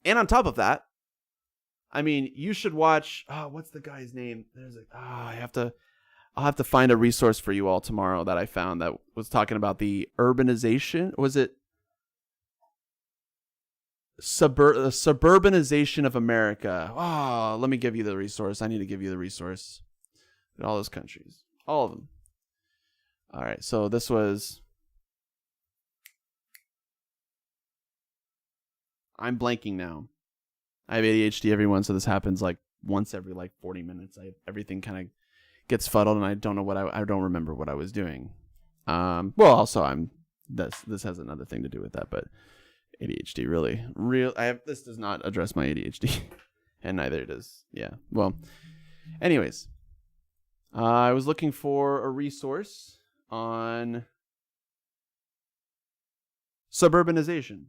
And on top of that, I mean, you should watch, what's the guy's name? I'll have to find a resource for you all tomorrow that I found that was talking about the urbanization. Was it suburbanization of America? Oh, let me give you the resource. I need to give you the resource. In all those countries. All of them. All right, so this was... I'm blanking now. I have ADHD, everyone, so this happens like once every like 40 minutes. Everything kind of gets fuddled, and I don't know I don't remember what I was doing. Well, also this has another thing to do with that, but ADHD this does not address my ADHD, and neither does. Yeah. Well, anyways, I was looking for a resource on suburbanization.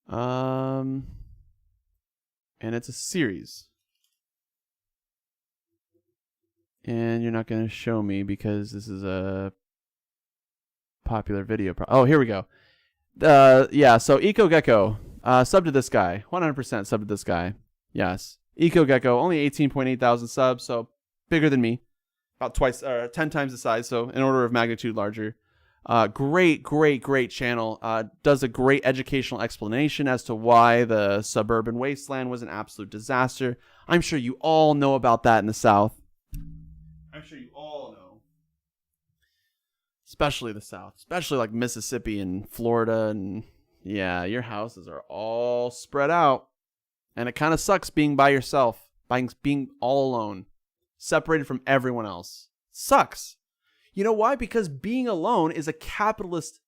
And it's a series. And you're not going to show me because this is a popular video. Oh, here we go. Yeah, so EcoGecko, sub to this guy. 100% sub to this guy. Yes. EcoGecko, only 18.8 thousand subs, so bigger than me. About 10 times the size, so an order of magnitude larger. Great channel. Does a great educational explanation as to why the suburban wasteland was an absolute disaster. I'm sure you all know about that in the South. I'm sure you all know. Especially the South. Especially like Mississippi and Florida. And yeah, your houses are all spread out. And it kind of sucks being by yourself. Being all alone. Separated from everyone else. Sucks. You know why? Because being alone is a capitalist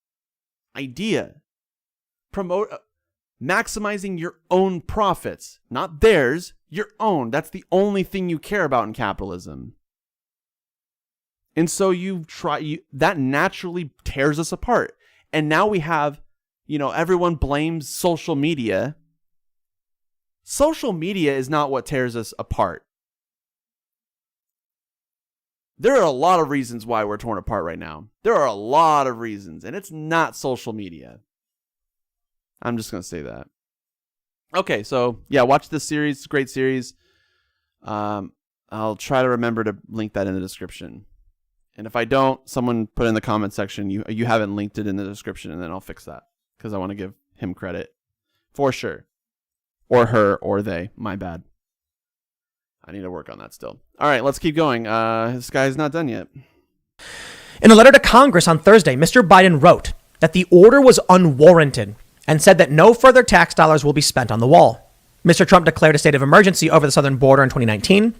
idea. Maximizing your own profits, not theirs, your own. That's the only thing you care about in capitalism. And so that naturally tears us apart. And now we have, everyone blames social media. Social media is not what tears us apart. There are a lot of reasons why we're torn apart right now. There are a lot of reasons, and it's not social media. I'm just going to say that. Okay, so yeah, watch this series. It's a great series. I'll try to remember to link that in the description. And if I don't, someone put in the comment section, you haven't linked it in the description, and then I'll fix that. Because I want to give him credit. For sure. Or her, or they. My bad. I need to work on that still. All right, let's keep going. This guy's not done yet. In a letter to Congress on Thursday, Mr. Biden wrote that the order was unwarranted and said that no further tax dollars will be spent on the wall. Mr. Trump declared a state of emergency over the southern border in 2019,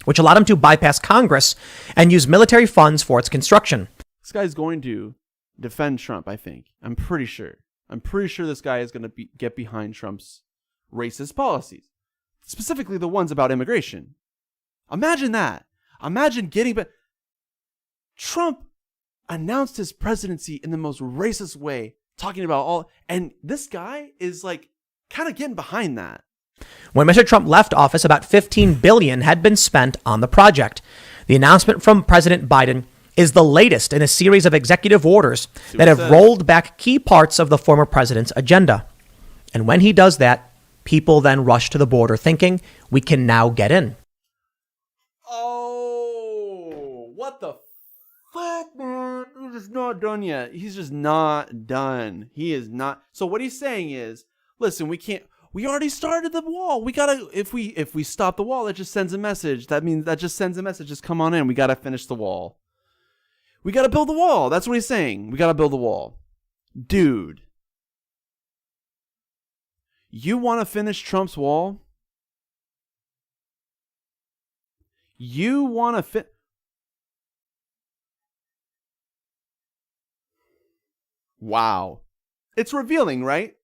which allowed him to bypass Congress and use military funds for its construction. This guy's going to defend Trump, I think. I'm pretty sure. This guy is going to get behind Trump's racist policies. Specifically the ones about immigration. Imagine that. Imagine getting back. Trump announced his presidency in the most racist way, talking about all, and this guy is like kind of getting behind that. When Mr. Trump left office, about $15 billion had been spent on the project. The announcement from President Biden is the latest in a series of executive orders that have rolled back key parts of the former president's agenda. And when he does that, people then rush to the border thinking we can now get in. Oh, what the fuck, man? He's just not done yet. He's just not done. He is not. So what he's saying is, listen, we already started the wall. We gotta, if we stop the wall, it just sends a message. That just sends a message. Just come on in. We gotta finish the wall. We gotta build the wall. That's what he's saying. We gotta build the wall. Dude. You want to finish Trump's wall? You want to Wow. It's revealing, right?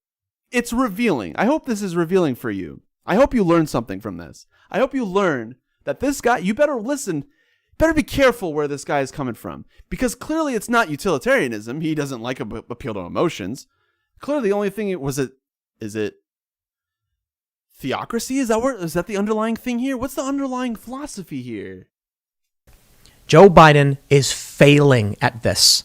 It's revealing. I hope this is revealing for you. I hope you learn something from this. I hope you learn that this guy, you better listen, better be careful where this guy is coming from. Because clearly it's not utilitarianism. He doesn't like appeal to emotions. Clearly the only thing is it theocracy? Is that the underlying thing here? What's the underlying philosophy here? Joe Biden is failing at this.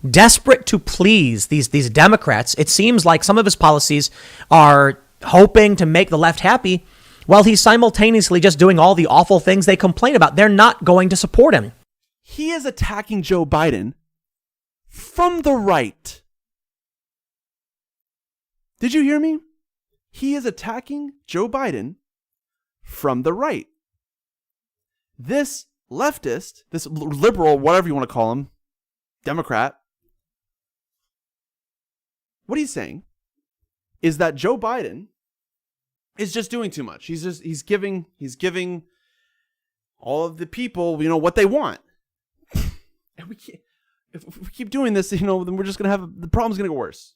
Desperate to please these Democrats, it seems like some of his policies are hoping to make the left happy while he's simultaneously just doing all the awful things they complain about. They're not going to support him. He is attacking Joe Biden from the right. Did you hear me? He is attacking Joe Biden from the right. This leftist, this liberal, whatever you want to call him, Democrat, what he's saying is that Joe Biden is just doing too much. He's giving all of the people, what they want. And we can't, if we keep doing this, then we're just going to have, the problem's going to go worse.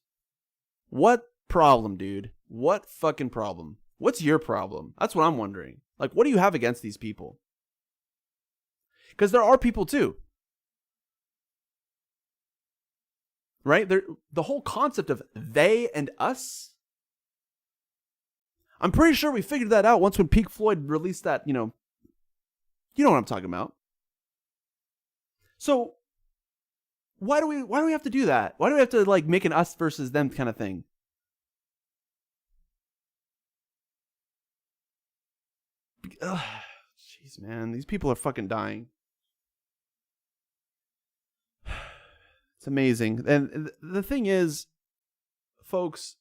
What problem, dude? What fucking problem? What's your problem? That's what I'm wondering. Like, what do you have against these people? Because there are people too. Right? The whole concept of they and us. I'm pretty sure we figured that out once when Pink Floyd released that, you know what I'm talking about. So why do we have to do that? Why do we have to like make an us versus them kind of thing? Jeez, man, these people are fucking dying. It's amazing. And the thing is, folks,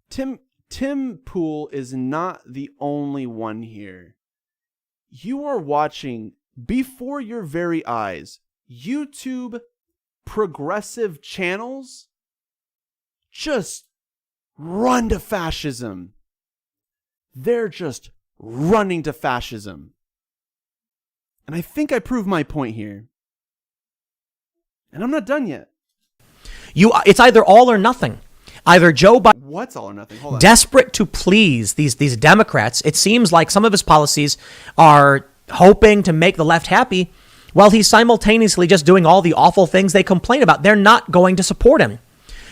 Tim Pool is not the only one here. You are watching before your very eyes YouTube progressive channels just run to fascism. They're just running to fascism. And I think I proved my point here. And I'm not done yet. It's either all or nothing. Either Joe Biden... What's all or nothing? Hold on. Desperate to please these Democrats, it seems like some of his policies are hoping to make the left happy while he's simultaneously just doing all the awful things they complain about. They're not going to support him.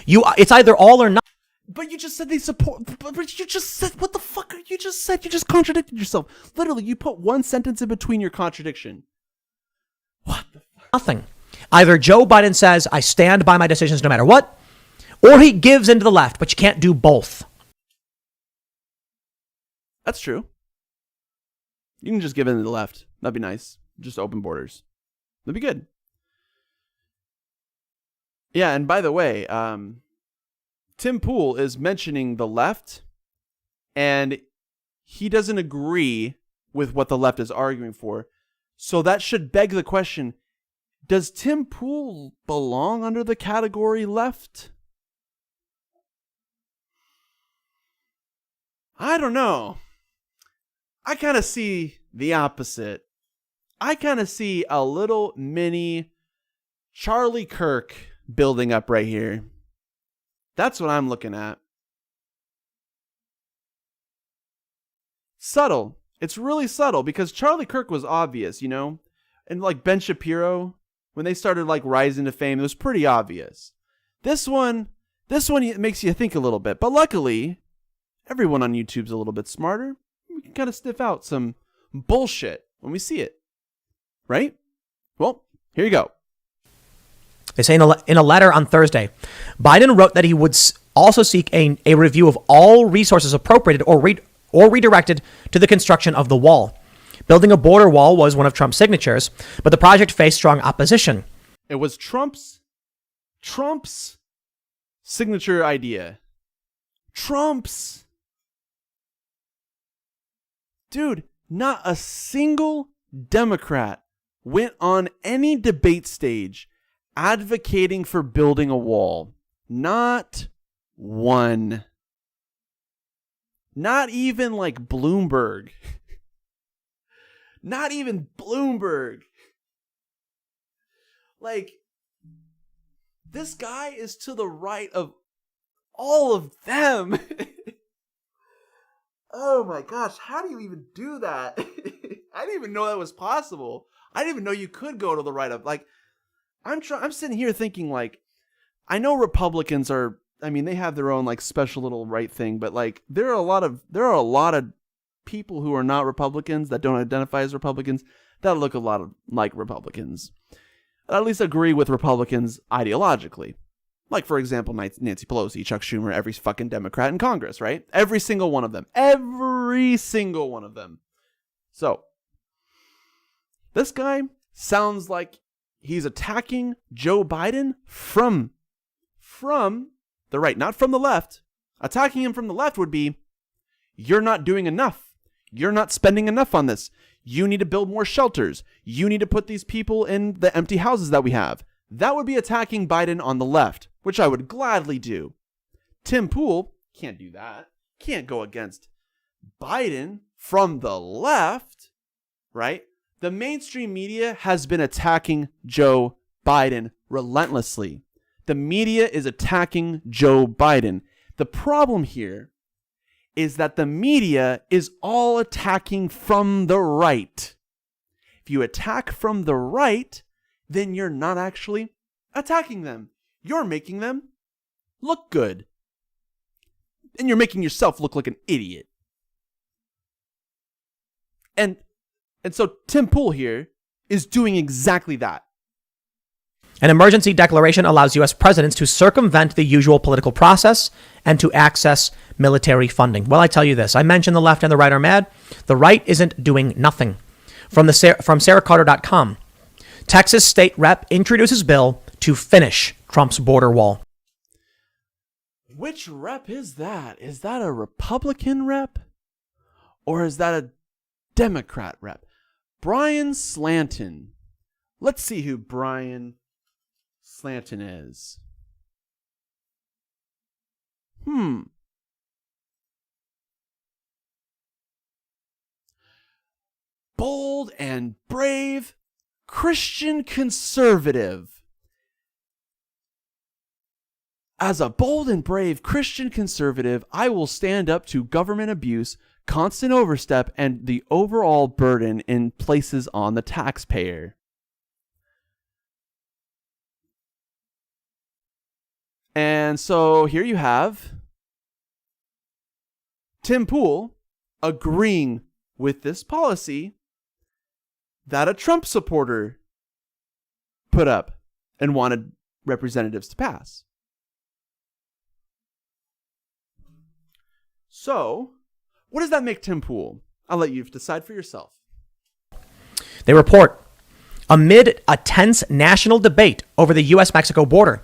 It's either all or nothing. But you just said they support... But you just said... What the fuck? You just said... You just contradicted yourself. Literally, you put one sentence in between your contradiction. What the fuck? Nothing. Either Joe Biden says, I stand by my decisions no matter what, or he gives into the left, but you can't do both. That's true. You can just give in to the left. That'd be nice. Just open borders. That'd be good. Yeah, and by the way, Tim Pool is mentioning the left, and he doesn't agree with what the left is arguing for. So that should beg the question, does Tim Pool belong under the category left? I don't know. I kind of see the opposite. I kind of see a little mini Charlie Kirk building up right here. That's what I'm looking at. Subtle. It's really subtle because Charlie Kirk was obvious, you know? And like Ben Shapiro, when they started like rising to fame, it was pretty obvious. This one makes you think a little bit. But luckily, everyone on YouTube's a little bit smarter. We can kind of sniff out some bullshit when we see it. Right? Well, here you go. They say in a letter on Thursday, Biden wrote that he would also seek a review of all resources appropriated or redirected to the construction of the wall. Building a border wall was one of Trump's signatures, but the project faced strong opposition. It was Trump's signature idea. Trump's. Dude, not a single Democrat went on any debate stage advocating for building a wall. Not one. Not even like Bloomberg. Not even Bloomberg. Like, this guy is to the right of all of them. Oh my gosh, how do you even do that? I didn't even know that was possible. I didn't even know you could go to the right of, like, I'm sitting here thinking, like, I know Republicans are, I mean, they have their own like special little right thing, but like there are a lot of people who are not Republicans that don't identify as Republicans that look a lot of like Republicans. At least agree with Republicans ideologically. Like, for example, Nancy Pelosi, Chuck Schumer, every fucking Democrat in Congress, right? Every single one of them. Every single one of them. So, this guy sounds like he's attacking Joe Biden from the right, not from the left. Attacking him from the left would be, you're not doing enough. You're not spending enough on this. You need to build more shelters. You need to put these people in the empty houses that we have. That would be attacking Biden on the left, which I would gladly do. Tim Pool can't do that. Can't go against Biden from the left, right? The mainstream media has been attacking Joe Biden relentlessly. The media is attacking Joe Biden. The problem here is that the media is all attacking from the right. If you attack from the right, then you're not actually attacking them. You're making them look good. And you're making yourself look like an idiot. And so Tim Pool here is doing exactly that. An emergency declaration allows U.S. presidents to circumvent the usual political process and to access military funding. Well, I tell you this. I mentioned the left and the right are mad. The right isn't doing nothing. From SarahCarter.com, Texas state rep introduces bill to finish Trump's border wall. Which rep is that? Is that a Republican rep? Or is that a Democrat rep? Brian Slanton. Let's see who Brian Slanton is. Bold and brave Christian conservative. As a bold and brave Christian conservative, I will stand up to government abuse, constant overstep, and the overall burden in places on the taxpayer. And so here you have Tim Pool agreeing with this policy that a Trump supporter put up and wanted representatives to pass. So, what does that make Tim Pool? I'll let you decide for yourself. They report, amid a tense national debate over the U.S.-Mexico border,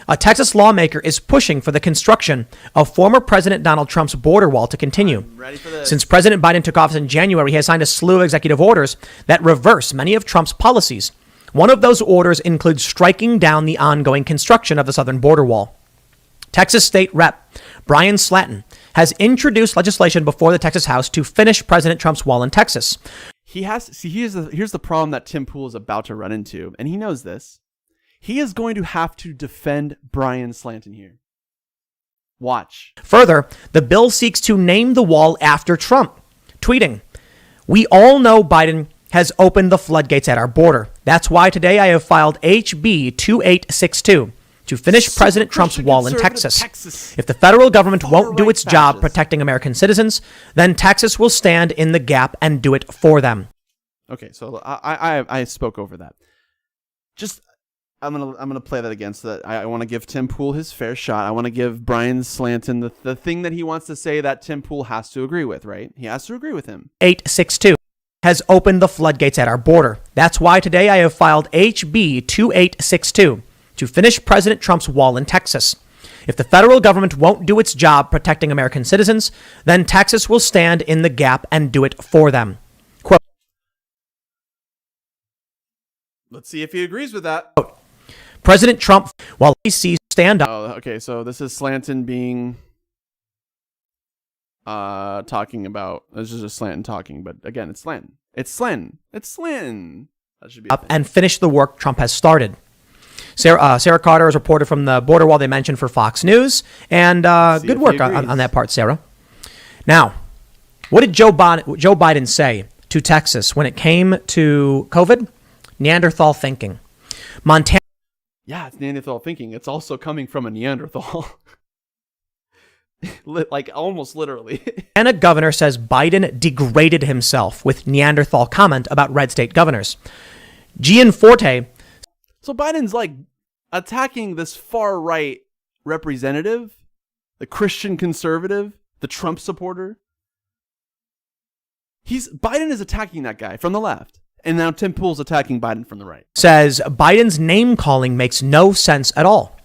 a Texas lawmaker is pushing for the construction of former President Donald Trump's border wall to continue. I'm ready for this. Since President Biden took office in January, he has signed a slew of executive orders that reverse many of Trump's policies. One of those orders includes striking down the ongoing construction of the southern border wall. Texas State Rep. Brian Slanton has introduced legislation before the Texas House to finish President Trump's wall in Texas. Here's the problem that Tim Pool is about to run into, and he knows this. He is going to have to defend Brian Slanton here. Watch. Further, the bill seeks to name the wall after Trump, tweeting, We all know Biden has opened the floodgates at our border. That's why today I have filed HB 2862 to finish President Trump's wall in Texas. If the federal government won't do its job protecting American citizens, then Texas will stand in the gap and do it for them. Okay, so I spoke over that. Just I'm gonna play that again so that I want to give Tim Pool his fair shot. I want to give Brian Slanton the thing that he wants to say that Tim Pool has to agree with, right? He has to agree with him. 862 has opened the floodgates at our border. That's why today I have filed HB 2862 to finish President Trump's wall in Texas. If the federal government won't do its job protecting American citizens, then Texas will stand in the gap and do it for them. Quote, let's see if he agrees with that. President Trump, while he sees stand up. Oh, okay, so this is Slanton being talking about, this is just Slanton talking, but again, it's Slanton. It's Slanton. It's Slanton. That should be up and finish the work Trump has started. Sarah Carter has reported from the border wall they mentioned for Fox News, and good work on that part, Sarah. Now, what did Joe Biden say to Texas when it came to COVID? Neanderthal thinking. Montana. Yeah, it's Neanderthal thinking. It's also coming from a Neanderthal. Like almost literally. Montana governor says Biden degraded himself with Neanderthal comment about red state governors. Gianforte. So Biden's like attacking this far right representative, the Christian conservative, the Trump supporter. Biden is attacking that guy from the left. And now Tim Pool's attacking Biden from the right. Says Biden's name calling makes no sense at all.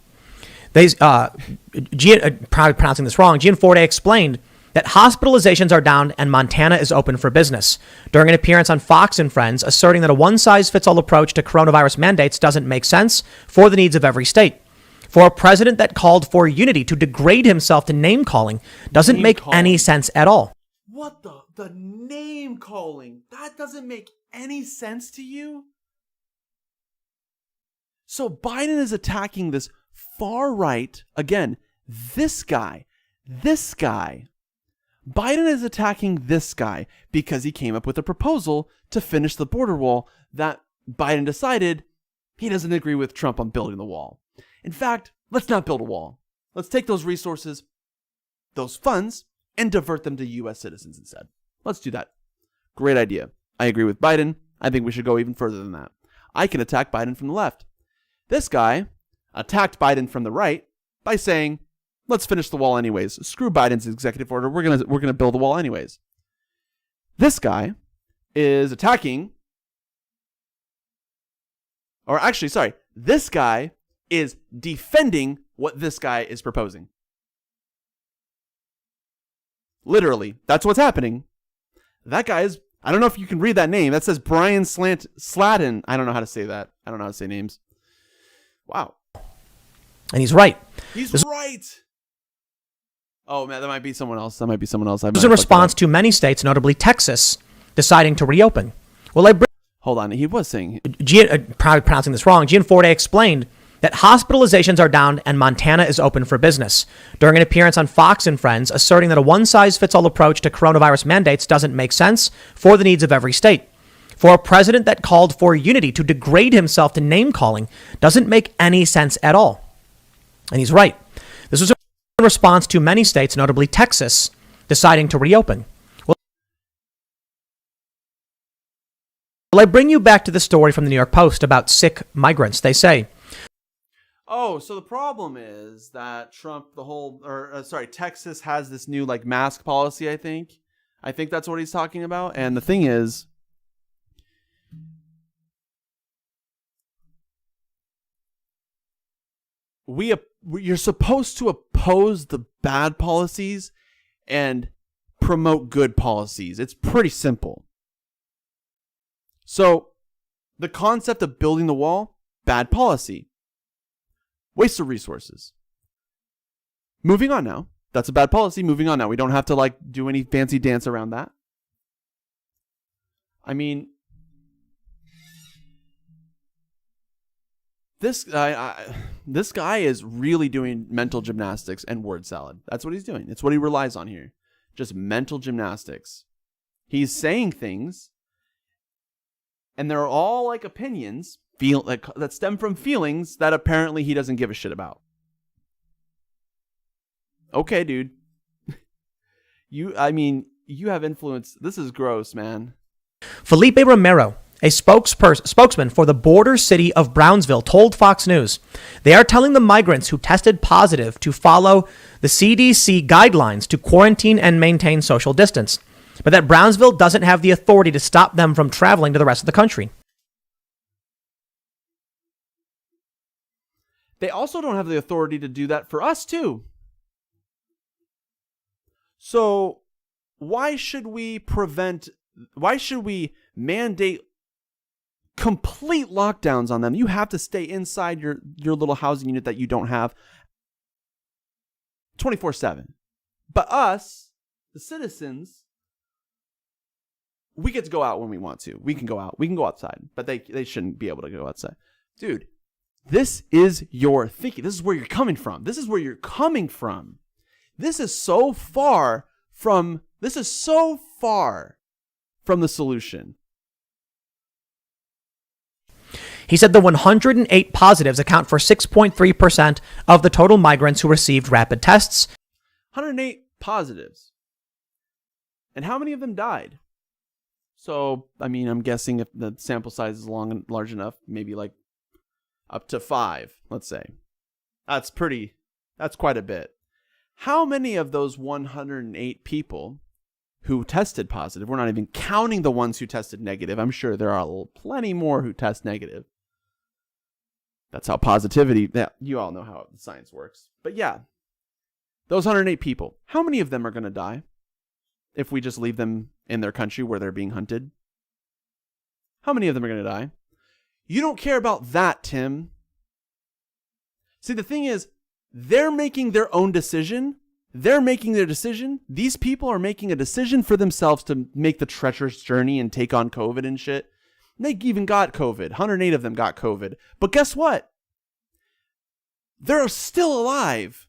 Probably pronouncing this wrong. Gianforte explained that hospitalizations are down and Montana is open for business during an appearance on Fox and Friends, asserting that a one-size-fits-all approach to coronavirus mandates doesn't make sense for the needs of every state. For a president that called for unity to degrade himself to name calling doesn't make any sense at all. What the name calling? That doesn't make any sense to you? So Biden is attacking this far right, again, this guy. Biden is attacking this guy because he came up with a proposal to finish the border wall that Biden decided he doesn't agree with Trump on building the wall. In fact, let's not build a wall. Let's take those resources, those funds, and divert them to U.S. citizens instead. Let's do that. Great idea. I agree with Biden. I think we should go even further than that. I can attack Biden from the left. This guy attacked Biden from the right by saying, let's finish the wall anyways. Screw Biden's executive order. We're gonna build the wall anyways. This guy is attacking, or actually, sorry, this guy is defending what this guy is proposing. Literally, that's what's happening. That guy is, I don't know if you can read that name. That says Brian Slatton. I don't know how to say that. I don't know how to say names. Wow. And he's right. He's right. Oh, man, that might be someone else. This is in response to many states, notably Texas, deciding to reopen. Well, hold on. He was saying... probably pronouncing this wrong. Gianforte explained that hospitalizations are down and Montana is open for business during an appearance on Fox and Friends, asserting that a one-size-fits-all approach to coronavirus mandates doesn't make sense for the needs of every state. For a president that called for unity to degrade himself to name-calling doesn't make any sense at all. And he's right. This was in response to many states, notably Texas, deciding to reopen. Well, I bring you back to the story from the New York Post about sick migrants. They say, oh, so the problem is that Texas has this new mask policy, I think. I think that's what he's talking about. And the thing is, you're supposed to oppose the bad policies and promote good policies. It's pretty simple. So the concept of building the wall, bad policy. Waste of resources. Moving on now. That's a bad policy. Moving on now. We don't have to do any fancy dance around that. I mean, this guy is really doing mental gymnastics and word salad. That's what he's doing. It's what he relies on here. Just mental gymnastics. He's saying things, and they're all like opinions that stem from feelings that apparently he doesn't give a shit about. Okay, dude. You have influence. This is gross, man. Felipe Romero, a spokesman for the border city of Brownsville, told Fox News they are telling the migrants who tested positive to follow the CDC guidelines to quarantine and maintain social distance, but that Brownsville doesn't have the authority to stop them from traveling to the rest of the country. They also don't have the authority to do that for us, too. So why should we mandate complete lockdowns on them? You have to stay inside your little housing unit that you don't have 24/7. But us, the citizens, we get to go out when we want to. We can go out. We can go outside. But they shouldn't be able to go outside. Dude, this is your thinking. This is where you're coming from. This is so far from the solution. He said the 108 positives account for 6.3% of the total migrants who received rapid tests. 108 positives. And how many of them died? So, I'm guessing if the sample size is large enough, maybe like up to 5, let's say. That's quite a bit. How many of those 108 people who tested positive, we're not even counting the ones who tested negative. I'm sure there are plenty more who test negative. That's how positivity, you all know how the science works. But yeah, those 108 people, how many of them are going to die if we just leave them in their country where they're being hunted? How many of them are going to die? You don't care about that, Tim. See, the thing is, they're making their own decision. They're making their decision. These people are making a decision for themselves to make the treacherous journey and take on COVID and shit. They even got COVID. 108 of them got COVID. But guess what? They're still alive.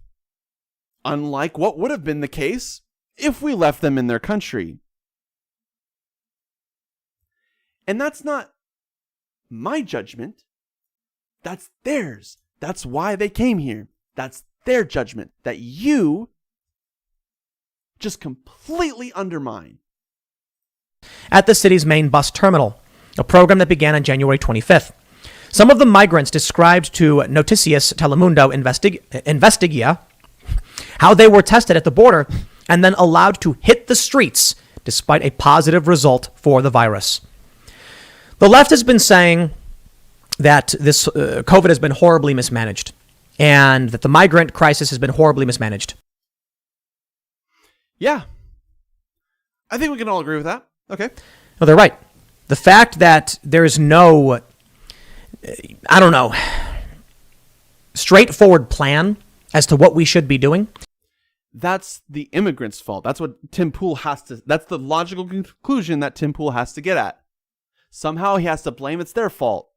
Unlike what would have been the case if we left them in their country. And that's not my judgment. That's theirs. That's why they came here. That's their judgment that you just completely undermine. At the city's main bus terminal, a program that began on January 25th. Some of the migrants described to Noticias Telemundo Investigia how they were tested at the border and then allowed to hit the streets despite a positive result for the virus. The left has been saying that this COVID has been horribly mismanaged and that the migrant crisis has been horribly mismanaged. Yeah. I think we can all agree with that. Okay. No, they're right. The fact that there is no, straightforward plan as to what we should be doing. That's the immigrants' fault. That's what Tim Pool that's the logical conclusion that Tim Pool has to get at. Somehow he has to blame it's their fault.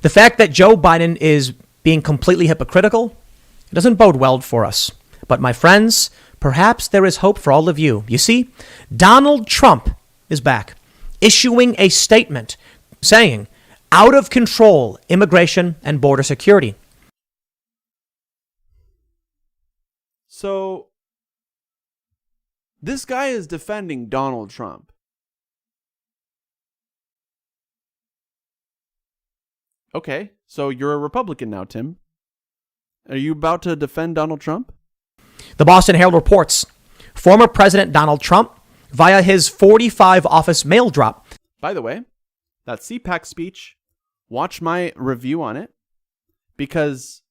The fact that Joe Biden is being completely hypocritical doesn't bode well for us. But my friends, perhaps there is hope for all of you. You see, Donald Trump is back, issuing a statement saying, out of control immigration and border security. So, this guy is defending Donald Trump. Okay, so you're a Republican now, Tim. Are you about to defend Donald Trump? The Boston Herald reports former President Donald Trump, via his 45 office mail drop. By the way, that CPAC speech, watch my review on it, because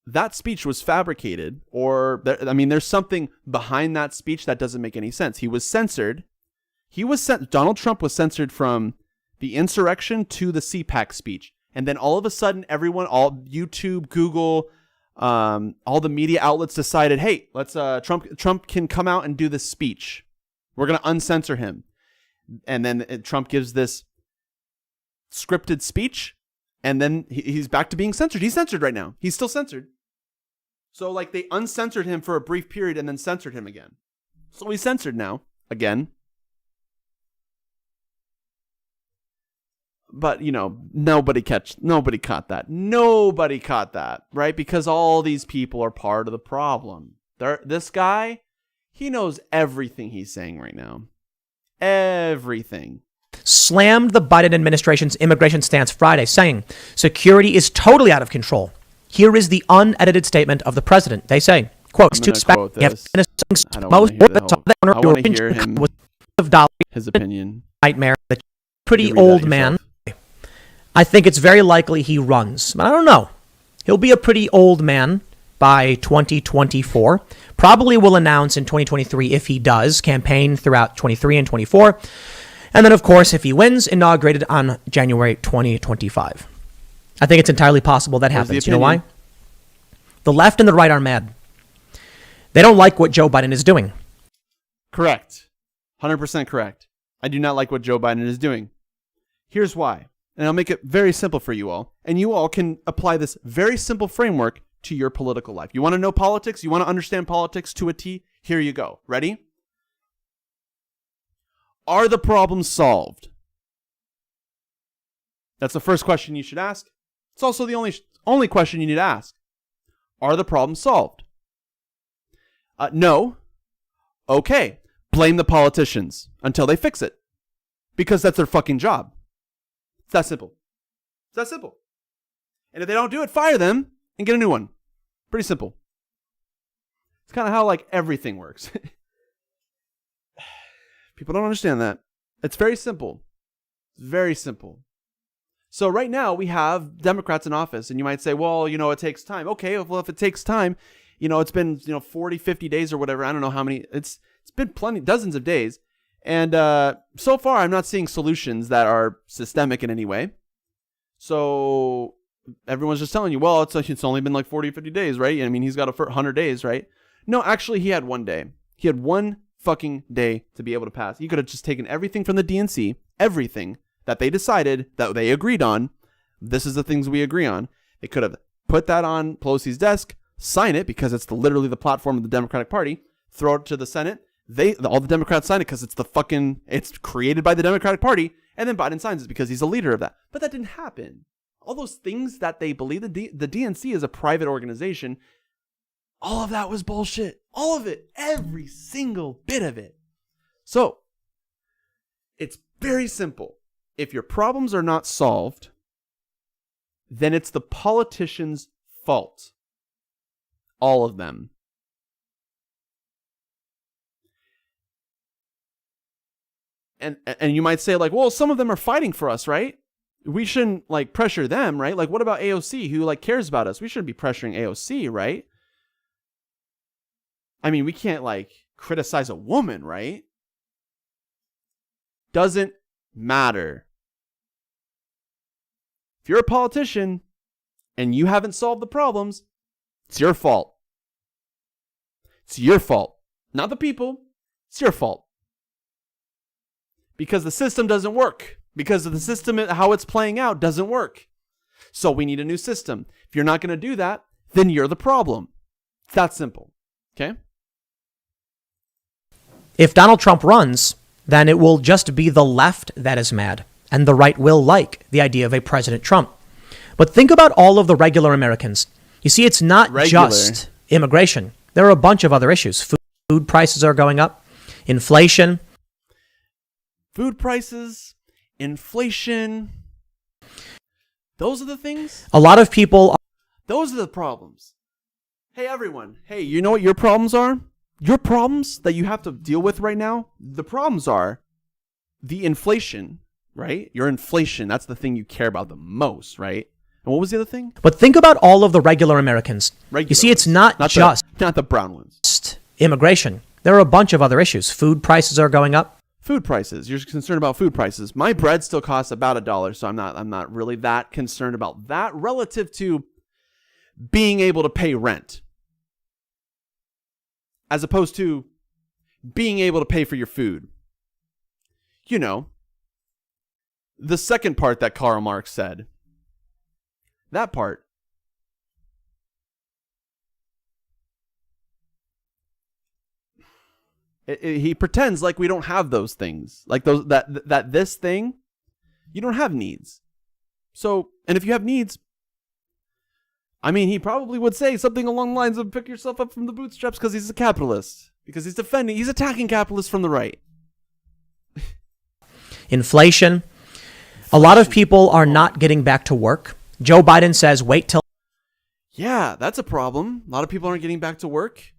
that speech was fabricated, or there's something behind that speech that doesn't make any sense. He was censored. Donald Trump was censored from the insurrection to the CPAC speech. And then all of a sudden, all YouTube, Google, all the media outlets decided, hey, let's Trump can come out and do this speech. We're going to uncensor him. And then Trump gives this scripted speech, and then he's back to being censored. He's censored right now. He's still censored. So they uncensored him for a brief period and then censored him again. So he's censored now, again. But, nobody caught that. Nobody caught that, right? Because all these people are part of the problem. This guy, he knows everything he's saying right now. Everything. Slammed the Biden administration's immigration stance Friday, saying security is totally out of control. Here is the unedited statement of the president. They say, quote, to expect most his opinion. Nightmare. The pretty old man. I think it's very likely he runs. But I don't know. He'll be a pretty old man by 2024. Probably will announce in 2023 if he does, campaign throughout 23 and 24. And then, of course, if he wins, inaugurated on January 2025. I think it's entirely possible that happens. You know why? The left and the right are mad. They don't like what Joe Biden is doing. Correct. 100% correct. I do not like what Joe Biden is doing. Here's why. And I'll make it very simple for you all. And you all can apply this very simple framework to your political life. You want to know politics? You want to understand politics to a T? Here you go. Ready? Are the problems solved? That's the first question you should ask. It's also the only question you need to ask. Are the problems solved? No. Okay. Blame the politicians until they fix it. Because that's their fucking job. It's that simple. It's that simple. And if they don't do it, fire them and get a new one. Pretty simple. It's kind of how everything works. People don't understand that. It's very simple. It's very simple. So right now we have Democrats in office, and you might say, well, it takes time. Okay, well, if it takes time, it's been 40, 50 days or whatever. I don't know how many. It's been dozens of days. And so far, I'm not seeing solutions that are systemic in any way. So everyone's just telling you, well, it's only been 40, 50 days, right? I mean, he's got 100 days, right? No, actually, he had one day. He had one fucking day to be able to pass. He could have just taken everything from the DNC, everything that they decided, that they agreed on. This is the things we agree on. They could have put that on Pelosi's desk, sign it because it's literally the platform of the Democratic Party, throw it to the Senate. All the Democrats sign it because it's created by the Democratic Party, and then Biden signs it because he's a leader of that. But that didn't happen. All those things that they believe, the DNC is a private organization, all of that was bullshit. All of it. Every single bit of it. So, it's very simple. If your problems are not solved, then it's the politicians' fault. All of them. And you might say, well, some of them are fighting for us, right? We shouldn't pressure them, right? What about AOC, who cares about us? We shouldn't be pressuring AOC, right? I mean, we can't criticize a woman, right? Doesn't matter. If you're a politician and you haven't solved the problems, it's your fault. It's your fault. Not the people. It's your fault. Because the system doesn't work. Because of the system, how it's playing out doesn't work. So we need a new system. If you're not going to do that, then you're the problem. It's that simple. Okay? If Donald Trump runs, then it will just be the left that is mad, and the right will like the idea of a President Trump. But think about all of the regular Americans. You see, it's not just immigration. There are a bunch of other issues. Food prices are going up, inflation. Food prices, inflation. Those are the things. A lot of people. Those are the problems. Hey, everyone. Hey, you know what your problems are? Your problems that you have to deal with right now, the problems are the inflation, right? Your inflation, that's the thing you care about the most, right? And what was the other thing? But think about all of the regular Americans. You see, it's not just the brown ones. Immigration. There are a bunch of other issues. Food prices are going up. Food prices. You're concerned about food prices. My bread still costs about $1, so I'm not really that concerned about that relative to being able to pay rent. As opposed to being able to pay for your food. You know, the second part that Karl Marx said. That part. He pretends like we don't have those things. Like those that this thing, you don't have needs. So, and if you have needs, I mean, he probably would say something along the lines of pick yourself up from the bootstraps because he's a capitalist. Because he's attacking capitalists from the right. Inflation. A lot of people are not getting back to work. Joe Biden says, wait till. Yeah, that's a problem. A lot of people aren't getting back to work.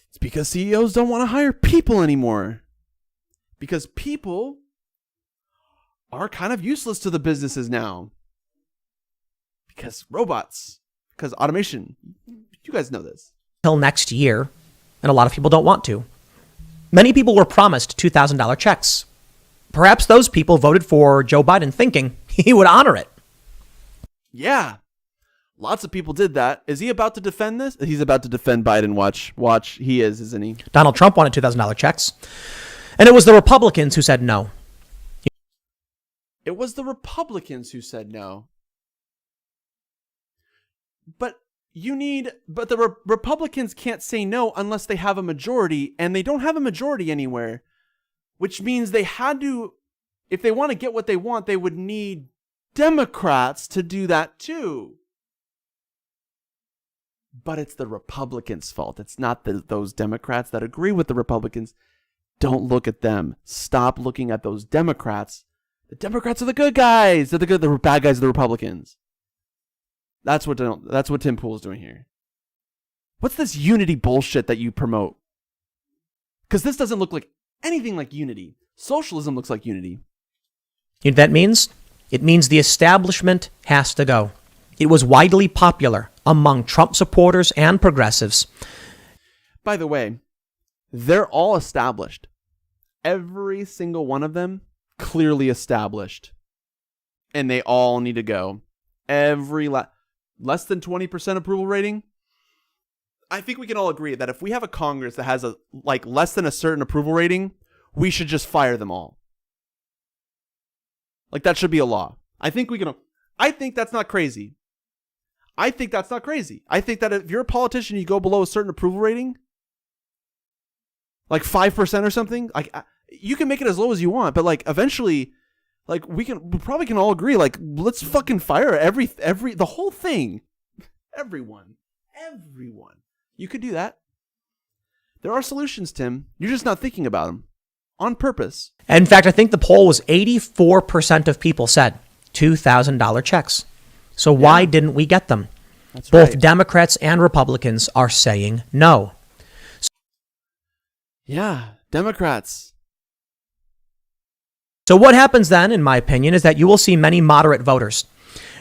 It's because CEOs don't want to hire people anymore. Because people are kind of useless to the businesses now. Because robots. Because automation. You guys know this. Till next year. And a lot of people don't want to. Many people were promised $2,000 checks. Perhaps those people voted for Joe Biden thinking he would honor it. Yeah. Lots of people did that. Is he about to defend this? He's about to defend Biden. Watch. He is, isn't he? Donald Trump wanted $2,000 checks. And it was the Republicans who said no. It was the Republicans who said no. But the Republicans can't say no unless they have a majority, and they don't have a majority anywhere, which means they had to, if they want to get what they want, they would need Democrats to do that too. But it's the Republicans' fault. It's not those Democrats that agree with the Republicans. Don't look at them. Stop looking at those Democrats. The Democrats are the good guys. The bad guys are the Republicans. That's what Tim Pool's doing here. What's this unity bullshit that you promote? Because this doesn't look like anything like unity. Socialism looks like unity. You know what that means? It means the establishment has to go. It was widely popular among Trump supporters and progressives. By the way, they're all established. Every single one of them clearly established. And they all need to go. Less than 20% approval rating? I think we can all agree that if we have a Congress that has less than a certain approval rating, we should just fire them all. That should be a law. I think that's not crazy. I think that if you're a politician, you go below a certain approval rating, like 5% or something, you can make it as low as you want, but eventually, we probably can all agree, let's fucking fire the whole thing. Everyone. You could do that. There are solutions, Tim. You're just not thinking about them. On purpose. In fact, I think the poll was 84% of people said $2,000 checks. So why didn't we get them? That's Both right. Democrats and Republicans are saying no. Yeah, Democrats. So what happens then, in my opinion, is that you will see many moderate voters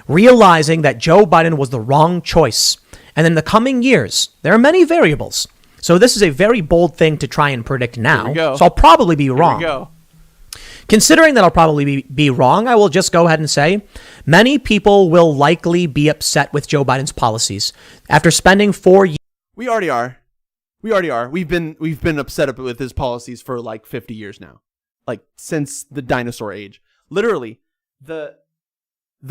realizing that Joe Biden was the wrong choice. And in the coming years, there are many variables. So this is a very bold thing to try and predict now. So I'll probably be wrong. Here we go. Considering that I'll probably be wrong, I will just go ahead and say many people will likely be upset with Joe Biden's policies after spending 4 years. We already are. We've been upset with his policies for 50 years now. Since the dinosaur age. Literally, the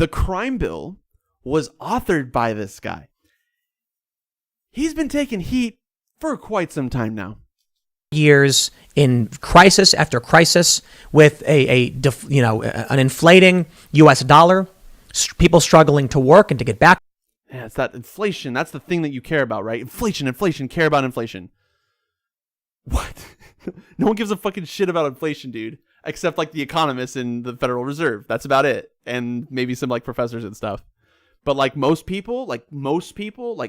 crime bill was authored by this guy. He's been taking heat for quite some time now. Years in crisis after crisis with an inflating U.S. dollar, people struggling to work and to get back. Yeah, it's that inflation. That's the thing that you care about, right? Inflation. Care about inflation. What? No one gives a fucking shit about inflation, dude. Except the economists in the Federal Reserve. That's about it. And maybe some professors and stuff. But most people,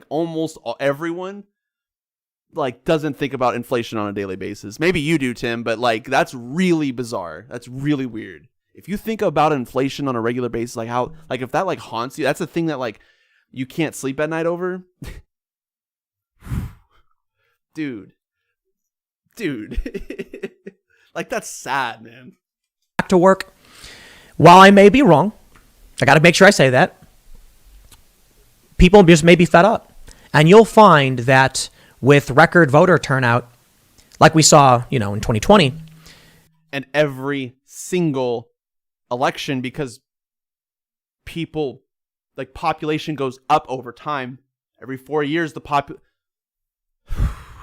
almost everyone, doesn't think about inflation on a daily basis. Maybe you do, Tim, but that's really bizarre. That's really weird. If you think about inflation on a regular basis, if that haunts you, that's the thing that you can't sleep at night over. Dude. That's sad, man. Back to work. While I may be wrong, I got to make sure I say that. People just may be fed up. And you'll find that with record voter turnout, like we saw, in 2020. And every single election, because people, population goes up over time. Every 4 years,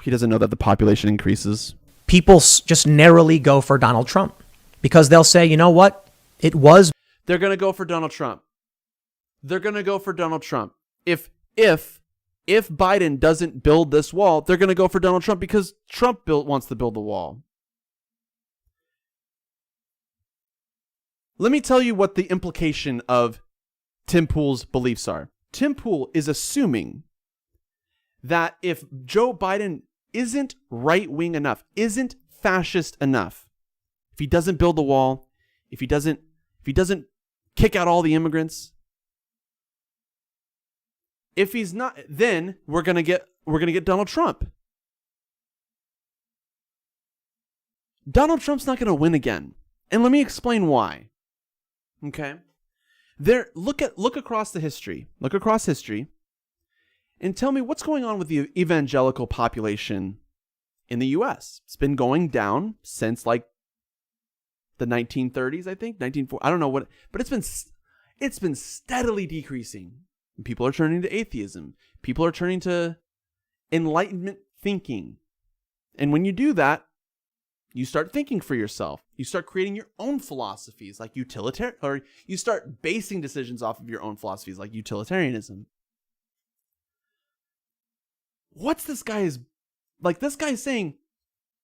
he doesn't know that the population increases. People just narrowly go for Donald Trump because they'll say, you know what? They're going to go for Donald Trump. they're going to go for Donald Trump. If Biden doesn't build this wall, they're going to go for Donald Trump because Trump wants to build the wall. Let me tell you what the implication of Tim Pool's beliefs are. Tim Pool is assuming that if Joe Biden isn't right-wing enough, isn't fascist enough, if he doesn't build the wall, if he doesn't kick out all the immigrants, if he's not, then we're gonna get Donald Trump. Donald Trump's not gonna win again, and let me explain why. Okay, look across history, and tell me what's going on with the evangelical population in the U.S. It's been going down since like the 1930s, I think, 1940. I don't know what, but it's been steadily decreasing. People are turning to atheism. People are turning to enlightenment thinking. And when you do that, you start thinking for yourself. You start creating your own philosophies like utilitarian, or you start basing decisions off of your own philosophies like utilitarianism. What's this guy's like? This guy's saying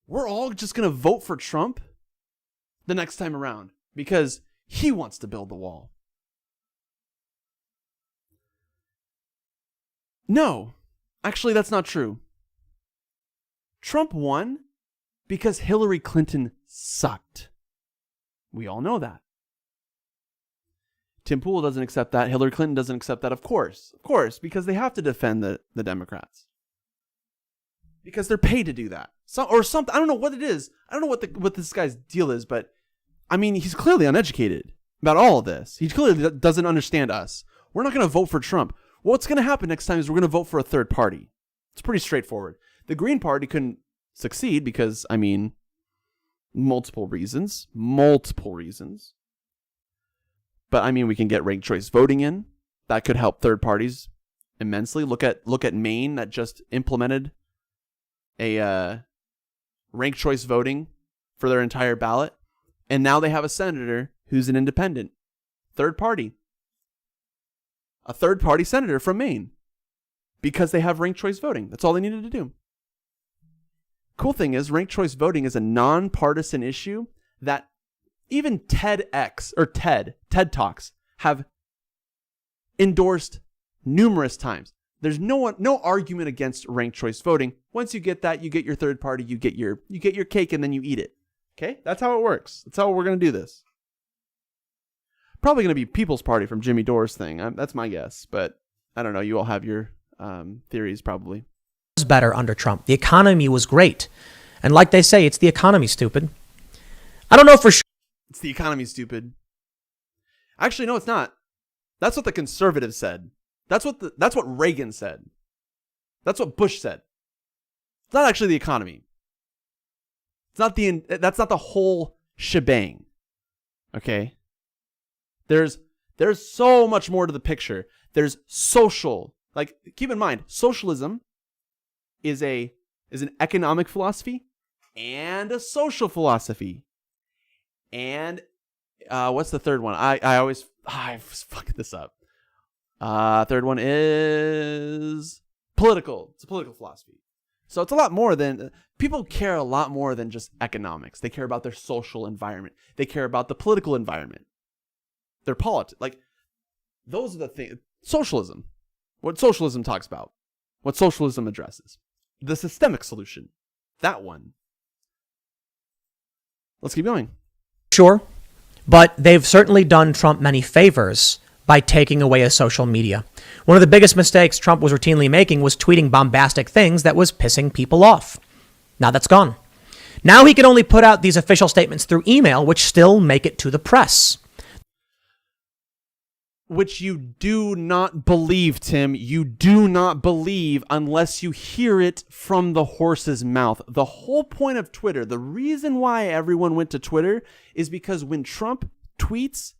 we're all just going to vote for Trump the next time around because he wants to build the wall. No, actually, that's not true. Trump won because Hillary Clinton sucked. We all know that. Tim Pool doesn't accept that. Hillary Clinton doesn't accept that, of course, because they have to defend the Democrats. Because they're paid to do that. Or something. I don't know what it is. I don't know what this guy's deal is, but I mean, he's clearly uneducated about all of this. He clearly doesn't understand us. We're not going to vote for Trump. What's going to happen next time is we're going to vote for a third party. It's pretty straightforward. The Green Party couldn't succeed because, I mean, multiple reasons. But I mean, we can get ranked choice voting in. That could help third parties immensely. Look at Maine that just implemented a ranked choice voting for their entire ballot. And now they have a senator who's an independent. Third party. A third party senator from Maine. Because they have ranked choice voting. That's all they needed to do. Cool thing is, ranked choice voting is a nonpartisan issue that even TEDx or TED Talks have endorsed numerous times. There's no argument against ranked choice voting. Once you get that, you get your third party, you get your cake, and then you eat it. Okay? That's how it works. That's how we're going to do this. Probably going to be People's Party from Jimmy Dore's thing. That's my guess, but I don't know. You all have your theories probably. It was better under Trump. The economy was great. And like they say, it's the economy, stupid. I don't know for sure. It's the economy, stupid. Actually, no, it's not. That's what the conservatives said. That's what Reagan said. That's what Bush said. It's not actually the economy. That's not the whole shebang. Okay? There's so much more to the picture. There's social. Like, keep in mind, socialism is an economic philosophy and a social philosophy. And what's the third one? I was fucking this up. Third one is political. It's a political philosophy. So it's a lot more than, people care a lot more than just economics. They care about their social environment. They care about the political environment. Their politics. Like, those are the things. Socialism. What socialism talks about. What socialism addresses. The systemic solution. That one. Let's keep going. Sure, but they've certainly done Trump many favors by taking away his social media. One of the biggest mistakes Trump was routinely making was tweeting bombastic things that was pissing people off. Now that's gone. Now he can only put out these official statements through email, which still make it to the press. Which you do not believe, Tim. You do not believe unless you hear it from the horse's mouth. The whole point of Twitter, the reason why everyone went to Twitter is because when Trump tweets,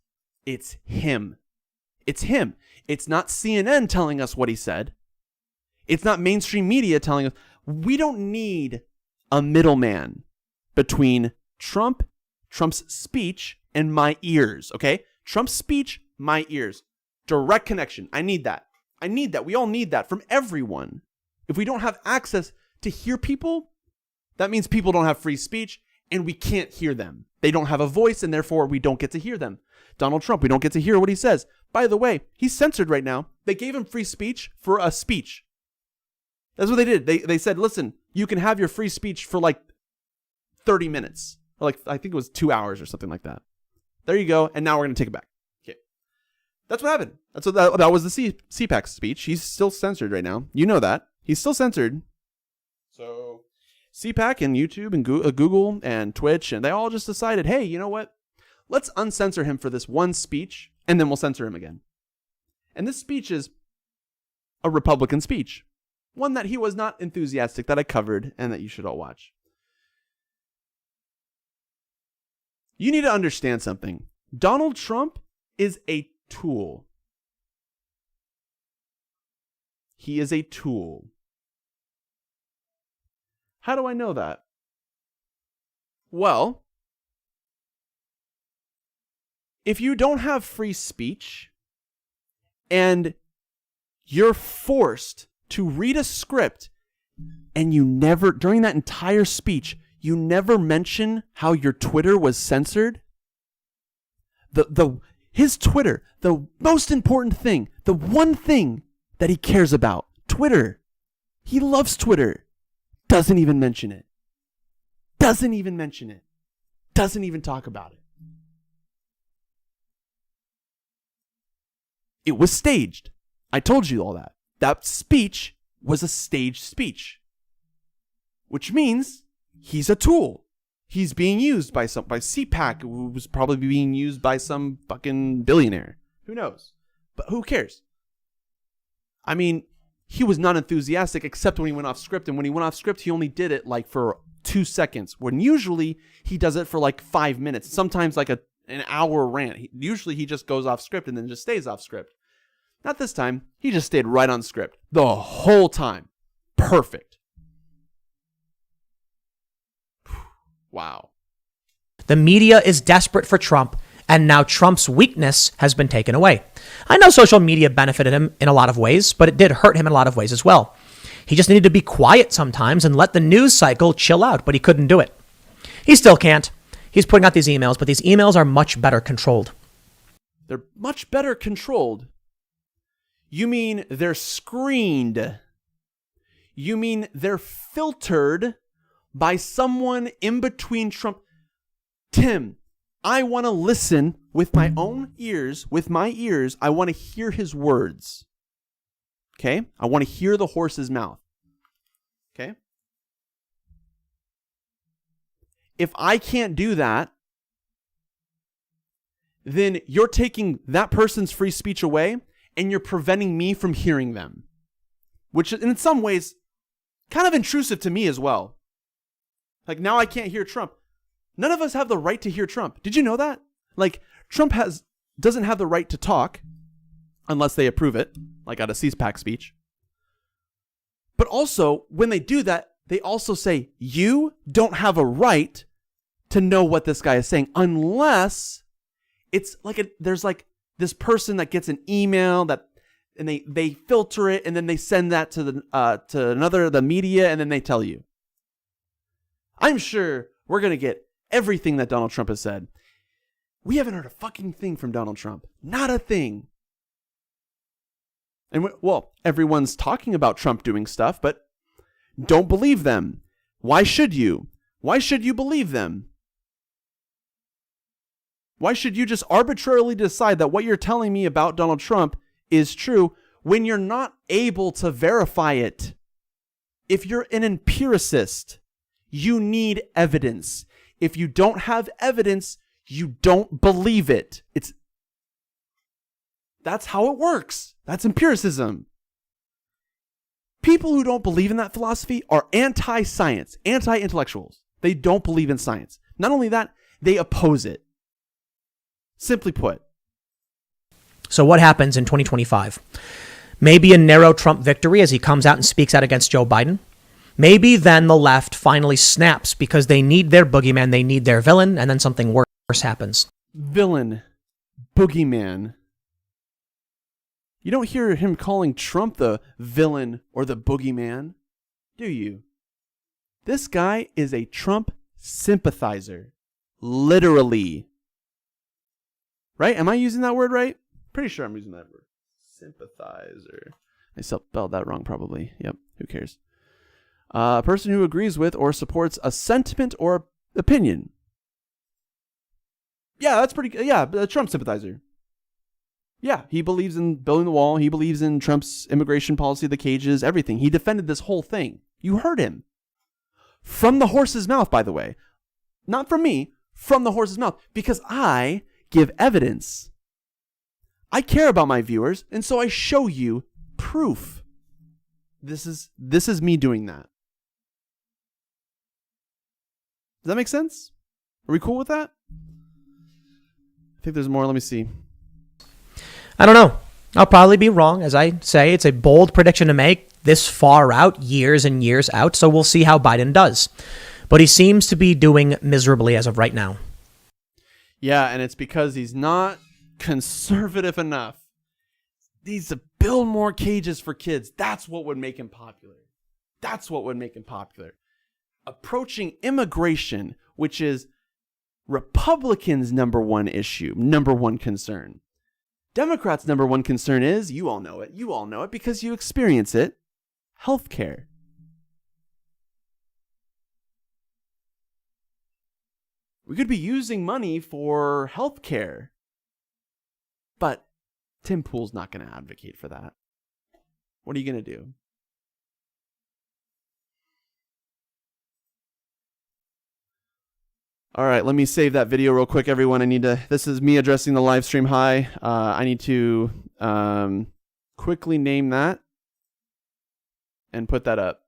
it's him. It's him. It's not CNN telling us what he said. It's not mainstream media telling us. We don't need a middleman between Trump's speech, and my ears, okay? Trump's speech, my ears. Direct connection. I need that. I need that. We all need that from everyone. If we don't have access to hear people, that means people don't have free speech and we can't hear them. They don't have a voice and therefore we don't get to hear them. Donald Trump, we don't get to hear what he says. By the way, he's censored right now. They gave him free speech for a speech. That's what they did. They said, listen, you can have your free speech for like 30 minutes. Or like, I think it was 2 hours or something like that. There you go. And now we're going to take it back. Okay. That's what happened. That's what that was the CPAC speech. He's still censored right now. You know that. He's still censored. So CPAC and YouTube and Google and Twitch, and they all just decided, hey, you know what? Let's uncensor him for this one speech, and then we'll censor him again. And this speech is a Republican speech. One that he was not enthusiastic, that I covered, and that you should all watch. You need to understand something. Donald Trump is a tool. He is a tool. How do I know that? Well, if you don't have free speech and you're forced to read a script and you never, during that entire speech, you never mention how your Twitter was censored, his Twitter, the most important thing, the one thing that he cares about, Twitter. He loves Twitter. Doesn't even mention it. Doesn't even mention it. Doesn't even talk about it. It was staged. I told you all that. That speech was a staged speech. Which means he's a tool. He's being used by CPAC, who was probably being used by some fucking billionaire. Who knows? But who cares? I mean, he was not enthusiastic except when he went off script. And when he went off script, he only did it like for 2 seconds. When usually he does it for like 5 minutes. Sometimes like an hour rant. Usually he just goes off script and then just stays off script. Not this time. He just stayed right on script the whole time. Perfect. Wow. The media is desperate for Trump, and now Trump's weakness has been taken away. I know social media benefited him in a lot of ways, but it did hurt him in a lot of ways as well. He just needed to be quiet sometimes and let the news cycle chill out, but he couldn't do it. He still can't. He's putting out these emails, but these emails are much better controlled. They're much better controlled. You mean they're screened? You mean they're filtered by someone in between Trump? Tim, I want to listen with my own ears, I want to hear his words. Okay? I want to hear the horse's mouth. Okay? If I can't do that, then you're taking that person's free speech away and you're preventing me from hearing them. Which in some ways, kind of intrusive to me as well. Like now I can't hear Trump. None of us have the right to hear Trump. Did you know that? Like Trump doesn't have the right to talk unless they approve it, like at a CPAC speech. But also, when they do that, they also say, you don't have a right to know what this guy is saying unless it's like there's like this person that gets an email and they filter it and then they send that to the media and then they tell you. I'm sure we're going to get everything that Donald Trump has said. We haven't heard a fucking thing from Donald Trump. Not a thing. And well, everyone's talking about Trump doing stuff, but don't believe them. Why should you? Why should you believe them? Why should you just arbitrarily decide that what you're telling me about Donald Trump is true when you're not able to verify it? If you're an empiricist, you need evidence. If you don't have evidence, you don't believe it. That's how it works. That's empiricism. People who don't believe in that philosophy are anti-science, anti-intellectuals. They don't believe in science. Not only that, they oppose it. Simply put. So what happens in 2025? Maybe a narrow Trump victory as he comes out and speaks out against Joe Biden. Maybe then the left finally snaps because they need their boogeyman, they need their villain, and then something worse happens. Villain, boogeyman. You don't hear him calling Trump the villain or the boogeyman, do you? This guy is a Trump sympathizer. Literally. Right? Am I using that word right? Pretty sure I'm using that word. Sympathizer. I spelled that wrong probably. Yep. Who cares? A person who agrees with or supports a sentiment or opinion. Yeah, that's pretty good. Yeah, a Trump sympathizer. Yeah, he believes in building the wall. He believes in Trump's immigration policy, the cages, everything. He defended this whole thing. You heard him. From the horse's mouth, by the way. Not from me, from the horse's mouth. Because I give evidence. I care about my viewers, and so I show you proof. This is me doing that. Does that make sense? Are we cool with that? I think there's more. Let me see. I don't know. I'll probably be wrong. As I say, it's a bold prediction to make this far out, years and years out. So we'll see how Biden does. But he seems to be doing miserably as of right now. Yeah, and it's because he's not conservative enough. He needs to build more cages for kids. That's what would make him popular. That's what would make him popular. Approaching immigration, which is Republicans' number one issue, number one concern. Democrats' number one concern is, you all know it because you experience it, healthcare. We could be using money for healthcare, but Tim Pool's not going to advocate for that. What are you going to do? All right, let me save that video real quick, everyone. This is me addressing the live stream. Hi. I need to quickly name that and put that up.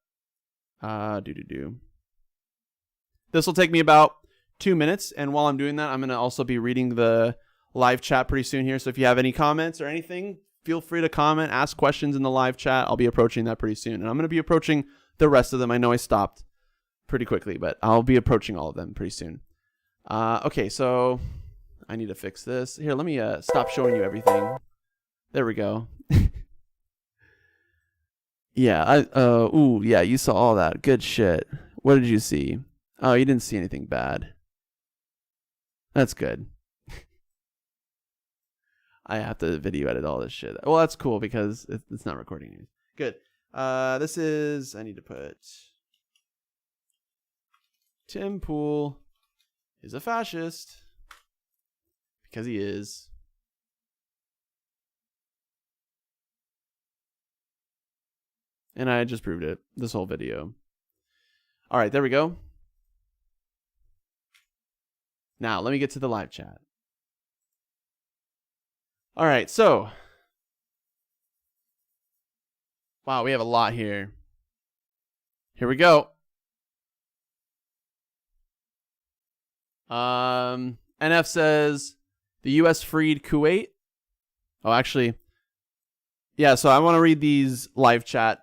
This will take me about 2 minutes, and while I'm doing that, I'm going to also be reading the live chat pretty soon here. So if you have any comments or anything, feel free to comment, ask questions in the live chat. I'll be approaching that pretty soon, and I'm going to be approaching the rest of them. I know I stopped pretty quickly, but I'll be approaching all of them pretty soon. Okay, so I need to fix this. Here, let me stop showing you everything. There we go. Yeah, yeah, you saw all that. Good shit. What did you see? Oh, you didn't see anything bad. That's good. I have to video edit all this shit. Well, that's cool because it's not recording news. Good. This is, I need to put Tim Pool is a fascist because he is. And I just proved it this whole video. All right, there we go. Now, let me get to the live chat. All right, so. Wow, we have a lot here. Here we go. NF says the U.S. freed Kuwait. Oh, actually. Yeah, so I want to read these live chat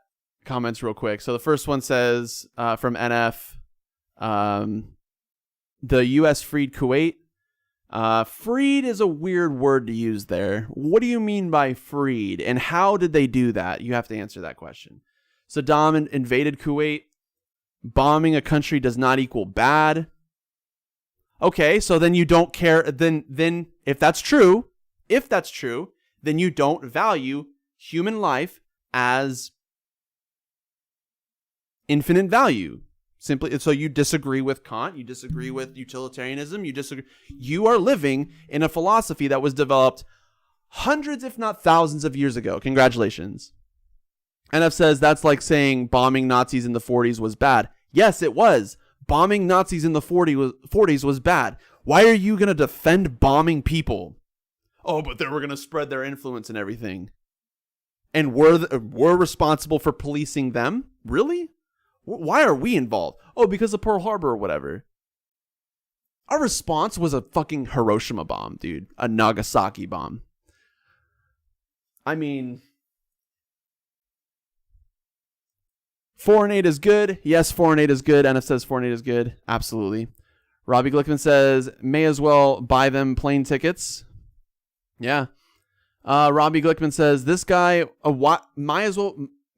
comments real quick. So the first one says from NF, the U.S. freed Kuwait. Freed is a weird word to use there. What do you mean by freed? And how did they do that? You have to answer that question. Saddam invaded Kuwait. Bombing a country does not equal bad. Okay, so then you don't care. Then if that's true, then you don't value human life as infinite value. Simply, so you disagree with Kant, you disagree with utilitarianism, you are living in a philosophy that was developed hundreds, if not thousands of years ago. Congratulations. NF says that's like saying bombing Nazis in the 40s was bad. Yes, it was. Bombing Nazis in the 40s was bad. Why are you going to defend bombing people? Oh, but they were going to spread their influence and everything. And we're responsible for policing them? Really? Why are we involved? Oh, because of Pearl Harbor or whatever. Our response was a fucking Hiroshima bomb, dude. A Nagasaki bomb. I mean, foreign aid is good. Yes, foreign aid is good. NF says foreign aid is good. Absolutely. Robbie Glickman says, may as well buy them plane tickets. Yeah. Robbie Glickman says this guy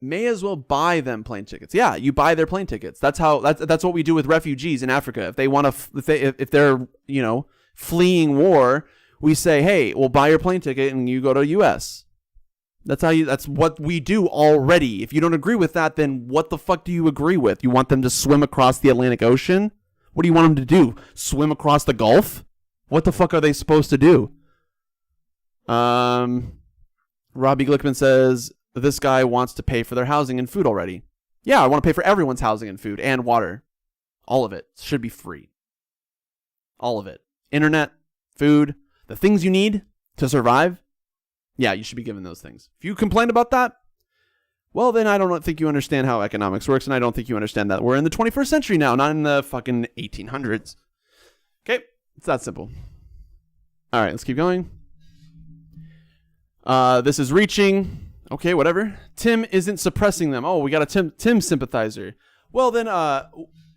may as well buy them plane tickets. Yeah, you buy their plane tickets. That's what we do with refugees in Africa. If they want to, if they're fleeing war, we say, hey, we'll buy your plane ticket and you go to U.S. That's what we do already. If you don't agree with that, then what the fuck do you agree with? You want them to swim across the Atlantic Ocean? What do you want them to do? Swim across the Gulf? What the fuck are they supposed to do? Robbie Glickman says this guy wants to pay for their housing and food already. Yeah, I want to pay for everyone's housing and food and water. All of it should be free. All of it. Internet, food, the things you need to survive. Yeah, you should be given those things. If you complain about that, well, then I don't think you understand how economics works, and I don't think you understand that we're in the 21st century now, not in the fucking 1800s. Okay, it's that simple. All right, let's keep going. This is reaching. Okay, whatever. Tim isn't suppressing them. Oh, we got a Tim sympathizer. Well, then,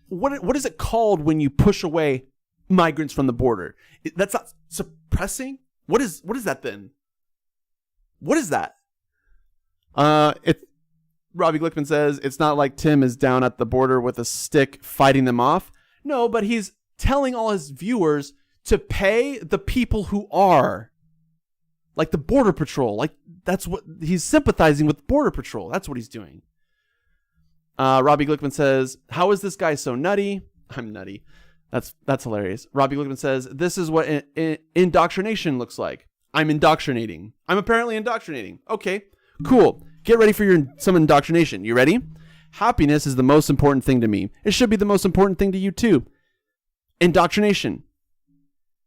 what is it called when you push away migrants from the border? That's not suppressing? What is that then? What is that? Robbie Glickman says it's not like Tim is down at the border with a stick fighting them off. No, but he's telling all his viewers to pay the people who are. Like the Border Patrol. Like that's what he's sympathizing with Border Patrol. That's what he's doing. Robbie Glickman says, how is this guy so nutty? I'm nutty. That's hilarious. Robbie Glickman says, this is what indoctrination looks like. I'm indoctrinating. I'm apparently indoctrinating. Okay, cool. Get ready for some indoctrination. You ready? Happiness is the most important thing to me. It should be the most important thing to you too. Indoctrination.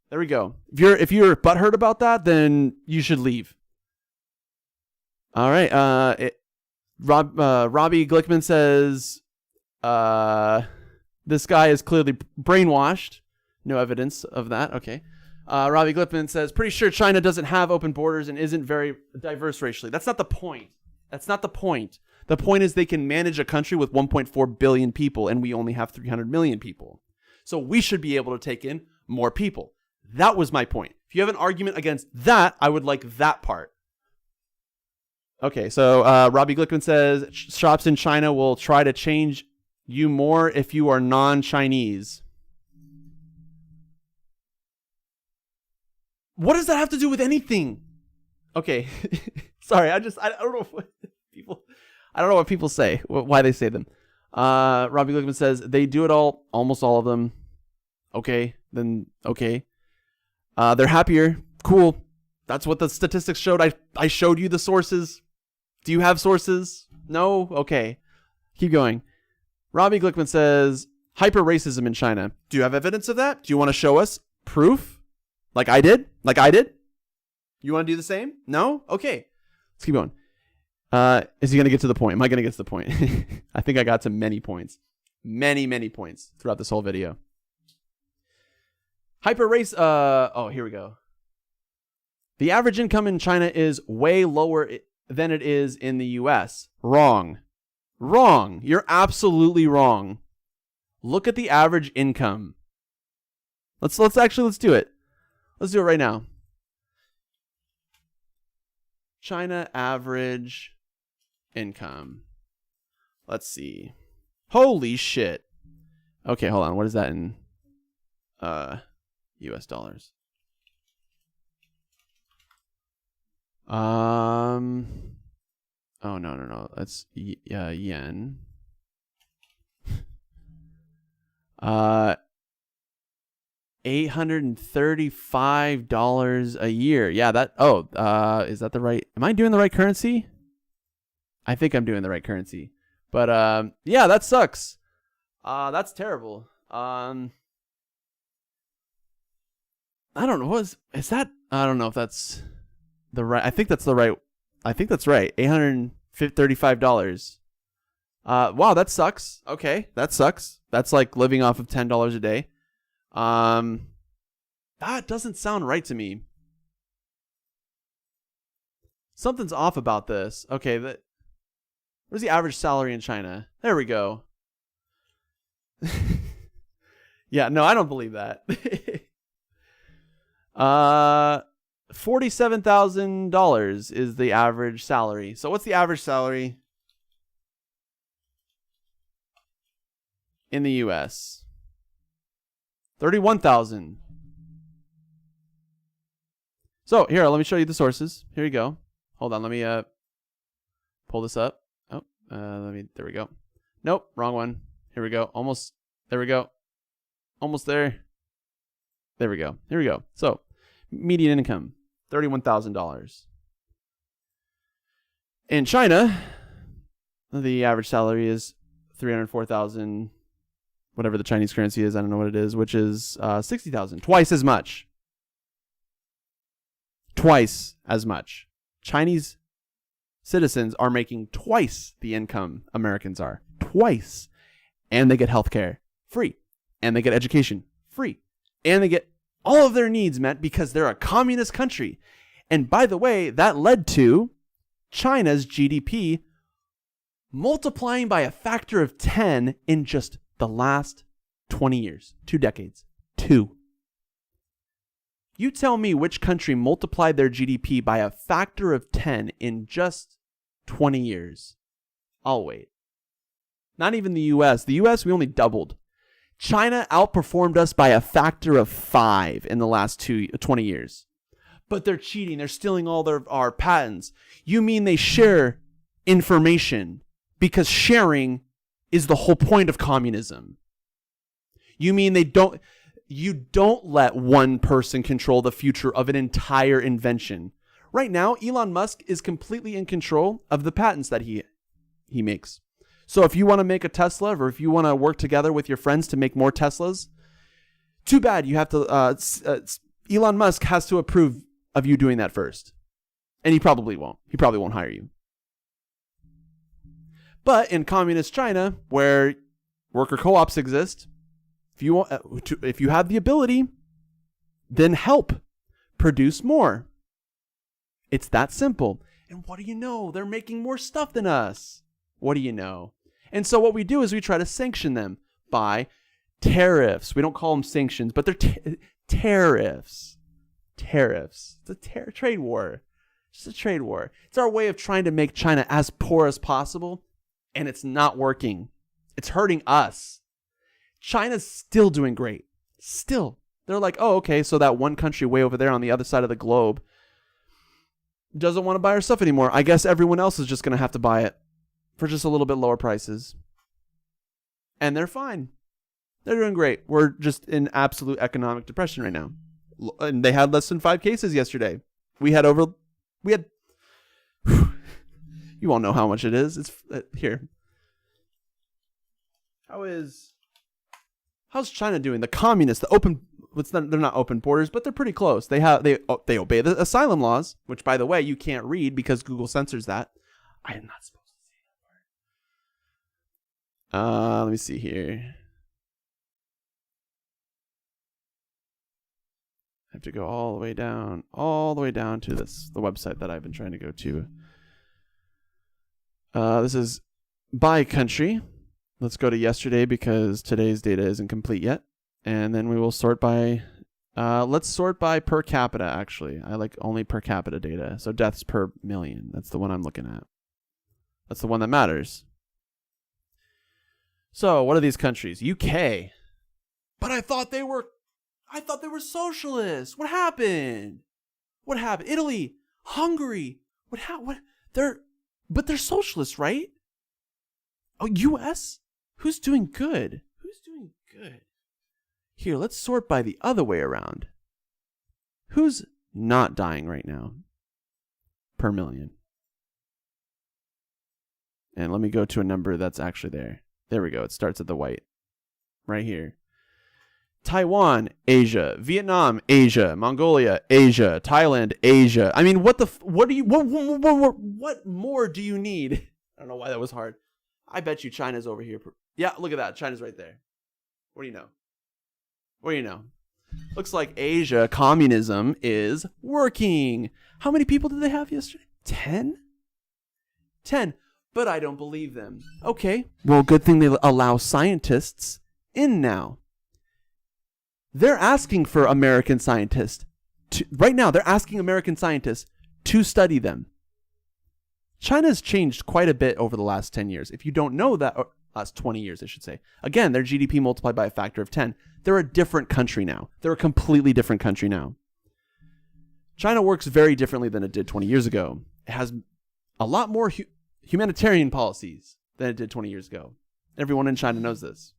There we go. If you're butthurt about that, then you should leave. All right. Robbie Glickman says, this guy is clearly brainwashed. No evidence of that. Okay. Robbie Glickman says, pretty sure China doesn't have open borders and isn't very diverse racially. That's not the point. That's not the point. The point is they can manage a country with 1.4 billion people, and we only have 300 million people. So we should be able to take in more people. That was my point. If you have an argument against that, I would like that part. Okay, so Robbie Glickman says, shops in China will try to change you more if you are non-Chinese. What does that have to do with anything? Okay, sorry, I don't know what people say, why they say them. Robbie Glickman says they do it all, almost all of them. Okay, then okay. They're happier. Cool. That's what the statistics showed. I showed you the sources. Do you have sources? No? Okay. Keep going. Robbie Glickman says hyper racism in China. Do you have evidence of that? Do you want to show us proof? Like I did? You want to do the same? No? Okay. Let's keep going. Is he going to get to the point? Am I going to get to the point? I think I got to many points. Many points throughout this whole video. Hyper race. Oh, here we go. The average income in China is way lower than it is in the U.S. Wrong. You're absolutely wrong. Look at the average income. Let's do it. Let's do it right now. China average income. Let's see. Holy shit. Okay, hold on. What is that in US dollars? Oh no. That's yen. $835 a year. Yeah, is that the right? Am I doing the right currency? I think I'm doing the right currency. But yeah, that sucks. That's terrible. I don't know. Is that? I don't know if that's the right. I think that's the right. I think that's right. $835. Wow, that sucks. Okay, that sucks. That's like living off of $10 a day. That doesn't sound right to me. Something's off about this. Okay, where's the average salary in China? There we go. Yeah, no, I don't believe that. $47,000 is the average salary. So what's the average salary in the US? 31,000. So here, let me show you the sources. Here you go. Hold on, let me pull this up. Oh, there we go. Nope, wrong one. Here we go. Almost. There we go. Almost there. There we go. Here we go. So, median income, $31,000. In China, the average salary is 304,000, whatever the Chinese currency is, I don't know what it is, which is 60,000, twice as much. Twice as much. Chinese citizens are making twice the income Americans are. Twice. And they get healthcare free. And they get education free. And they get all of their needs met because they're a communist country. And by the way, that led to China's GDP multiplying by a factor of 10 in just the last 20 years. 2 decades. 2. You tell me which country multiplied their GDP by a factor of 10 in just 20 years. I'll wait. Not even the US. The US, we only doubled. China outperformed us by a factor of 5 in the last 20 years. But they're cheating. They're stealing all our patents. You mean they share information because sharing is the whole point of communism. You mean you don't let one person control the future of an entire invention. Right now, Elon Musk is completely in control of the patents that he makes. So if you want to make a Tesla, or if you want to work together with your friends to make more Teslas, too bad. You have to. Elon Musk has to approve of you doing that first, and he probably won't. He probably won't hire you. But in communist China, where worker co-ops exist, if you have the ability, then help produce more. It's that simple. And what do you know? They're making more stuff than us. What do you know? And so what we do is we try to sanction them by tariffs. We don't call them sanctions, but they're tariffs. Tariffs. It's a trade war. It's a trade war. It's our way of trying to make China as poor as possible, and it's not working. It's hurting us. China's still doing great. Still. They're like, oh, okay, so that one country way over there on the other side of the globe doesn't want to buy our stuff anymore. I guess everyone else is just going to have to buy it for just a little bit lower prices. And they're fine. They're doing great. We're just in absolute economic depression right now. And they had less than 5 cases yesterday. We had you all know how much it is. It's here. How's China doing? The communists, they're not open borders, but they're pretty close. They obey the asylum laws, which, by the way, you can't read because Google censors that. I am not supposed to say that part. Let me see here. I have to go all the way down to the website that I've been trying to go to. This is by country. Let's go to yesterday because today's data isn't complete yet. And then we will sort by, let's sort by per capita, actually. I like only per capita data. So deaths per million. That's the one I'm looking at. That's the one that matters. So what are these countries? UK. But I thought they were socialists. What happened? Italy, Hungary. But they're socialists, right? Oh, US? Who's doing good? Here, let's sort by the other way around. Who's not dying right now? Per million. And let me go to a number that's actually there. There we go. It starts at the white. Right here. Taiwan, Asia. Vietnam, Asia. Mongolia, Asia. Thailand, Asia. I mean, what more do you need? I don't know why that was hard. I bet you China's over here. Yeah, look at that. China's right there. What do you know? Looks like Asia, communism is working. How many people did they have yesterday? 10? 10. But I don't believe them. Okay. Well, good thing they allow scientists in now. They're asking for American scientists. right now, they're asking American scientists to study them. China's changed quite a bit over the last 10 years. If you don't know that, or last 20 years, I should say. Again, their GDP multiplied by a factor of 10. They're a different country now. They're a completely different country now. China works very differently than it did 20 years ago. It has a lot more humanitarian policies than it did 20 years ago. Everyone in China knows this.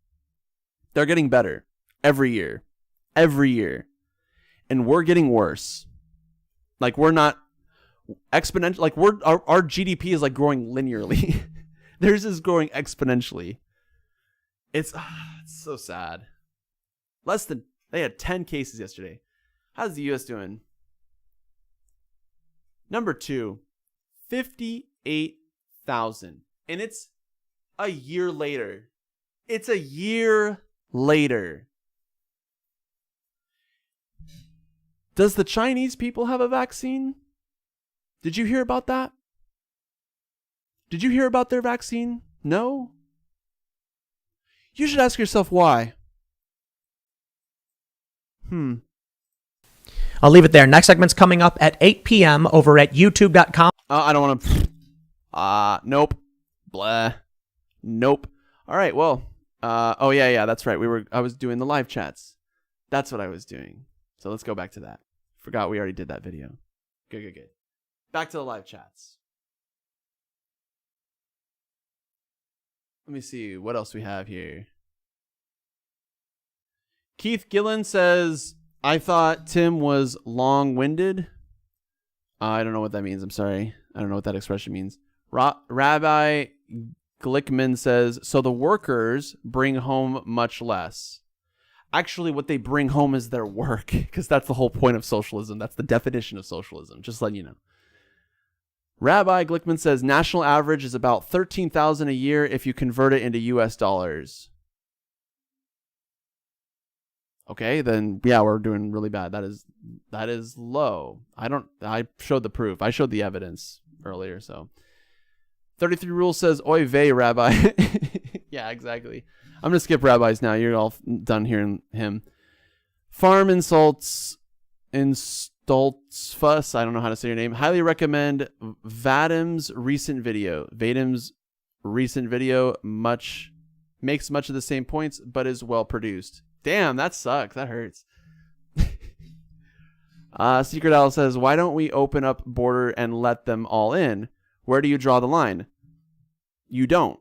They're getting better every year. Every year. And we're getting worse. Like, we're not exponential. Like, our GDP is like growing linearly. Theirs is growing exponentially. It's so sad. They had 10 cases yesterday. How's the US doing? Number 2, 58,000. And it's a year later. It's a year later. Does the Chinese people have a vaccine? Did you hear about that? Did you hear about their vaccine? No? You should ask yourself why. I'll leave it there. Next segment's coming up at 8 p.m. over at youtube.com. I don't want to... nope. Blah. Nope. All right, well. Oh, yeah, that's right. I was doing the live chats. That's what I was doing. So let's go back to that. Forgot we already did that video. Good. Back to the live chats. Let me see what else we have here. Keith Gillen says, I thought Tim was long-winded. I don't know what that means. I'm sorry. I don't know what that expression means. Rabbi Glickman says, so the workers bring home much less. Actually, what they bring home is their work, because that's the whole point of socialism. That's the definition of socialism, just letting you know. Rabbi Glickman says, national average is about $13,000 a year if you convert it into US dollars. Okay, then yeah, we're doing really bad. That is low. I showed the proof. I showed the evidence earlier, so. 33 Rule says, oy vey, Rabbi. Yeah, exactly. I'm going to skip rabbis now. You're all done hearing him. Farm Insults Fuss. I don't know how to say your name. Highly recommend Vadim's recent video. Makes much of the same points, but is well produced. Damn, that sucks. That hurts. Secret Owl says, why don't we open up border and let them all in? Where do you draw the line? You don't.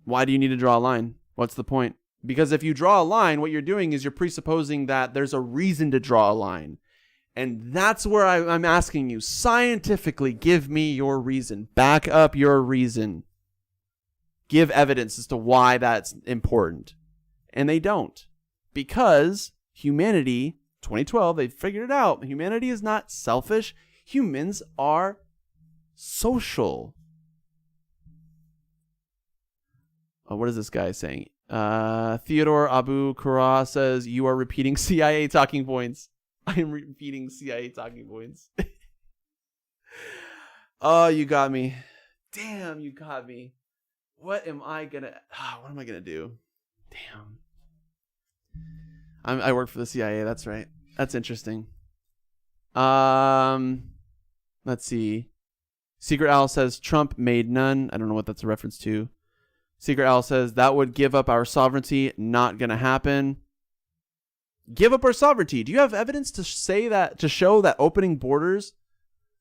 Why do you need to draw a line? What's the point? Because if you draw a line, what you're doing is you're presupposing that there's a reason to draw a line. And that's where I'm asking you, scientifically, give me your reason. Back up your reason. Give evidence as to why that's important. And they don't. Because humanity, 2012, they figured it out. Humanity is not selfish. Humans are social. Oh, what is this guy saying? Theodore Abu Kura says, you are repeating CIA talking points. I am repeating CIA talking points. Oh, you got me. Damn, you got me. What am I going to do? Damn. I work for the CIA. That's right. That's interesting. Let's see. Secret Owl says Trump made none. I don't know what that's a reference to. Secret Owl says that would give up our sovereignty. Not gonna happen. Give up our sovereignty. Do you have evidence to say that, to show that opening borders,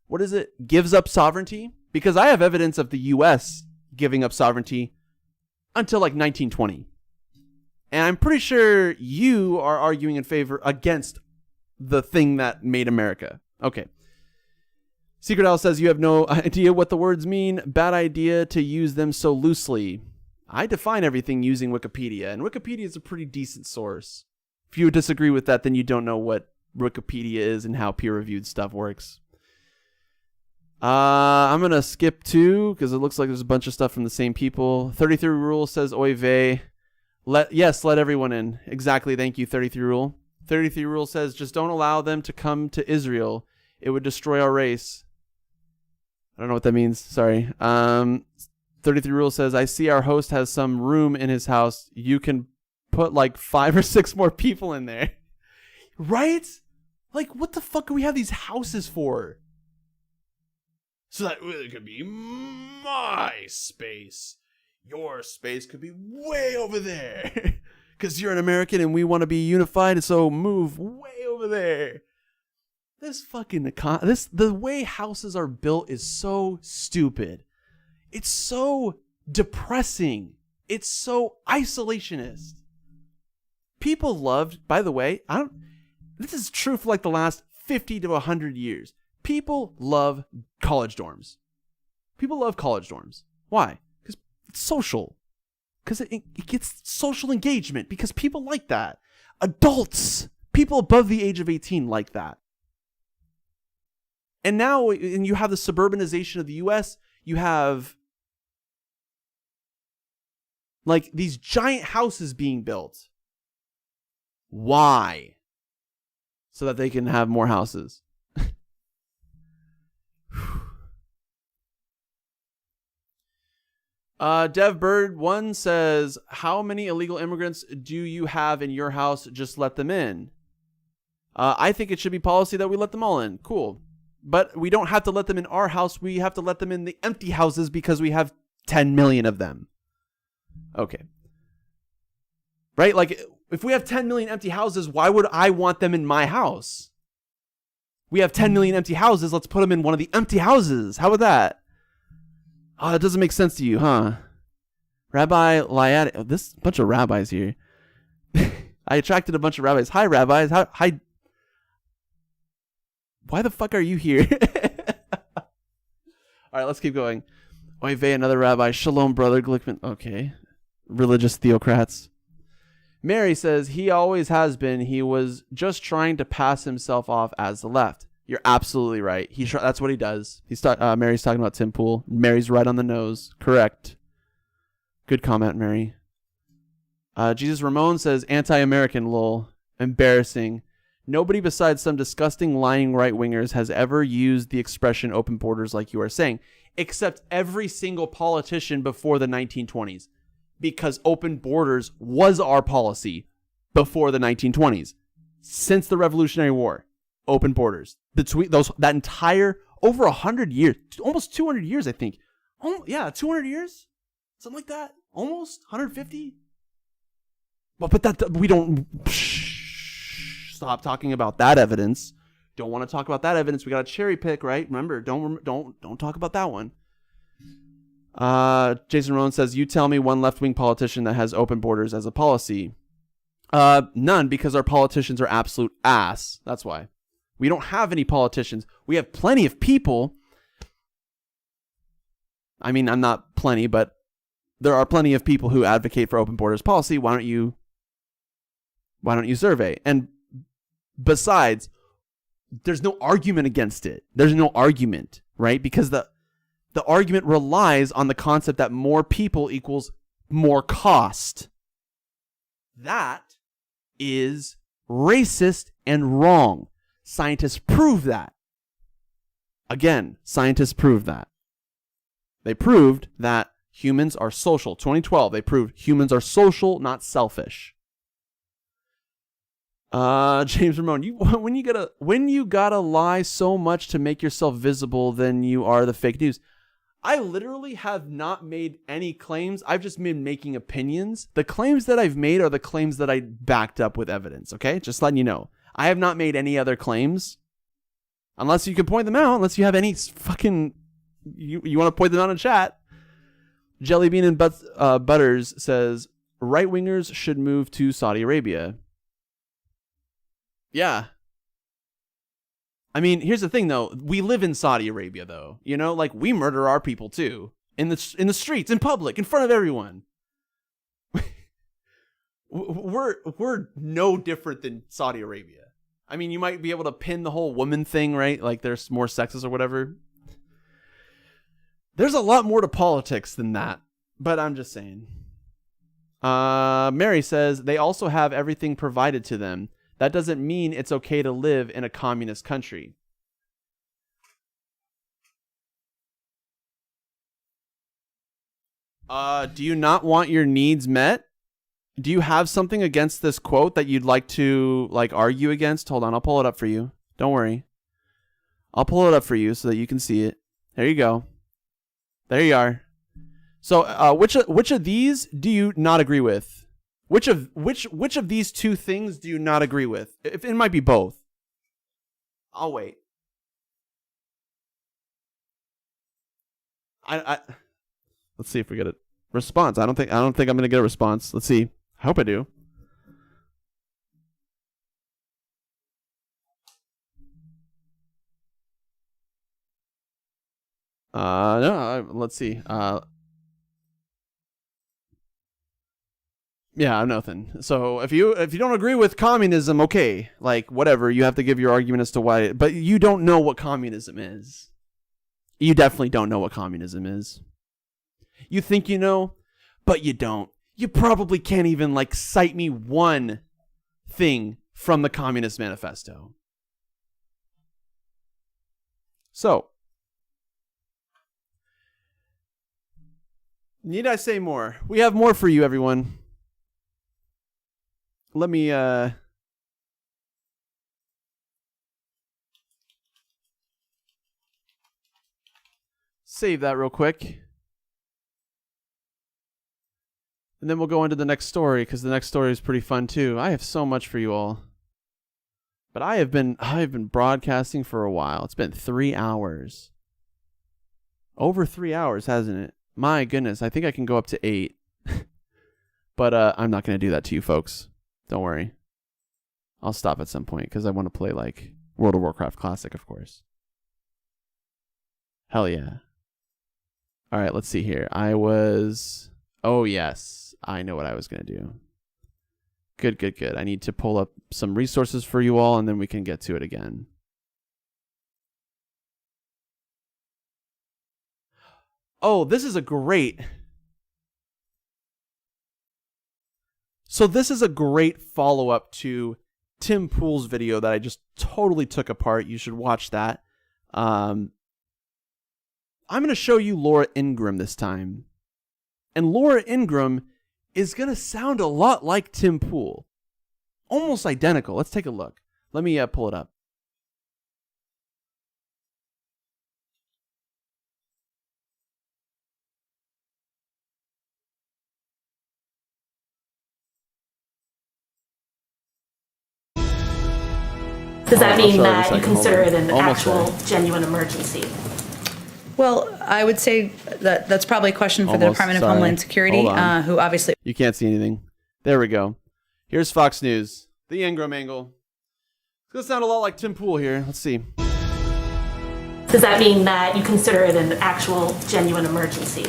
what is it, gives up sovereignty? Because I have evidence of the U.S. giving up sovereignty until like 1920. And I'm pretty sure you are arguing in favor against the thing that made America. Okay. Secret Owl says you have no idea what the words mean. Bad idea to use them so loosely. I define everything using Wikipedia, and Wikipedia is a pretty decent source. If you disagree with that, then you don't know what Wikipedia is and how peer-reviewed stuff works. I'm going to skip 2 because it looks like there's a bunch of stuff from the same people. 33 Rule says, oy vey. Let everyone in. Exactly. Thank you, 33 Rule. 33 Rule says, just don't allow them to come to Israel. It would destroy our race. I don't know what that means. Sorry. 33 Rule says, I see our host has some room in his house. You can put like 5 or 6 more people in there. Right? Like, what the fuck do we have these houses for? So that it could be my space. Your space could be way over there. Because you're an American and we want to be unified, so move way over there. This fucking the way houses are built is so stupid. It's so depressing. It's so isolationist. People loved, by the way, this is true for like the last 50 to 100 years. People love college dorms. People love college dorms. Why? Because it's social. Because it gets social engagement. Because people like that. Adults, people above the age of 18 like that. And now, and you have the suburbanization of the U.S., you have like these giant houses being built. Why? So that they can have more houses. DevBird1 says, how many illegal immigrants do you have in your house? Just let them in. I think it should be policy that we let them all in. Cool. But we don't have to let them in our house. We have to let them in the empty houses because we have 10 million of them. Okay. Right? Like, if we have 10 million empty houses, why would I want them in my house? We have 10 million empty houses. Let's put them in one of the empty houses. How about that? Oh, that doesn't make sense to you, huh? Rabbi Liad. Oh, this bunch of rabbis here. I attracted a bunch of rabbis. Hi, rabbis. Hi. Why the fuck are you here? All right, let's keep going. Oy vey, another rabbi. Shalom, brother Glickman. Okay. Religious theocrats. Mary says, he always has been. He was just trying to pass himself off as the left. You're absolutely right. That's what he does. Mary's talking about Tim Pool. Mary's right on the nose. Correct. Good comment, Mary. Jesus Ramon says, anti-American, lol. Embarrassing. Nobody besides some disgusting lying right-wingers has ever used the expression open borders like you are saying, except every single politician before the 1920s. Because open borders was our policy before the 1920s. Since the Revolutionary War. Open borders. Between that entire, over 100 years, almost 200 years, I think. Oh, yeah, 200 years? Something like that? Almost? 150? But that, we don't... Stop talking about that evidence. Don't want to talk about that evidence. We got to cherry pick, right? Remember, don't talk about that one. Jason Rowan says, you tell me one left-wing politician that has open borders as a policy. None, because our politicians are absolute ass. That's why. We don't have any politicians. We have plenty of people. I mean, I'm not plenty, but there are plenty of people who advocate for open borders policy. Why don't you survey? And besides, there's no argument against it. There's no argument, right? Because the argument relies on the concept that more people equals more cost. That is racist and wrong. Scientists prove that. Again, scientists proved that. They proved that humans are social. 2012, they proved humans are social, not selfish. James Ramon, when you gotta lie so much to make yourself visible, then you are the fake news. I literally have not made any claims. I've just been making opinions. The claims that I've made are the claims that I backed up with evidence, okay? Just letting you know. I have not made any other claims. Unless you can point them out. Unless you have any fucking... You want to point them out in chat. Jellybean and Butters says, right-wingers should move to Saudi Arabia. Yeah. I mean, here's the thing, though. We live in Saudi Arabia, though. You know, like, we murder our people, too. In the streets, in public, in front of everyone. We're no different than Saudi Arabia. I mean, you might be able to pin the whole woman thing, right? Like, there's more sexist or whatever. There's a lot more to politics than that. But I'm just saying. Mary says, they also have everything provided to them. That doesn't mean it's okay to live in a communist country. Do you not want your needs met? Do you have something against this quote that you'd like to argue against? Hold on, I'll pull it up for you. Don't worry. I'll pull it up for you so that you can see it. There you go. There you are. So, which of these do you not agree with? Which of these two things do you not agree with? If it might be both. I'll wait. Let's see if we get a response. I don't think I'm gonna get a response. Let's see. I hope I do. No. Let's see. Yeah, nothing. So if you don't agree with communism, okay, whatever. You have to give your argument as to why. But you don't know what communism is. You definitely don't know what communism is. You think you know, but you don't. You probably can't even cite me one thing from the Communist Manifesto. So, need I say more? We have more for you, everyone. Let me save that real quick. And then we'll go into the next story, because the next story is pretty fun too. I have so much for you all. But I've been broadcasting for a while. It's been 3 hours. Over 3 hours, hasn't it? My goodness, I think I can go up to 8. But I'm not going to do that to you folks. Don't worry. I'll stop at some point because I want to play World of Warcraft Classic, of course. Hell yeah. All right, let's see here. Oh, yes. I know what I was going to do. Good. I need to pull up some resources for you all, and then we can get to it again. Oh, this is a great... So this is a great follow-up to Tim Pool's video that I just totally took apart. You should watch that. I'm going to show you Laura Ingraham this time. And Laura Ingraham is going to sound a lot like Tim Pool. Almost identical. Let's take a look. Let me pull it up. Does that mean that you consider it an actual, genuine emergency? Well, I would say that that's probably a question for the Department of Homeland Security, who obviously... You can't see anything. There we go. Here's Fox News. The Ingraham angle. It's going to sound a lot like Tim Pool here. Let's see. Does that mean that you consider it an actual, genuine emergency?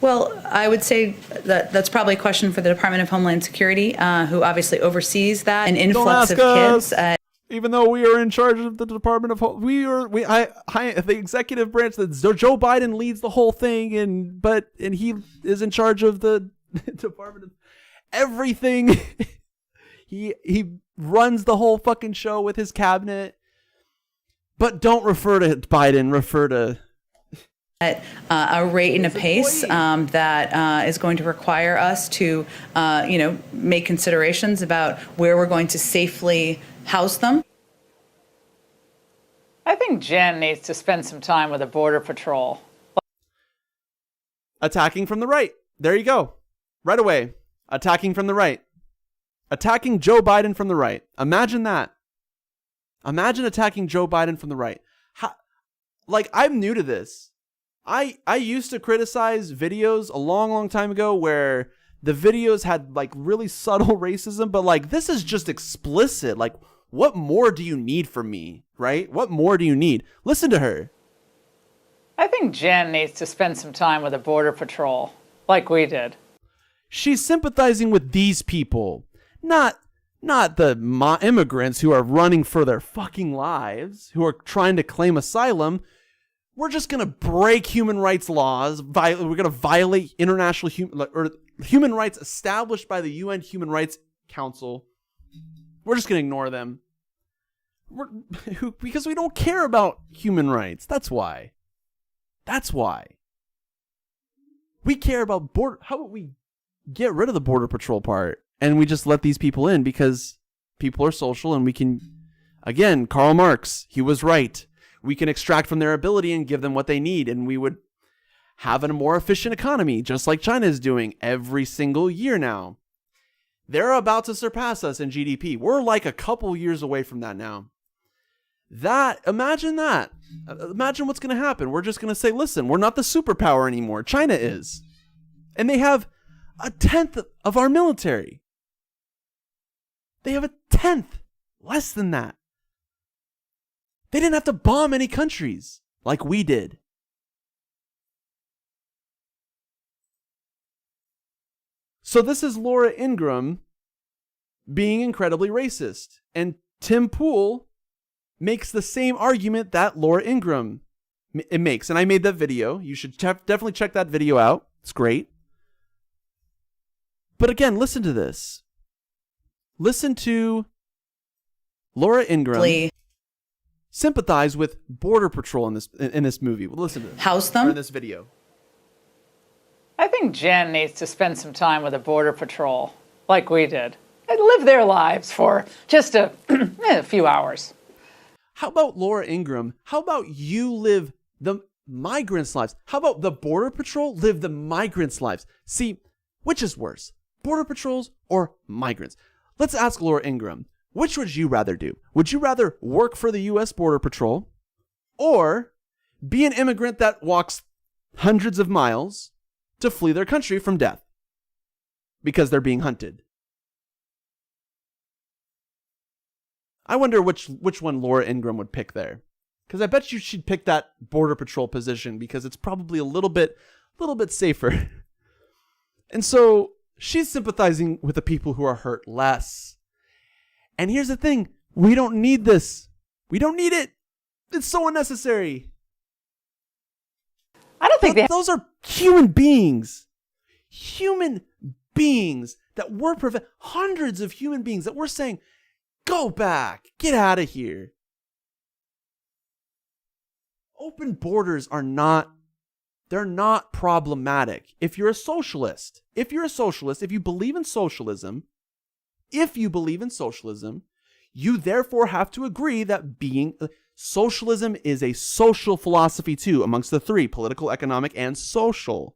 Well, I would say that that's probably a question for the Department of Homeland Security, who obviously oversees that, an influx of kids. Even though we are in charge of the Department of the executive branch, that Joe Biden leads the whole thing, and he is in charge of the Department of everything. he runs the whole fucking show with his cabinet. But don't refer to Biden. Refer to at a rate and a pace that is going to require us to, make considerations about where we're going to safely house them. I think Jen needs to spend some time with the Border Patrol. Attacking from the right. There you go. Right away. Attacking from the right. Attacking Joe Biden from the right. Imagine that. Imagine attacking Joe Biden from the right. I'm new to this. I used to criticize videos a long, long time ago where the videos had really subtle racism, but this is just explicit. What more do you need from me, right? What more do you need? Listen to her. I think Jen needs to spend some time with the Border Patrol, like we did. She's sympathizing with these people, not the immigrants who are running for their fucking lives, who are trying to claim asylum. We're just going to break human rights laws. We're going to violate international human rights established by the UN Human Rights Council. We're just going to ignore them. Because we don't care about human rights. That's why. We care about border. How about we get rid of the border patrol part and we just let these people in because people are social and we can, again, Karl Marx, he was right. We can extract from their ability and give them what they need, and we would have a more efficient economy, just like China is doing every single year now. They're about to surpass us in GDP. We're like a couple years away from that now. Imagine that. Imagine what's going to happen. We're just going to say, listen, we're not the superpower anymore. China is. And they have 1/10 of our military. They have 1/10, less than that. They didn't have to bomb any countries like we did. So this is Laura Ingraham being incredibly racist. And Tim Pool makes the same argument that Laura Ingraham makes. And I made that video. You should definitely check that video out. It's great. But again, listen to this. Listen to Laura Ingraham sympathize with Border Patrol in this movie. Well, listen to this. House them? Or in this video. I think Jen needs to spend some time with the Border Patrol, like we did, and live their lives for just a few hours. How about Laura Ingraham? How about you live the migrants' lives? How about the Border Patrol live the migrants' lives? See, which is worse, Border Patrols or migrants? Let's ask Laura Ingraham. Which would you rather do? Would you rather work for the U.S. Border Patrol or be an immigrant that walks hundreds of miles to flee their country from death because they're being hunted? I wonder which one Laura Ingraham would pick there. Because I bet you she'd pick that Border Patrol position because it's probably a little bit safer. And so she's sympathizing with the people who are hurt less. And here's the thing. We don't need this. We don't need it. It's so unnecessary. I don't think those are human beings. Human beings that we're hundreds of human beings that we're saying, go back, get out of here. Open borders they're not problematic. If you're a socialist, if you believe in socialism, you therefore have to agree that socialism is a social philosophy too, amongst the three: political, economic, and social.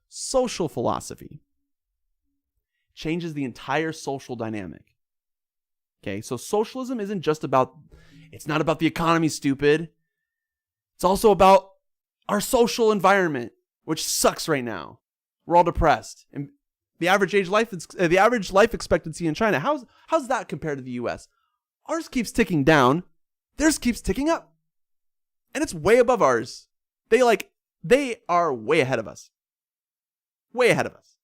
Social philosophy changes the entire social dynamic. Okay, so socialism isn't just it's not about the economy, stupid. It's also about our social environment, which sucks right now. We're all depressed. And the average life expectancy in China, how's that compared to the US? Ours keeps ticking down. Theirs keeps ticking up. And it's way above ours. They are way ahead of us. Way ahead of us.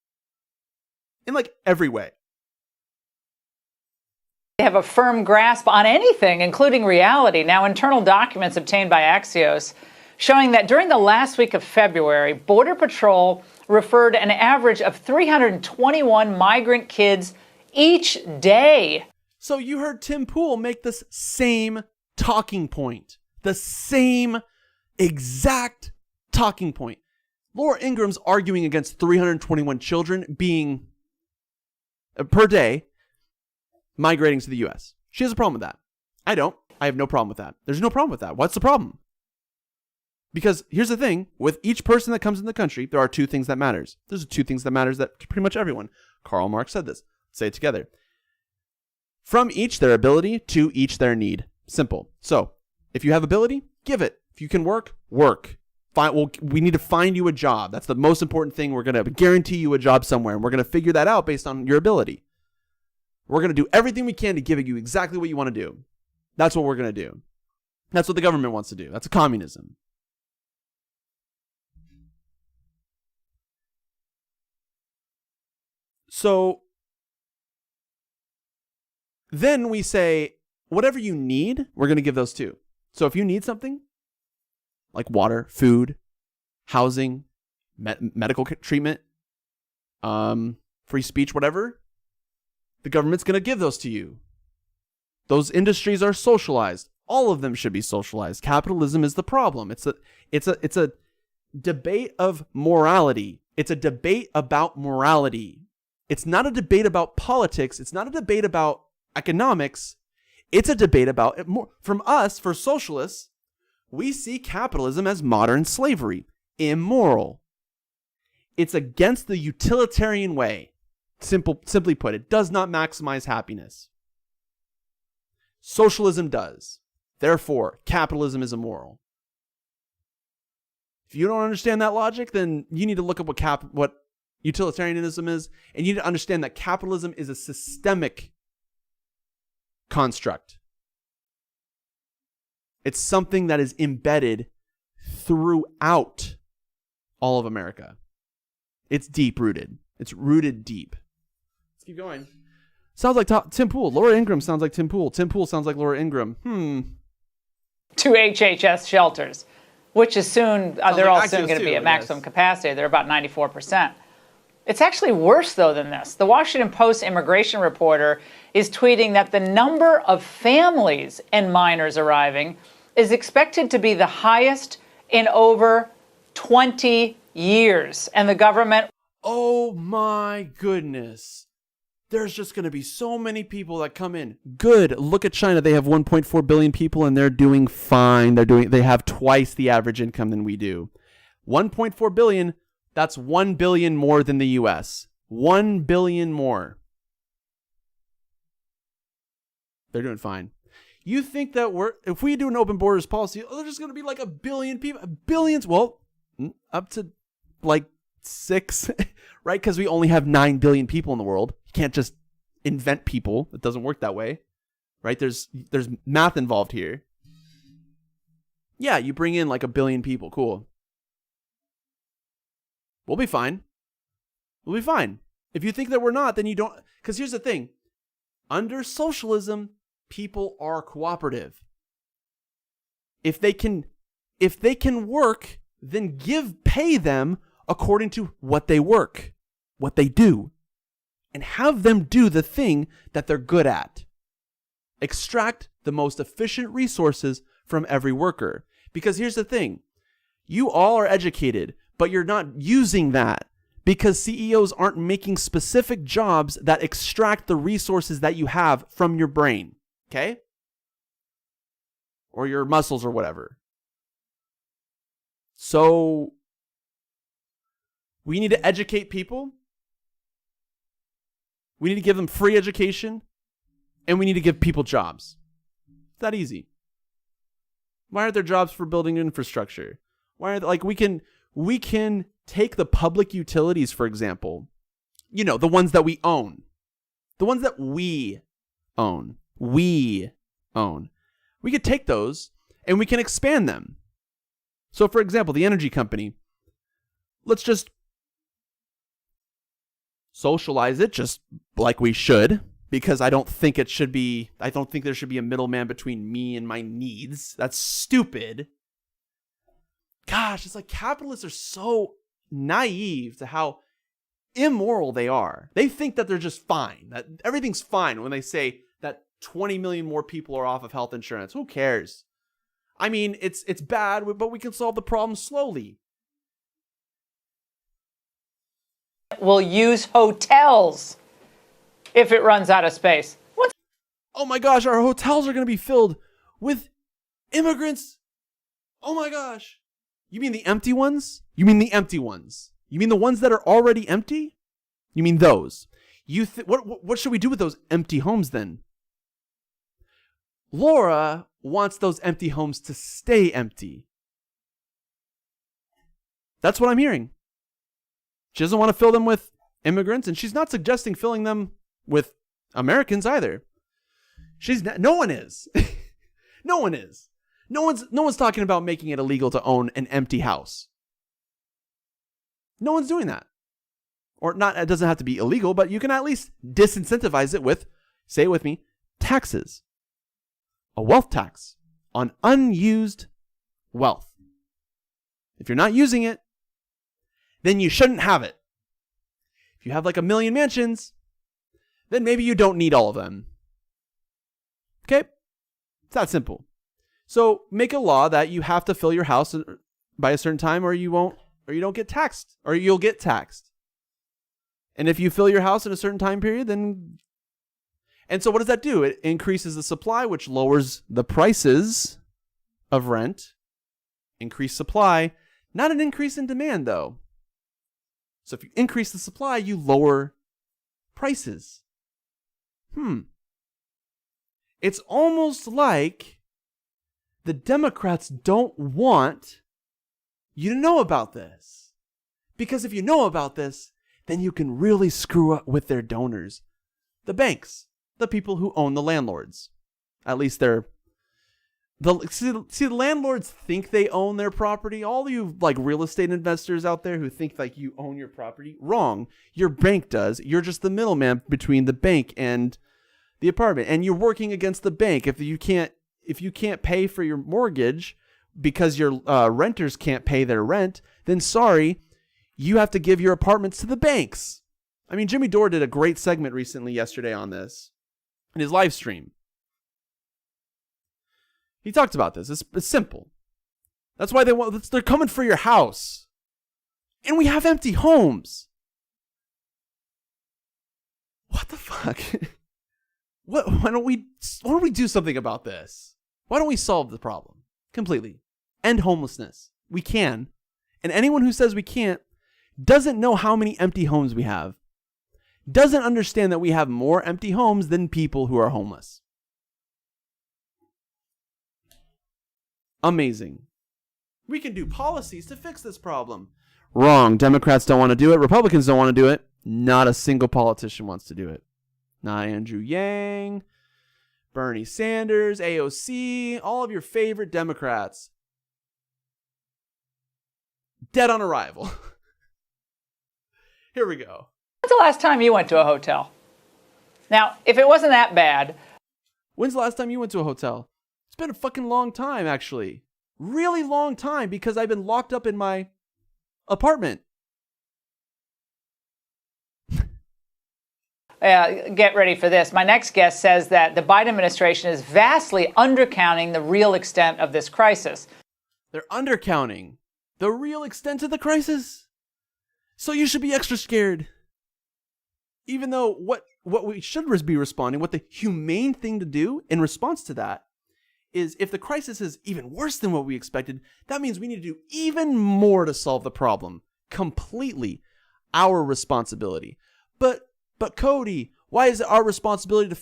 In every way. they have a firm grasp on anything, including reality. Now, internal documents obtained by Axios showing that during the last week of February, Border Patrol referred an average of 321 migrant kids each day. So you heard Tim Pool make this same talking point, the same exact talking point. Laura Ingraham's arguing against 321 children being per day migrating to the U.S. She has a problem with that. I don't. I have no problem with that. There's no problem with that. What's the problem? Because here's the thing. With each person that comes in the country, there are two things that matters. There's two things that matters that pretty much everyone. Karl Marx said this. Let's say it together. From each their ability, to each their need. Simple. So, if you have ability, give it. If you can work, work. We need to find you a job. That's the most important thing. We're going to guarantee you a job somewhere, and we're going to figure that out based on your ability. We're going to do everything we can to give you exactly what you want to do. That's what we're going to do. That's what the government wants to do. That's communism. So then we say, whatever you need, we're going to give those too. So if you need something like water, food, housing, medical treatment, free speech, whatever, the government's going to give those to you. Those industries are socialized. All of them should be socialized. Capitalism is the problem. It's a debate of morality. It's a debate about morality. It's not a debate about politics. It's not a debate about economics. It's a debate about, from us, for socialists, we see capitalism as modern slavery, immoral. It's against the utilitarian way. Simply put, it does not maximize happiness. Socialism does. Therefore, capitalism is immoral. If you don't understand that logic, then you need to look up what utilitarianism is, and you need to understand that capitalism is a systemic construct. It's something that is embedded throughout all of America. It's deep-rooted. It's rooted deep. Let's keep going. Sounds like Tim Pool. Laura Ingraham sounds like Tim Pool. Tim Pool sounds like Laura Ingraham. To HHS shelters, which is soon, they're all soon going to be at maximum capacity. They're about 94%. It's actually worse, though, than this. The Washington Post immigration reporter is tweeting that the number of families and minors arriving is expected to be the highest in over 20 years. And the government... Oh, my goodness. There's just going to be so many people that come in. Good. Look at China. They have 1.4 billion people, and they're doing fine. They have twice the average income than we do. 1.4 billion... That's 1 billion more than the U.S. 1 billion more. They're doing fine. You think that if we do an open borders policy, there's just going to be like a billion people, billions, well, up to like 6, right? Because we only have 9 billion people in the world. You can't just invent people. It doesn't work that way, right? There's math involved here. Yeah, you bring in like a billion people. Cool. We'll be fine. We'll be fine. If you think that we're not, then you don't. Because here's the thing. Under socialism, people are cooperative. If they can work, then pay them according to what they work, what they do, and have them do the thing that they're good at. Extract the most efficient resources from every worker. Because here's the thing. You all are educated, but you're not using that because CEOs aren't making specific jobs that extract the resources that you have from your brain, okay? Or your muscles or whatever. So we need to educate people. We need to give them free education, and we need to give people jobs. It's that easy. Why aren't there jobs for building infrastructure? Why are we can take the public utilities, for example, the ones that we own, the ones that we own. We could take those and we can expand them. So, for example, the energy company, let's just socialize it just like we should, because I don't think there should be a middleman between me and my needs. That's stupid. Gosh, it's like capitalists are so naive to how immoral they are. They think that they're just fine, that everything's fine when they say that 20 million more people are off of health insurance. Who cares? I mean, it's bad, but we can solve the problem slowly. Will use hotels if it runs out of space. What? Oh my gosh, our hotels are going to be filled with immigrants. Oh my gosh. You mean the empty ones? You mean the empty ones? You mean the ones that are already empty? You mean those? What should we do with those empty homes then? Laura wants those empty homes to stay empty. That's what I'm hearing. She doesn't want to fill them with immigrants, and she's not suggesting filling them with Americans either. No one is. No one is. No one's talking about making it illegal to own an empty house. No one's doing that. Or not, it doesn't have to be illegal, but you can at least disincentivize it with, say it with me, taxes. A wealth tax on unused wealth. If you're not using it, then you shouldn't have it. If you have like 1 million mansions, then maybe you don't need all of them. Okay? It's that simple. So make a law that you have to fill your house by a certain time or you don't get taxed, or you'll get taxed. And if you fill your house in a certain time period, then... And so what does that do? It increases the supply, which lowers the prices of rent. Increased supply, not an increase in demand, though. So if you increase the supply, you lower prices. It's almost like the Democrats don't want you to know about this. Because if you know about this, then you can really screw up with their donors. The banks, the people who own the landlords. At least the landlords think they own their property. All you like real estate investors out there who think like you own your property, wrong. Your bank does. You're just the middleman between the bank and the apartment, and you're working against the bank. If you can't pay for your mortgage because your renters can't pay their rent, then sorry, you have to give your apartments to the banks. I mean, Jimmy Dore did a great segment yesterday on this in his live stream. He talked about this. It's simple. That's why they're coming for your house. And we have empty homes. What the fuck? Why don't we do something about this? Why don't we solve the problem completely? End homelessness. We can. And anyone who says we can't doesn't know how many empty homes we have. Doesn't understand that we have more empty homes than people who are homeless. Amazing. We can do policies to fix this problem. Wrong. Democrats don't want to do it. Republicans don't want to do it. Not a single politician wants to do it. Not Andrew Yang, Bernie Sanders, AOC, all of your favorite Democrats. Dead on arrival. Here we go. When's the last time you went to a hotel? Now, if it wasn't that bad... When's the last time you went to a hotel? It's been a fucking long time, actually. Really long time, because I've been locked up in my apartment. Get ready for this. My next guest says that the Biden administration is vastly undercounting the real extent of this crisis. They're undercounting the real extent of the crisis? So you should be extra scared. Even though what we should be responding, what the humane thing to do in response to that is, if the crisis is even worse than what we expected, that means we need to do even more to solve the problem. Completely our responsibility. But Kody, why is it our responsibility to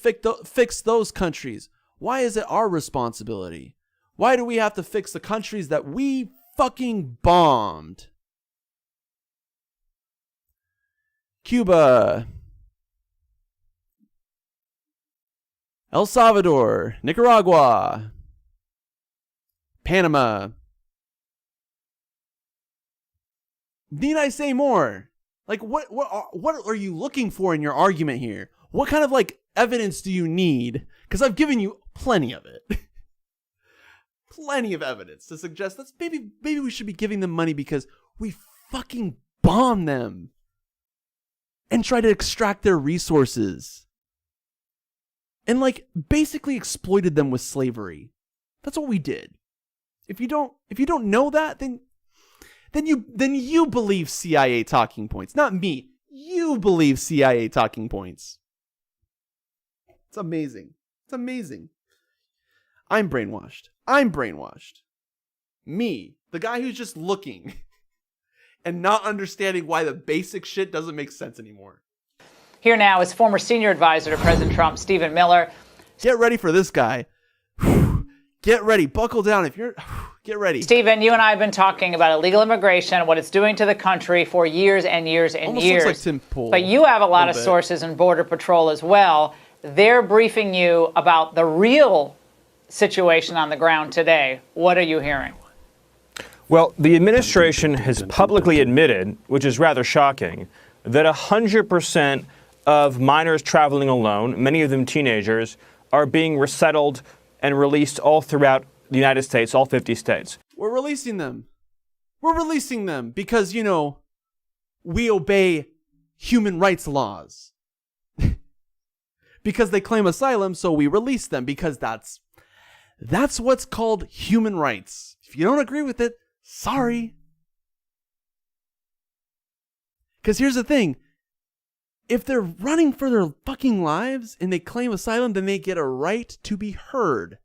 fix those countries? Why is it our responsibility? Why do we have to fix the countries that we fucking bombed? Cuba, El Salvador, Nicaragua, Panama. Need I say more? Like, what are you looking for in your argument here? What kind of like evidence do you need? Because I've given you plenty of it. Plenty of evidence to suggest that maybe we should be giving them money because we fucking bombed them and try to extract their resources and like basically exploited them with slavery. That's what we did. If you don't know that, then you believe CIA talking points, not me. You believe CIA talking points. It's amazing. It's amazing. I'm brainwashed. Me, the guy who's just looking and not understanding why the basic shit doesn't make sense anymore. Here now is former senior advisor to President Trump, Stephen Miller. Get ready for this guy. Get ready. Buckle down. Get ready. Stephen, you and I have been talking about illegal immigration and what it's doing to the country for years and years and Almost years. Looks like Tim Pool. But you have a lot of sources in Border Patrol as well. They're briefing you about the real situation on the ground today. What are you hearing? Well, the administration has publicly admitted, which is rather shocking, that 100% of minors traveling alone, many of them teenagers, are being resettled and released all throughout the United States, all 50 states. We're releasing them. Because, we obey human rights laws. Because they claim asylum, so we release them, because that's what's called human rights. If you don't agree with it, sorry. Because here's the thing. if they're running for their fucking lives and they claim asylum, then they get a right to be heard.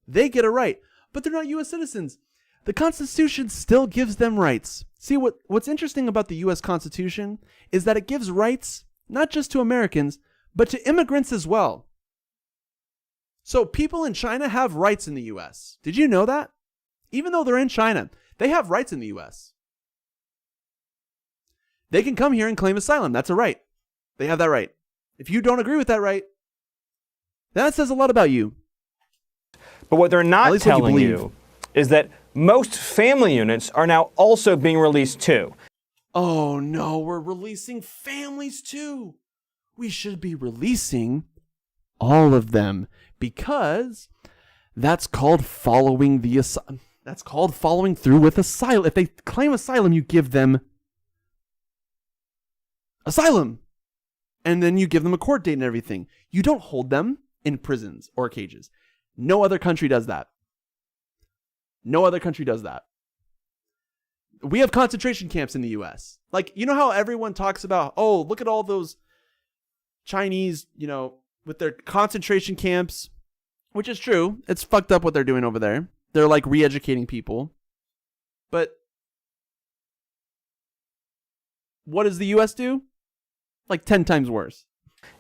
They get a right, but they're not U.S. citizens. The Constitution still gives them rights. See, what's interesting about the U.S. Constitution is that it gives rights not just to Americans, but to immigrants as well. So people in China have rights in the U.S. Did you know that? Even though they're in China, they have rights in the U.S. They can come here and claim asylum. That's a right. They have that right. If you don't agree with that right, that says a lot about you. But what they're not telling you is that most family units are now also being released too. Oh no, we're releasing families too. We should be releasing all of them because that's called following that's called following through with asylum. If they claim asylum, you give them asylum. And then you give them a court date and everything. You don't hold them in prisons or cages. No other country does that. No other country does that. We have concentration camps in the US. Like, you know how everyone talks about, oh, look at all those Chinese, with their concentration camps, which is true. It's fucked up what they're doing over there. They're like re-educating people. But what does the US do? Like 10 times worse.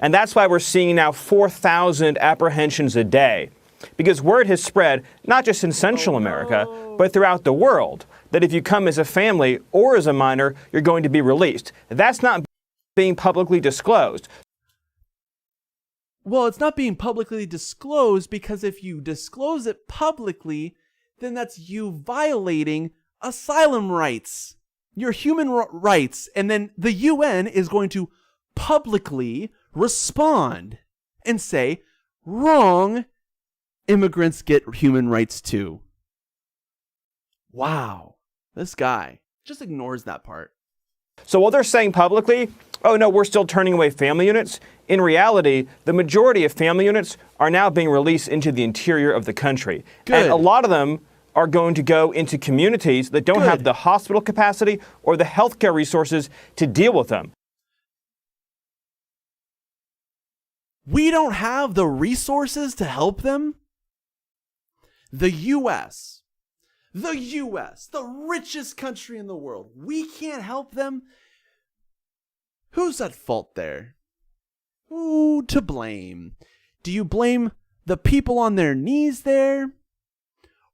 And that's why we're seeing now 4,000 apprehensions a day. Because word has spread, not just in Central America, but throughout the world, that if you come as a family or as a minor, you're going to be released. That's not being publicly disclosed. Well, it's not being publicly disclosed because if you disclose it publicly, then that's you violating asylum rights, your human rights. And then the UN is going to publicly respond and say, wrong, immigrants get human rights too. Wow, this guy just ignores that part. So while they're saying publicly, oh no, we're still turning away family units, in reality, the majority of family units are now being released into the interior of the country. Good. And a lot of them are going to go into communities that don't have the hospital capacity or the healthcare resources to deal with them. We don't have the resources to help them. The US, the richest country in the world, we can't help them. Who's at fault there? Who to blame? Do you blame the people on their knees there?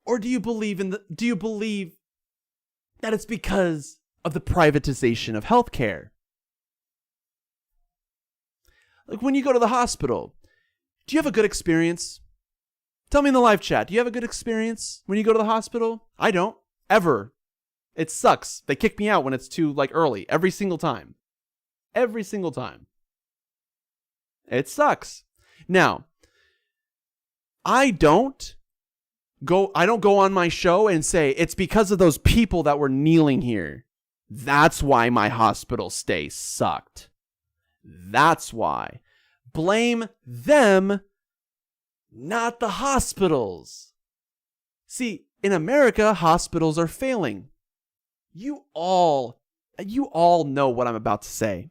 Or do you believe that it's because of the privatization of healthcare? Like when you go to the hospital, do you have a good experience? Tell me in the live chat, do you have a good experience when you go to the hospital? I don't. Ever. It sucks. They kick me out when it's too early. Every single time. Every single time. It sucks. Now, I don't go on my show and say it's because of those people that were kneeling here. That's why my hospital stay sucked. That's why. Blame them, not the hospitals. See, in America, hospitals are failing. You all know what I'm about to say.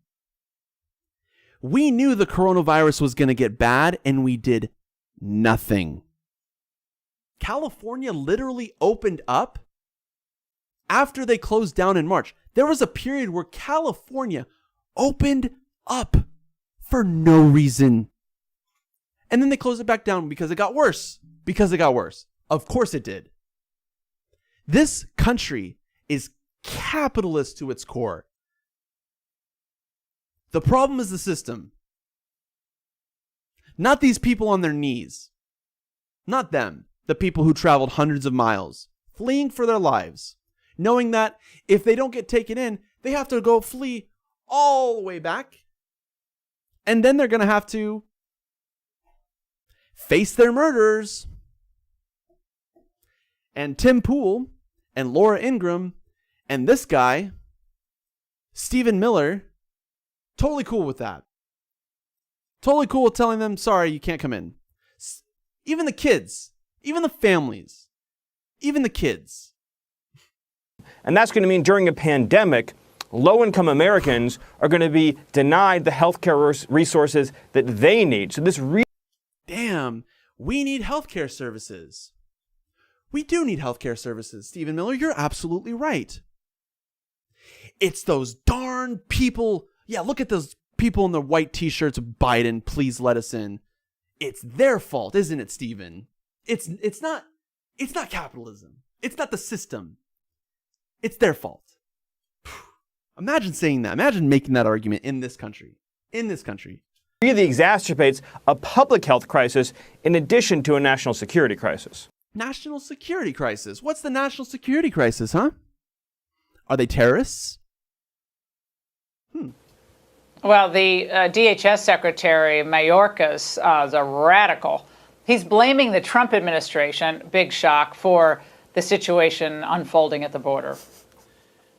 We knew the coronavirus was going to get bad, and we did nothing. California literally opened up after they closed down in March. There was a period where California opened up for no reason. And then they closed it back down because it got worse. Of course it did. This country is capitalist to its core. The problem is the system. Not these people on their knees. Not them. The people who traveled hundreds of miles, fleeing for their lives, knowing that if they don't get taken in, they have to go flee all the way back. And then they're going to have to face their murderers. And Tim Pool and Laura Ingraham and this guy, Stephen Miller, totally cool with that. Totally cool with telling them, sorry, you can't come in. Even the kids, even the families, even the kids. And that's going to mean during a pandemic, low-income Americans are going to be denied the healthcare resources that they need. So this Damn, we need healthcare services. We do need healthcare services, Stephen Miller. You're absolutely right. It's those darn people. Yeah, look at those people in the white t-shirts. Biden, please let us in. It's their fault, isn't it, Stephen? It's not capitalism. It's not the system. It's their fault. Imagine saying that. Imagine making that argument in this country. In this country. really exacerbates a public health crisis in addition to a national security crisis. National security crisis. What's the national security crisis, huh? Are they terrorists? Well, the DHS Secretary Mayorkas is a radical. He's blaming the Trump administration, big shock, for the situation unfolding at the border.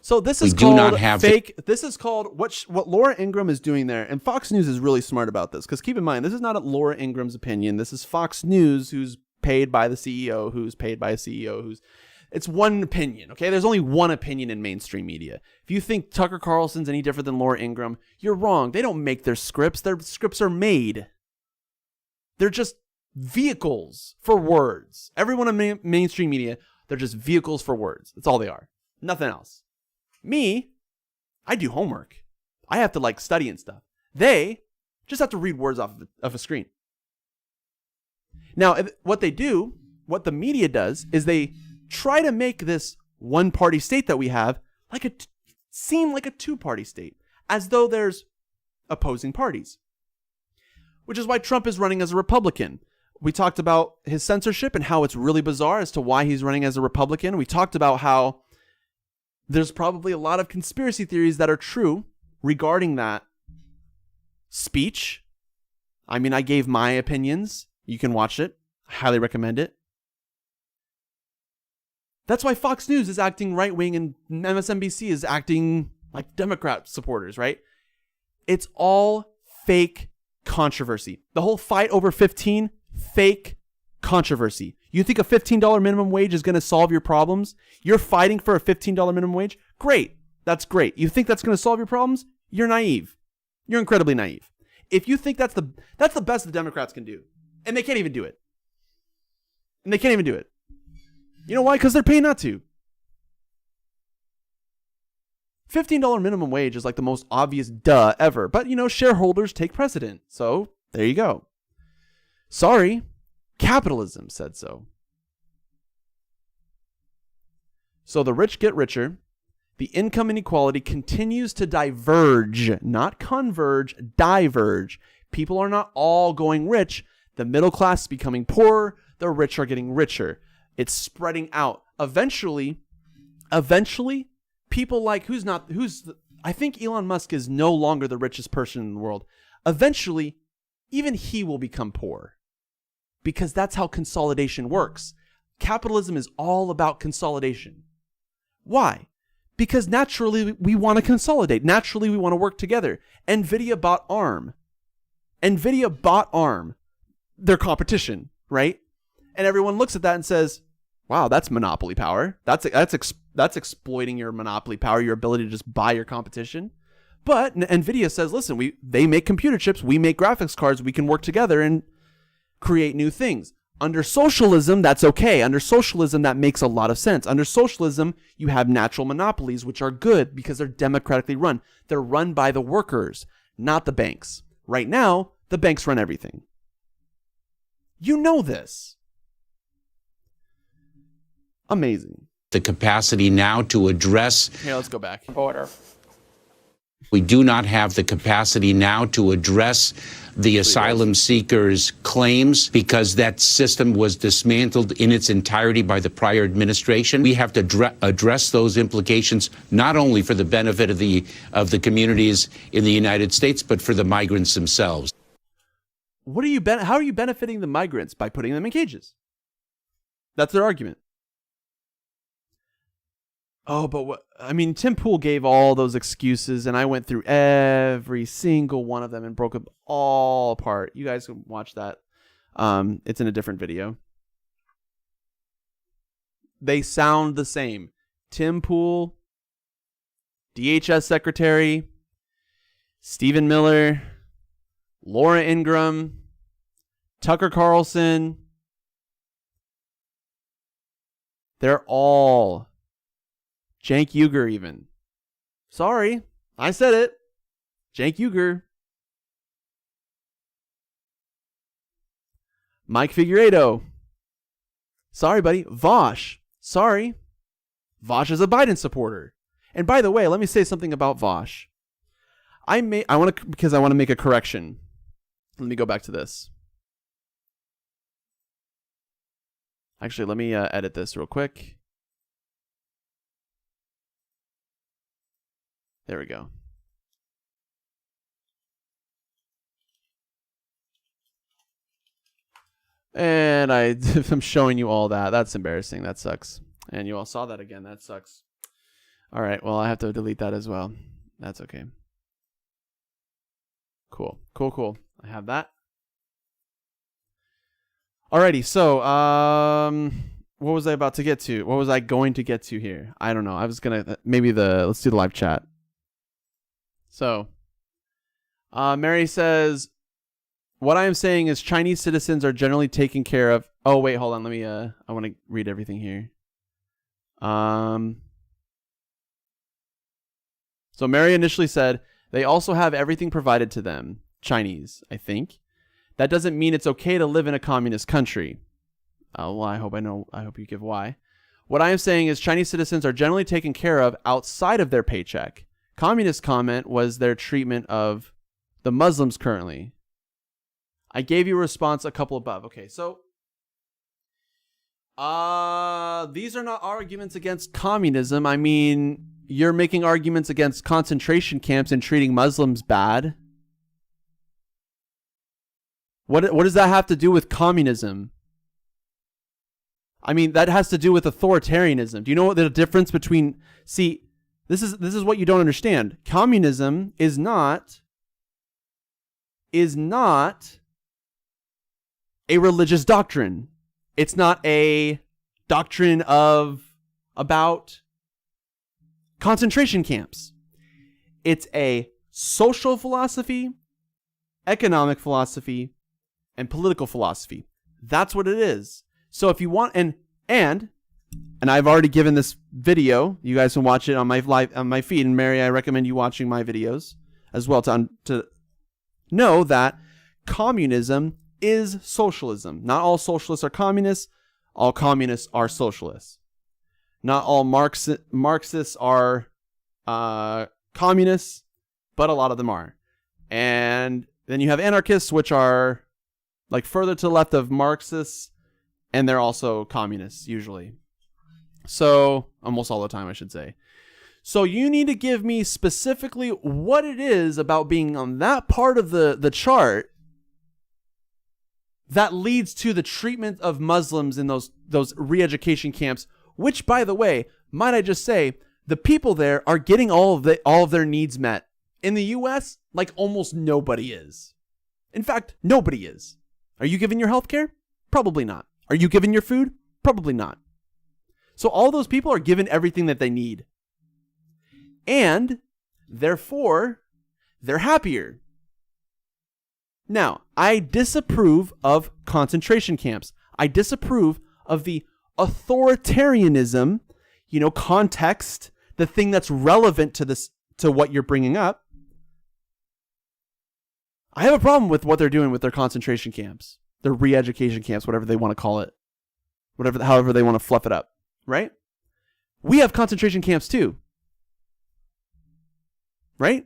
So this is called fake. This is called what Laura Ingraham is doing there. And Fox News is really smart about this, because keep in mind, this is not Laura Ingram's opinion. This is Fox News, who's paid by the CEO, who's paid by a CEO, who's... It's one opinion, okay? There's only one opinion in mainstream media. If you think Tucker Carlson's any different than Laura Ingraham, you're wrong. They don't make their scripts. Their scripts are made. They're just vehicles for words. Everyone in mainstream media, they're just vehicles for words. That's all they are. Nothing else. Me, I do homework. I have to study and stuff. They just have to read words off of a screen. Now, what they do, what the media does, is they try to make this one-party state that we have seem like a two-party state, as though there's opposing parties. Which is why Trump is running as a Republican. We talked about his censorship and how it's really bizarre as to why he's running as a Republican. We talked about how there's probably a lot of conspiracy theories that are true regarding that speech. I mean, I gave my opinions. You can watch it. I highly recommend it. That's why Fox News is acting right-wing and MSNBC is acting like Democrat supporters, right? It's all fake controversy. The whole fight over 15, fake controversy. You think a $15 minimum wage is going to solve your problems? You're fighting for a $15 minimum wage? Great. That's great. You think that's going to solve your problems? You're naive. You're incredibly naive. If you think that's the best the Democrats can do, and they can't even do it. You know why? Because they're paying not to. $15 minimum wage is like the most obvious duh ever. But, shareholders take precedent. So, there you go. Sorry. Capitalism said so. So the rich get richer. The income inequality continues to diverge, not converge, diverge. People are not all going rich. The middle class is becoming poorer. The rich are getting richer. It's spreading out. Eventually, people I think Elon Musk is no longer the richest person in the world. Eventually, even he will become poor. Because that's how consolidation works. Capitalism is all about consolidation. Why? Because naturally we want to consolidate. Naturally we want to work together. NVIDIA bought ARM. Their competition, right? And everyone looks at that and says, wow, that's monopoly power. That's exploiting your monopoly power, your ability to just buy your competition. But NVIDIA says, listen, they make computer chips, we make graphics cards, we can work together and create new things. Under socialism, that's okay. Under socialism, that makes a lot of sense. Under socialism, you have natural monopolies, which are good because they're democratically run. They're run by the workers, not the banks. Right now, the banks run everything. You know this. Amazing. The capacity now to address... Here, let's go back. Border. We do not have the capacity now to address the asylum seekers' claims because that system was dismantled in its entirety by the prior administration. We have to address those implications not only for the benefit of the communities in the United States, but for the migrants themselves. How are you benefiting the migrants? By putting them in cages. That's their argument. Oh, but Tim Pool gave all those excuses, and I went through every single one of them and broke them all apart. You guys can watch that. It's in a different video. They sound the same. Tim Pool DHS Secretary, Stephen Miller, Laura Ingraham, Tucker Carlson. They're all Cenk Uygur even. Sorry, I said it. Cenk Uygur. Mike Figueiredo. Sorry, buddy. Vosh. Sorry. Vosh is a Biden supporter. And by the way, let me say something about Vosh. Because I want to make a correction. Let me go back to this. Actually, let me edit this real quick. There we go. And I'm showing you all that. That's embarrassing. That sucks. And you all saw that again. That sucks. All right. Well, I have to delete that as well. That's okay. Cool. I have that. Alrighty. So, what was I about to get to? What was I going to get to here? I don't know. I was gonna let's do the live chat. So, Mary says, what I am saying is Chinese citizens are generally taken care of. Oh, wait, hold on. Let me, I want to read everything here. So Mary initially said, they also have everything provided to them. Chinese, I think. That doesn't mean it's okay to live in a communist country. Well, I hope you give why. What I am saying is Chinese citizens are generally taken care of outside of their paycheck. Communist comment was their treatment of the Muslims currently. I gave you a response a couple above. Okay, so these are not arguments against communism. I mean, you're making arguments against concentration camps and treating Muslims bad. What does that have to do with communism? I mean, that has to do with authoritarianism. Do you know what the difference between... See, this is what you don't understand. Communism is not a religious doctrine. It's not a doctrine about concentration camps. It's a social philosophy, economic philosophy, and political philosophy. That's what it is. So if you want, and I've already given this video. You guys can watch it on my feed. And Mary, I recommend you watching my videos as well to know that communism is socialism. Not all socialists are communists. All communists are socialists. Not all Marxists are communists, but a lot of them are. And then you have anarchists, which are like further to the left of Marxists, and they're also communists usually. So almost all the time, I should say. So you need to give me specifically what it is about being on that part of the chart that leads to the treatment of Muslims in those re-education camps, which, by the way, might I just say, the people there are getting all of their needs met. In the U.S., like almost nobody is. In fact, nobody is. Are you giving your health care? Probably not. Are you giving your food? Probably not. So all those people are given everything that they need. And, therefore, they're happier. Now, I disapprove of concentration camps. I disapprove of the authoritarianism, context, the thing that's relevant to what you're bringing up. I have a problem with what they're doing with their concentration camps, their re-education camps, whatever they want to call it, however they want to fluff it up, right? We have concentration camps too, right?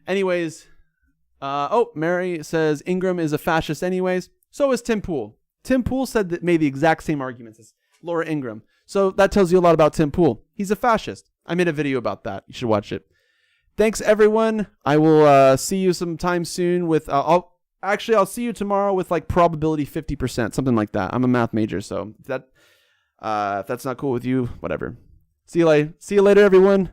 Anyways, Mary says Ingram is a fascist anyways. So is Tim Pool. Tim Pool made the exact same arguments as Laura Ingraham. So that tells you a lot about Tim Pool. He's a fascist. I made a video about that. You should watch it. Thanks, everyone. I will see you sometime soon with... I'll see you tomorrow with like probability 50%, something like that. I'm a math major, so if that's not cool with you, whatever. See you later, everyone.